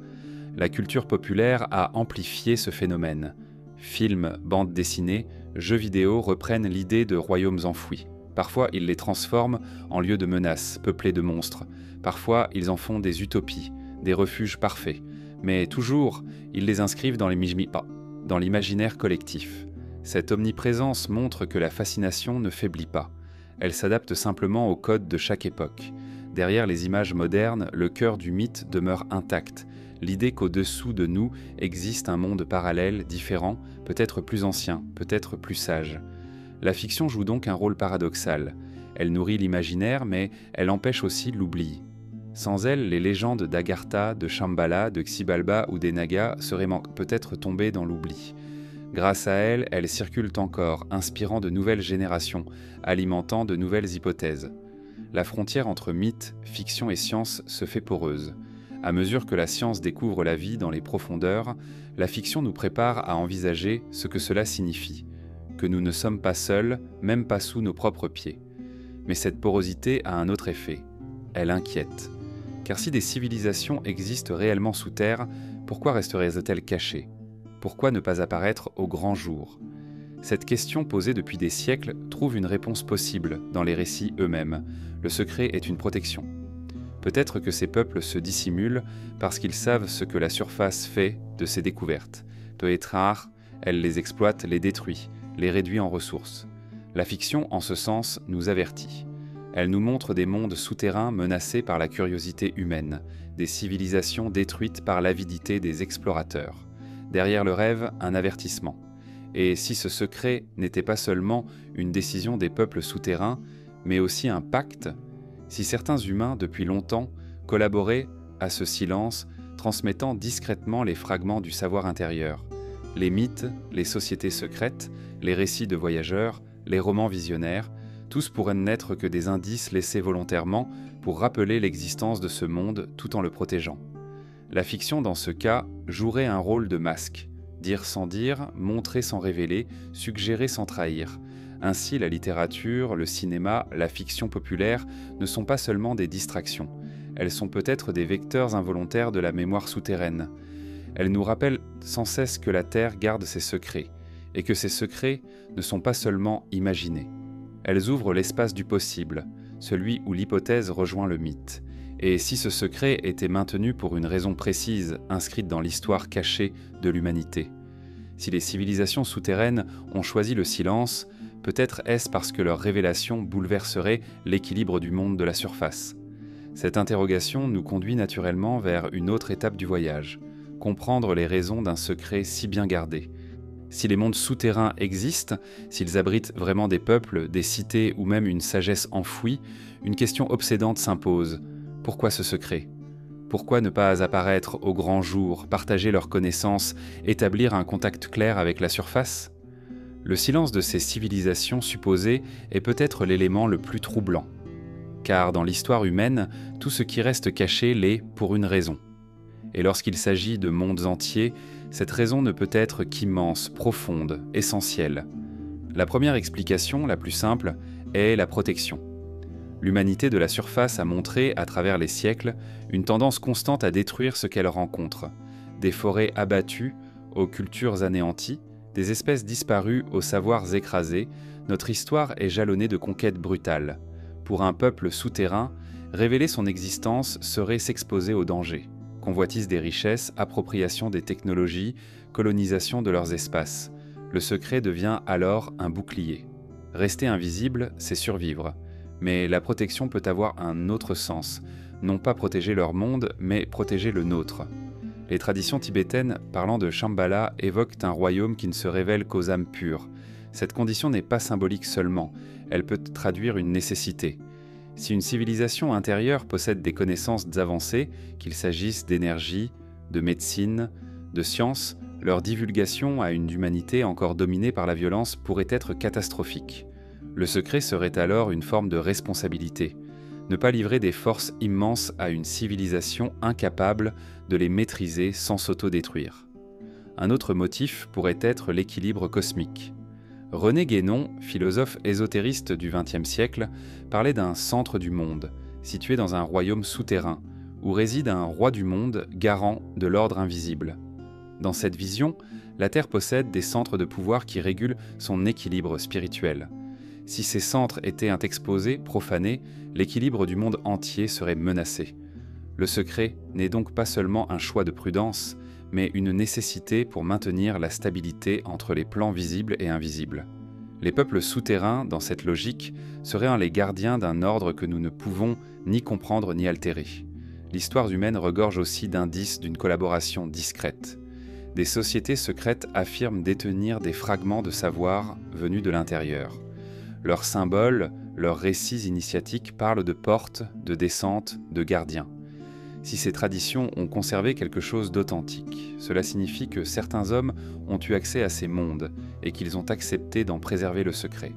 La culture populaire a amplifié ce phénomène. Films, bandes dessinées, jeux vidéo reprennent l'idée de royaumes enfouis. Parfois, ils les transforment en lieux de menaces, peuplés de monstres. Parfois, ils en font des utopies, des refuges parfaits. Mais toujours, ils les inscrivent dans l'imaginaire collectif. Cette omniprésence montre que la fascination ne faiblit pas. Elle s'adapte simplement aux codes de chaque époque. Derrière les images modernes, le cœur du mythe demeure intact. L'idée qu'au-dessous de nous existe un monde parallèle, différent, peut-être plus ancien, peut-être plus sage. La fiction joue donc un rôle paradoxal. Elle nourrit l'imaginaire, mais elle empêche aussi l'oubli. Sans elle, les légendes d'Agartha, de Shambhala, de Xibalba ou des Nagas seraient peut-être tombées dans l'oubli. Grâce à elle, elles circulent encore, inspirant de nouvelles générations, alimentant de nouvelles hypothèses. La frontière entre mythe, fiction et science se fait poreuse. À mesure que la science découvre la vie dans les profondeurs, la fiction nous prépare à envisager ce que cela signifie, que nous ne sommes pas seuls, même pas sous nos propres pieds. Mais cette porosité a un autre effet. Elle inquiète. Car si des civilisations existent réellement sous terre, pourquoi resteraient-elles cachées ? Pourquoi ne pas apparaître au grand jour ? Cette question posée depuis des siècles trouve une réponse possible dans les récits eux-mêmes. Le secret est une protection. Peut-être que ces peuples se dissimulent parce qu'ils savent ce que la surface fait de ces découvertes. Peu être rare, elle les exploite, les détruit, les réduit en ressources. La fiction, en ce sens, nous avertit. Elle nous montre des mondes souterrains menacés par la curiosité humaine, des civilisations détruites par l'avidité des explorateurs. Derrière le rêve, un avertissement. Et si ce secret n'était pas seulement une décision des peuples souterrains, mais aussi un pacte, si certains humains, depuis longtemps, collaboraient à ce silence, transmettant discrètement les fragments du savoir intérieur, les mythes, les sociétés secrètes, les récits de voyageurs, les romans visionnaires, tous pourraient n'être que des indices laissés volontairement pour rappeler l'existence de ce monde tout en le protégeant. La fiction, dans ce cas, jouerait un rôle de masque, dire sans dire, montrer sans révéler, suggérer sans trahir. Ainsi, la littérature, le cinéma, la fiction populaire ne sont pas seulement des distractions. Elles sont peut-être des vecteurs involontaires de la mémoire souterraine. Elles nous rappellent sans cesse que la Terre garde ses secrets, et que ces secrets ne sont pas seulement imaginés. Elles ouvrent l'espace du possible, celui où l'hypothèse rejoint le mythe. Et si ce secret était maintenu pour une raison précise, inscrite dans l'histoire cachée de l'humanité? Si les civilisations souterraines ont choisi le silence, peut-être est-ce parce que leur révélation bouleverserait l'équilibre du monde de la surface. Cette interrogation nous conduit naturellement vers une autre étape du voyage, comprendre les raisons d'un secret si bien gardé. Si les mondes souterrains existent, s'ils abritent vraiment des peuples, des cités ou même une sagesse enfouie, une question obsédante s'impose. Pourquoi ce secret ? Pourquoi ne pas apparaître au grand jour, partager leurs connaissances, établir un contact clair avec la surface ? Le silence de ces civilisations supposées est peut-être l'élément le plus troublant. Car dans l'histoire humaine, tout ce qui reste caché l'est pour une raison. Et lorsqu'il s'agit de mondes entiers, cette raison ne peut être qu'immense, profonde, essentielle. La première explication, la plus simple, est la protection. L'humanité de la surface a montré, à travers les siècles, une tendance constante à détruire ce qu'elle rencontre. Des forêts abattues, aux cultures anéanties, des espèces disparues aux savoirs écrasés, notre histoire est jalonnée de conquêtes brutales. Pour un peuple souterrain, révéler son existence serait s'exposer au danger. Convoitise des richesses, appropriation des technologies, colonisation de leurs espaces. Le secret devient alors un bouclier. Rester invisible, c'est survivre. Mais la protection peut avoir un autre sens, non pas protéger leur monde, mais protéger le nôtre. Les traditions tibétaines parlant de Shambhala évoquent un royaume qui ne se révèle qu'aux âmes pures. Cette condition n'est pas symbolique seulement, elle peut traduire une nécessité. Si une civilisation intérieure possède des connaissances avancées, qu'il s'agisse d'énergie, de médecine, de science, leur divulgation à une humanité encore dominée par la violence pourrait être catastrophique. Le secret serait alors une forme de responsabilité. Ne pas livrer des forces immenses à une civilisation incapable de les maîtriser sans s'autodétruire. Un autre motif pourrait être l'équilibre cosmique. René Guénon, philosophe ésotériste du XXe siècle, parlait d'un centre du monde, situé dans un royaume souterrain, où réside un roi du monde garant de l'ordre invisible. Dans cette vision, la Terre possède des centres de pouvoir qui régulent son équilibre spirituel. Si ces centres étaient exposés, profanés, l'équilibre du monde entier serait menacé. Le secret n'est donc pas seulement un choix de prudence, mais une nécessité pour maintenir la stabilité entre les plans visibles et invisibles. Les peuples souterrains, dans cette logique, seraient les gardiens d'un ordre que nous ne pouvons ni comprendre ni altérer. L'histoire humaine regorge aussi d'indices d'une collaboration discrète. Des sociétés secrètes affirment détenir des fragments de savoir venus de l'intérieur. Leurs symboles, leurs récits initiatiques parlent de portes, de descentes, de gardiens. Si ces traditions ont conservé quelque chose d'authentique, cela signifie que certains hommes ont eu accès à ces mondes et qu'ils ont accepté d'en préserver le secret.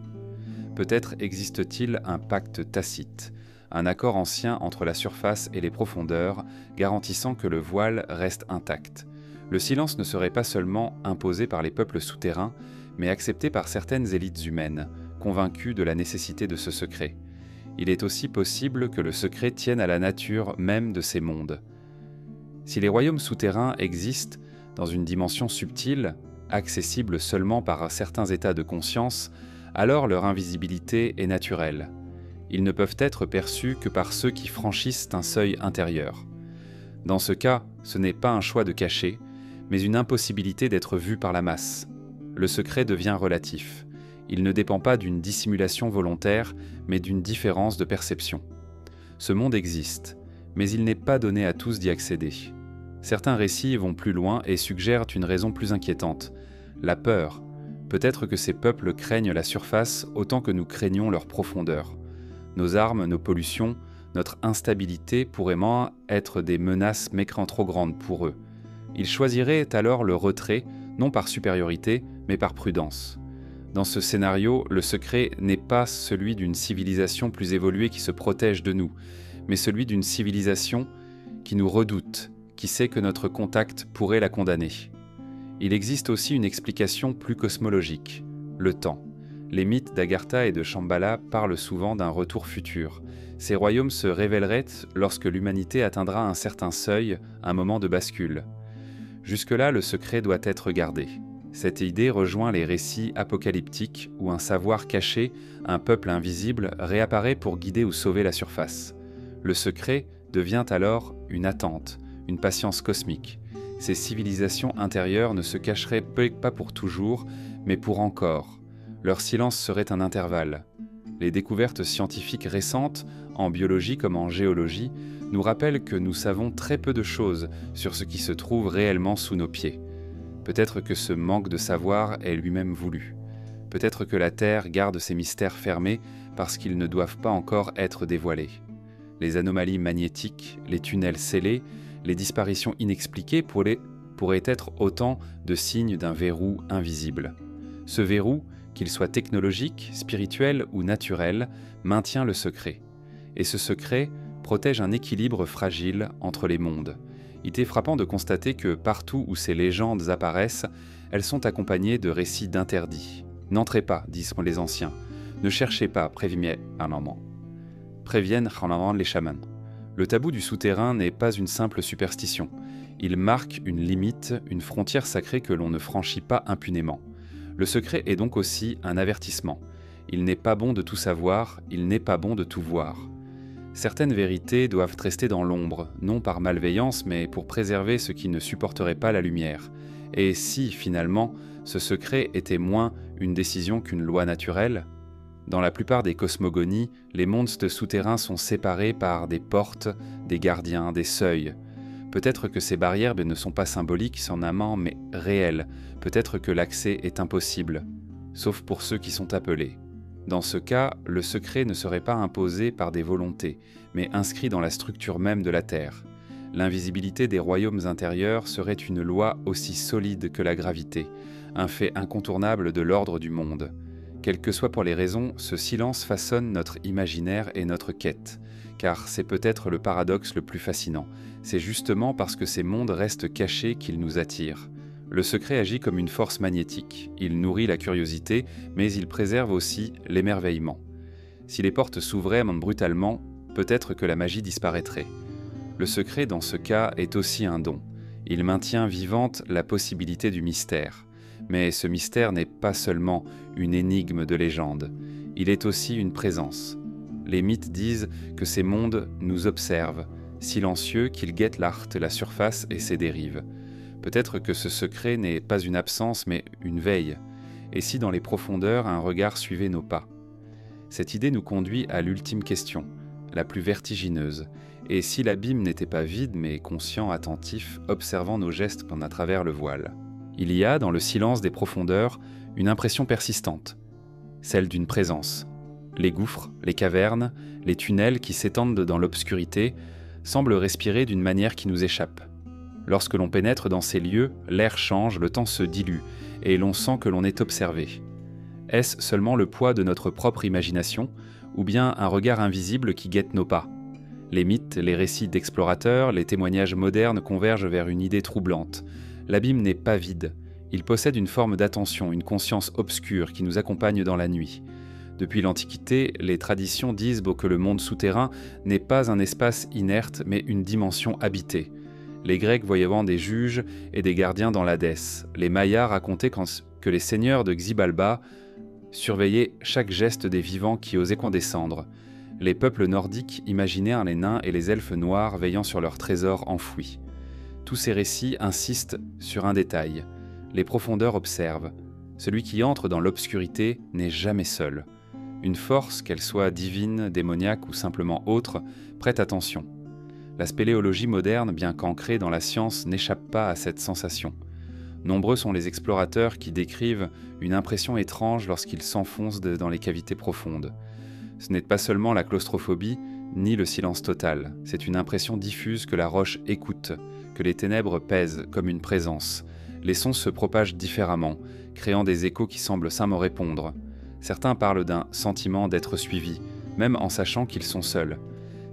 Peut-être existe-t-il un pacte tacite, un accord ancien entre la surface et les profondeurs, garantissant que le voile reste intact. Le silence ne serait pas seulement imposé par les peuples souterrains, mais accepté par certaines élites humaines, convaincues de la nécessité de ce secret. Il est aussi possible que le secret tienne à la nature même de ces mondes. Si les royaumes souterrains existent dans une dimension subtile, accessible seulement par certains états de conscience, alors leur invisibilité est naturelle. Ils ne peuvent être perçus que par ceux qui franchissent un seuil intérieur. Dans ce cas, ce n'est pas un choix de cacher, mais une impossibilité d'être vu par la masse. Le secret devient relatif. Il ne dépend pas d'une dissimulation volontaire, mais d'une différence de perception. Ce monde existe, mais il n'est pas donné à tous d'y accéder. Certains récits vont plus loin et suggèrent une raison plus inquiétante, la peur. Peut-être que ces peuples craignent la surface autant que nous craignons leur profondeur. Nos armes, nos pollutions, notre instabilité pourraient moins être des menaces mécrans trop grandes pour eux. Ils choisiraient alors le retrait, non par supériorité, mais par prudence. Dans ce scénario, le secret n'est pas celui d'une civilisation plus évoluée qui se protège de nous, mais celui d'une civilisation qui nous redoute, qui sait que notre contact pourrait la condamner. Il existe aussi une explication plus cosmologique, le temps. Les mythes d'Agartha et de Shambhala parlent souvent d'un retour futur. Ces royaumes se révéleraient lorsque l'humanité atteindra un certain seuil, un moment de bascule. Jusque-là, le secret doit être gardé. Cette idée rejoint les récits apocalyptiques où un savoir caché, un peuple invisible, réapparaît pour guider ou sauver la surface. Le secret devient alors une attente, une patience cosmique. Ces civilisations intérieures ne se cacheraient pas pour toujours, mais pour encore. Leur silence serait un intervalle. Les découvertes scientifiques récentes, en biologie comme en géologie, nous rappellent que nous savons très peu de choses sur ce qui se trouve réellement sous nos pieds. Peut-être que ce manque de savoir est lui-même voulu. Peut-être que la Terre garde ses mystères fermés parce qu'ils ne doivent pas encore être dévoilés. Les anomalies magnétiques, les tunnels scellés, les disparitions inexpliquées pourraient être autant de signes d'un verrou invisible. Ce verrou, qu'il soit technologique, spirituel ou naturel, maintient le secret. Et ce secret protège un équilibre fragile entre les mondes. Il est frappant de constater que partout où ces légendes apparaissent, elles sont accompagnées de récits d'interdits. N'entrez pas, disent les anciens. Ne cherchez pas, préviennent les chamans. Le tabou du souterrain n'est pas une simple superstition. Il marque une limite, une frontière sacrée que l'on ne franchit pas impunément. Le secret est donc aussi un avertissement. Il n'est pas bon de tout savoir, il n'est pas bon de tout voir. Certaines vérités doivent rester dans l'ombre, non par malveillance, mais pour préserver ceux qui ne supporteraient pas la lumière. Et si, finalement, ce secret était moins une décision qu'une loi naturelle ? Dans la plupart des cosmogonies, les mondes souterrains sont séparés par des portes, des gardiens, des seuils. Peut-être que ces barrières ne sont pas symboliques en amont, mais réelles. Peut-être que l'accès est impossible, sauf pour ceux qui sont appelés. Dans ce cas, le secret ne serait pas imposé par des volontés, mais inscrit dans la structure même de la Terre. L'invisibilité des royaumes intérieurs serait une loi aussi solide que la gravité, un fait incontournable de l'ordre du monde. Quelles que soient pour les raisons, ce silence façonne notre imaginaire et notre quête, car c'est peut-être le paradoxe le plus fascinant. C'est justement parce que ces mondes restent cachés qu'ils nous attirent. Le secret agit comme une force magnétique. Il nourrit la curiosité, mais il préserve aussi l'émerveillement. Si les portes s'ouvraient brutalement, peut-être que la magie disparaîtrait. Le secret, dans ce cas, est aussi un don. Il maintient vivante la possibilité du mystère. Mais ce mystère n'est pas seulement une énigme de légende. Il est aussi une présence. Les mythes disent que ces mondes nous observent, silencieux, qu'ils guettent la surface et ses dérives. Peut-être que ce secret n'est pas une absence, mais une veille. Et si dans les profondeurs, un regard suivait nos pas ? Cette idée nous conduit à l'ultime question, la plus vertigineuse. Et si l'abîme n'était pas vide, mais conscient, attentif, observant nos gestes à travers le voile ? Il y a, dans le silence des profondeurs, une impression persistante, celle d'une présence. Les gouffres, les cavernes, les tunnels qui s'étendent dans l'obscurité semblent respirer d'une manière qui nous échappe. Lorsque l'on pénètre dans ces lieux, l'air change, le temps se dilue, et l'on sent que l'on est observé. Est-ce seulement le poids de notre propre imagination, ou bien un regard invisible qui guette nos pas ? Les mythes, les récits d'explorateurs, les témoignages modernes convergent vers une idée troublante. L'abîme n'est pas vide. Il possède une forme d'attention, une conscience obscure qui nous accompagne dans la nuit. Depuis l'Antiquité, les traditions disent que le monde souterrain n'est pas un espace inerte, mais une dimension habitée. Les Grecs voyaient des juges et des gardiens dans l'Hadès. Les Mayas racontaient que les seigneurs de Xibalba surveillaient chaque geste des vivants qui osaient condescendre. Les peuples nordiques imaginaient les nains et les elfes noirs veillant sur leurs trésors enfouis. Tous ces récits insistent sur un détail. Les profondeurs observent. Celui qui entre dans l'obscurité n'est jamais seul. Une force, qu'elle soit divine, démoniaque ou simplement autre, prête attention. La spéléologie moderne, bien qu'ancrée dans la science, n'échappe pas à cette sensation. Nombreux sont les explorateurs qui décrivent une impression étrange lorsqu'ils s'enfoncent dans les cavités profondes. Ce n'est pas seulement la claustrophobie, ni le silence total. C'est une impression diffuse que la roche écoute, que les ténèbres pèsent comme une présence. Les sons se propagent différemment, créant des échos qui semblent sans répondre. Certains parlent d'un sentiment d'être suivis, même en sachant qu'ils sont seuls.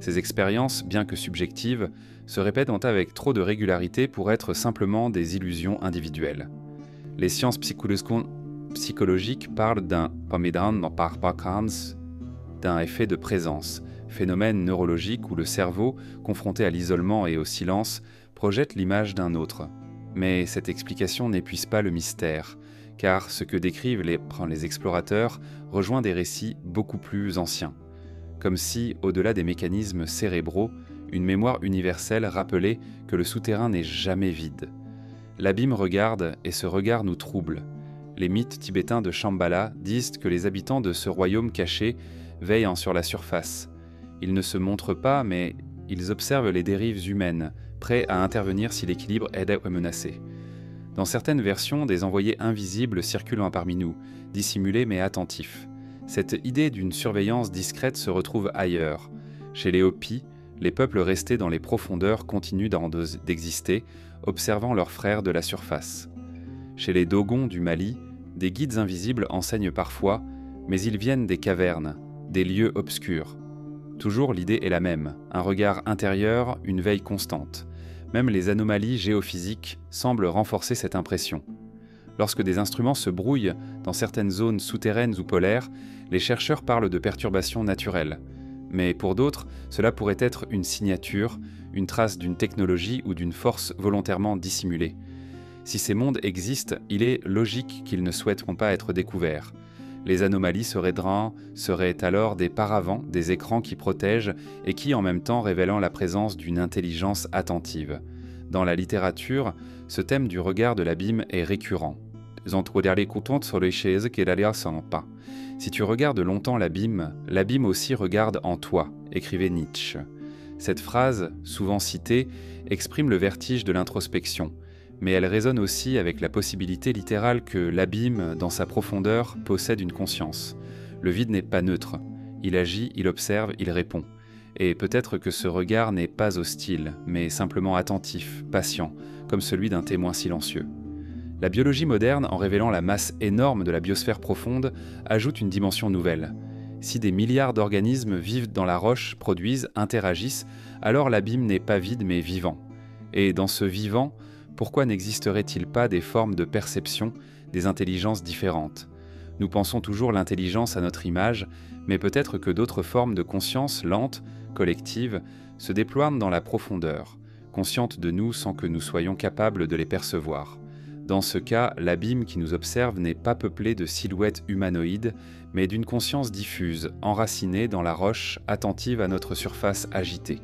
Ces expériences, bien que subjectives, se répètent avec trop de régularité pour être simplement des illusions individuelles. Les sciences psychologiques parlent d'un effet de présence, phénomène neurologique où le cerveau, confronté à l'isolement et au silence, projette l'image d'un autre. Mais cette explication n'épuise pas le mystère. car ce que décrivent les explorateurs rejoint des récits beaucoup plus anciens, comme si, au-delà des mécanismes cérébraux, une mémoire universelle rappelait que le souterrain n'est jamais vide. L'abîme regarde et ce regard nous trouble. Les mythes tibétains de Shambhala disent que les habitants de ce royaume caché veillent sur la surface. Ils ne se montrent pas, mais ils observent les dérives humaines, prêts à intervenir si l'équilibre est menacé. Dans certaines versions, des envoyés invisibles circulent parmi nous, dissimulés mais attentifs. Cette idée d'une surveillance discrète se retrouve ailleurs. Chez les Hopis, les peuples restés dans les profondeurs continuent d'exister, observant leurs frères de la surface. Chez les Dogons du Mali, des guides invisibles enseignent parfois, mais ils viennent des cavernes, des lieux obscurs. Toujours l'idée est la même, un regard intérieur, une veille constante. Même les anomalies géophysiques semblent renforcer cette impression. Lorsque des instruments se brouillent dans certaines zones souterraines ou polaires, les chercheurs parlent de perturbations naturelles. Mais pour d'autres, cela pourrait être une signature, une trace d'une technologie ou d'une force volontairement dissimulée. Si ces mondes existent, il est logique qu'ils ne souhaiteront pas être découverts. Les anomalies seraient alors des paravents, des écrans qui protègent et qui, en même temps, révélant la présence d'une intelligence attentive. Dans la littérature, ce thème du regard de l'abîme est récurrent. Si tu regardes longtemps l'abîme aussi regarde en toi, écrivait Nietzsche. Cette phrase, souvent citée, exprime le vertige de l'introspection, mais elle résonne aussi avec la possibilité littérale que l'abîme, dans sa profondeur, possède une conscience. Le vide n'est pas neutre. Il agit, il observe, il répond. Et peut-être que ce regard n'est pas hostile, mais simplement attentif, patient, comme celui d'un témoin silencieux. La biologie moderne, en révélant la masse énorme de la biosphère profonde, ajoute une dimension nouvelle. Si des milliards d'organismes vivent dans la roche, produisent, interagissent, alors l'abîme n'est pas vide mais vivant. Et dans ce vivant, pourquoi n'existerait-il pas des formes de perception, des intelligences différentes ? Nous pensons toujours l'intelligence à notre image, mais peut-être que d'autres formes de conscience lentes, collectives, se déploient dans la profondeur, conscientes de nous sans que nous soyons capables de les percevoir. Dans ce cas, l'abîme qui nous observe n'est pas peuplé de silhouettes humanoïdes, mais d'une conscience diffuse, enracinée dans la roche, attentive à notre surface agitée.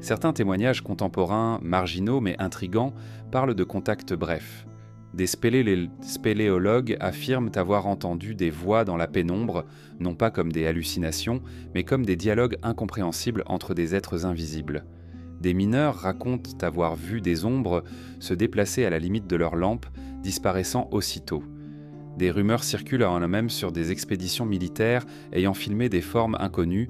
Certains témoignages contemporains, marginaux mais intrigants, parlent de contacts brefs. Des spéléologues affirment avoir entendu des voix dans la pénombre, non pas comme des hallucinations, mais comme des dialogues incompréhensibles entre des êtres invisibles. Des mineurs racontent avoir vu des ombres se déplacer à la limite de leur lampe, disparaissant aussitôt. Des rumeurs circulent en eux-mêmes sur des expéditions militaires ayant filmé des formes inconnues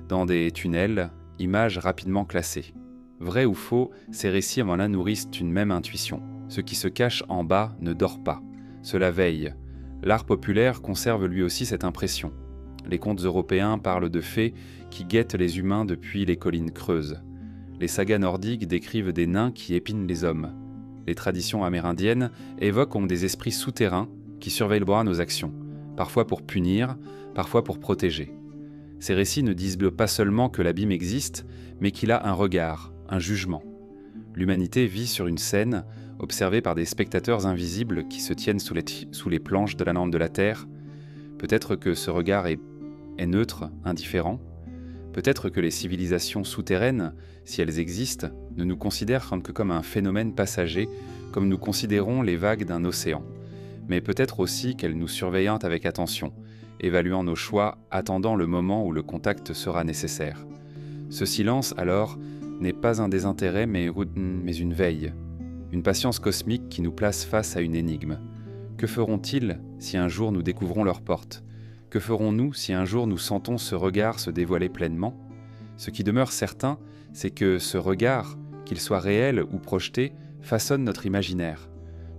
dans des tunnels, images rapidement classées. Vrai ou faux, ces récits en nourrissent une même intuition. Ce qui se cache en bas ne dort pas. Cela veille. L'art populaire conserve lui aussi cette impression. Les contes européens parlent de fées qui guettent les humains depuis les collines creuses. Les sagas nordiques décrivent des nains qui épinent les hommes. Les traditions amérindiennes évoquent des esprits souterrains qui surveillent nos actions, parfois pour punir, parfois pour protéger. Ces récits ne disent pas seulement que l'abîme existe, mais qu'il a un regard, un jugement. L'humanité vit sur une scène, observée par des spectateurs invisibles qui se tiennent sous les planches de la lampe de la Terre. Peut-être que ce regard est neutre, indifférent. Peut-être que les civilisations souterraines, si elles existent, ne nous considèrent que comme un phénomène passager, comme nous considérons les vagues d'un océan. Mais peut-être aussi qu'elles nous surveillent avec attention, évaluant nos choix, attendant le moment où le contact sera nécessaire. Ce silence, alors, n'est pas un désintérêt, mais une veille, une patience cosmique qui nous place face à une énigme. Que feront-ils si un jour nous découvrons leurs portes ? Que ferons-nous si un jour nous sentons ce regard se dévoiler pleinement ? Ce qui demeure certain, c'est que ce regard, qu'il soit réel ou projeté, façonne notre imaginaire.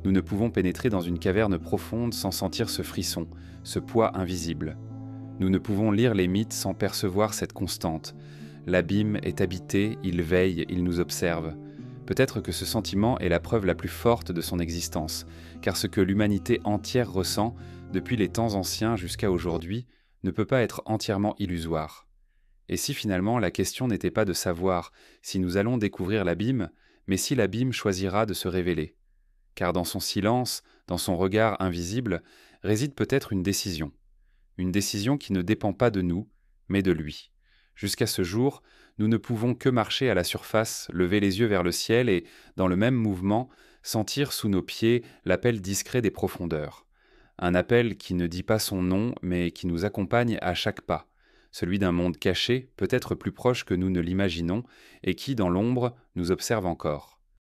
Nous ne pouvons pénétrer dans une caverne profonde sans sentir ce frisson, ce poids invisible. Nous ne pouvons lire les mythes sans percevoir cette constante. L'abîme est habité, il veille, il nous observe. Peut-être que ce sentiment est la preuve la plus forte de son existence, car ce que l'humanité entière ressent, depuis les temps anciens jusqu'à aujourd'hui, ne peut pas être entièrement illusoire. Et si finalement la question n'était pas de savoir si nous allons découvrir l'abîme, mais si l'abîme choisira de se révéler ? car dans son silence, dans son regard invisible, réside peut-être une décision qui ne dépend pas de nous, mais de lui. Jusqu'à ce jour, nous ne pouvons que marcher à la surface, lever les yeux vers le ciel et, dans le même mouvement, sentir sous nos pieds l'appel discret des profondeurs. Un appel qui ne dit pas son nom, mais qui nous accompagne à chaque pas, celui d'un monde caché, peut-être plus proche que nous ne l'imaginons, et qui, dans l'ombre, nous observe encore.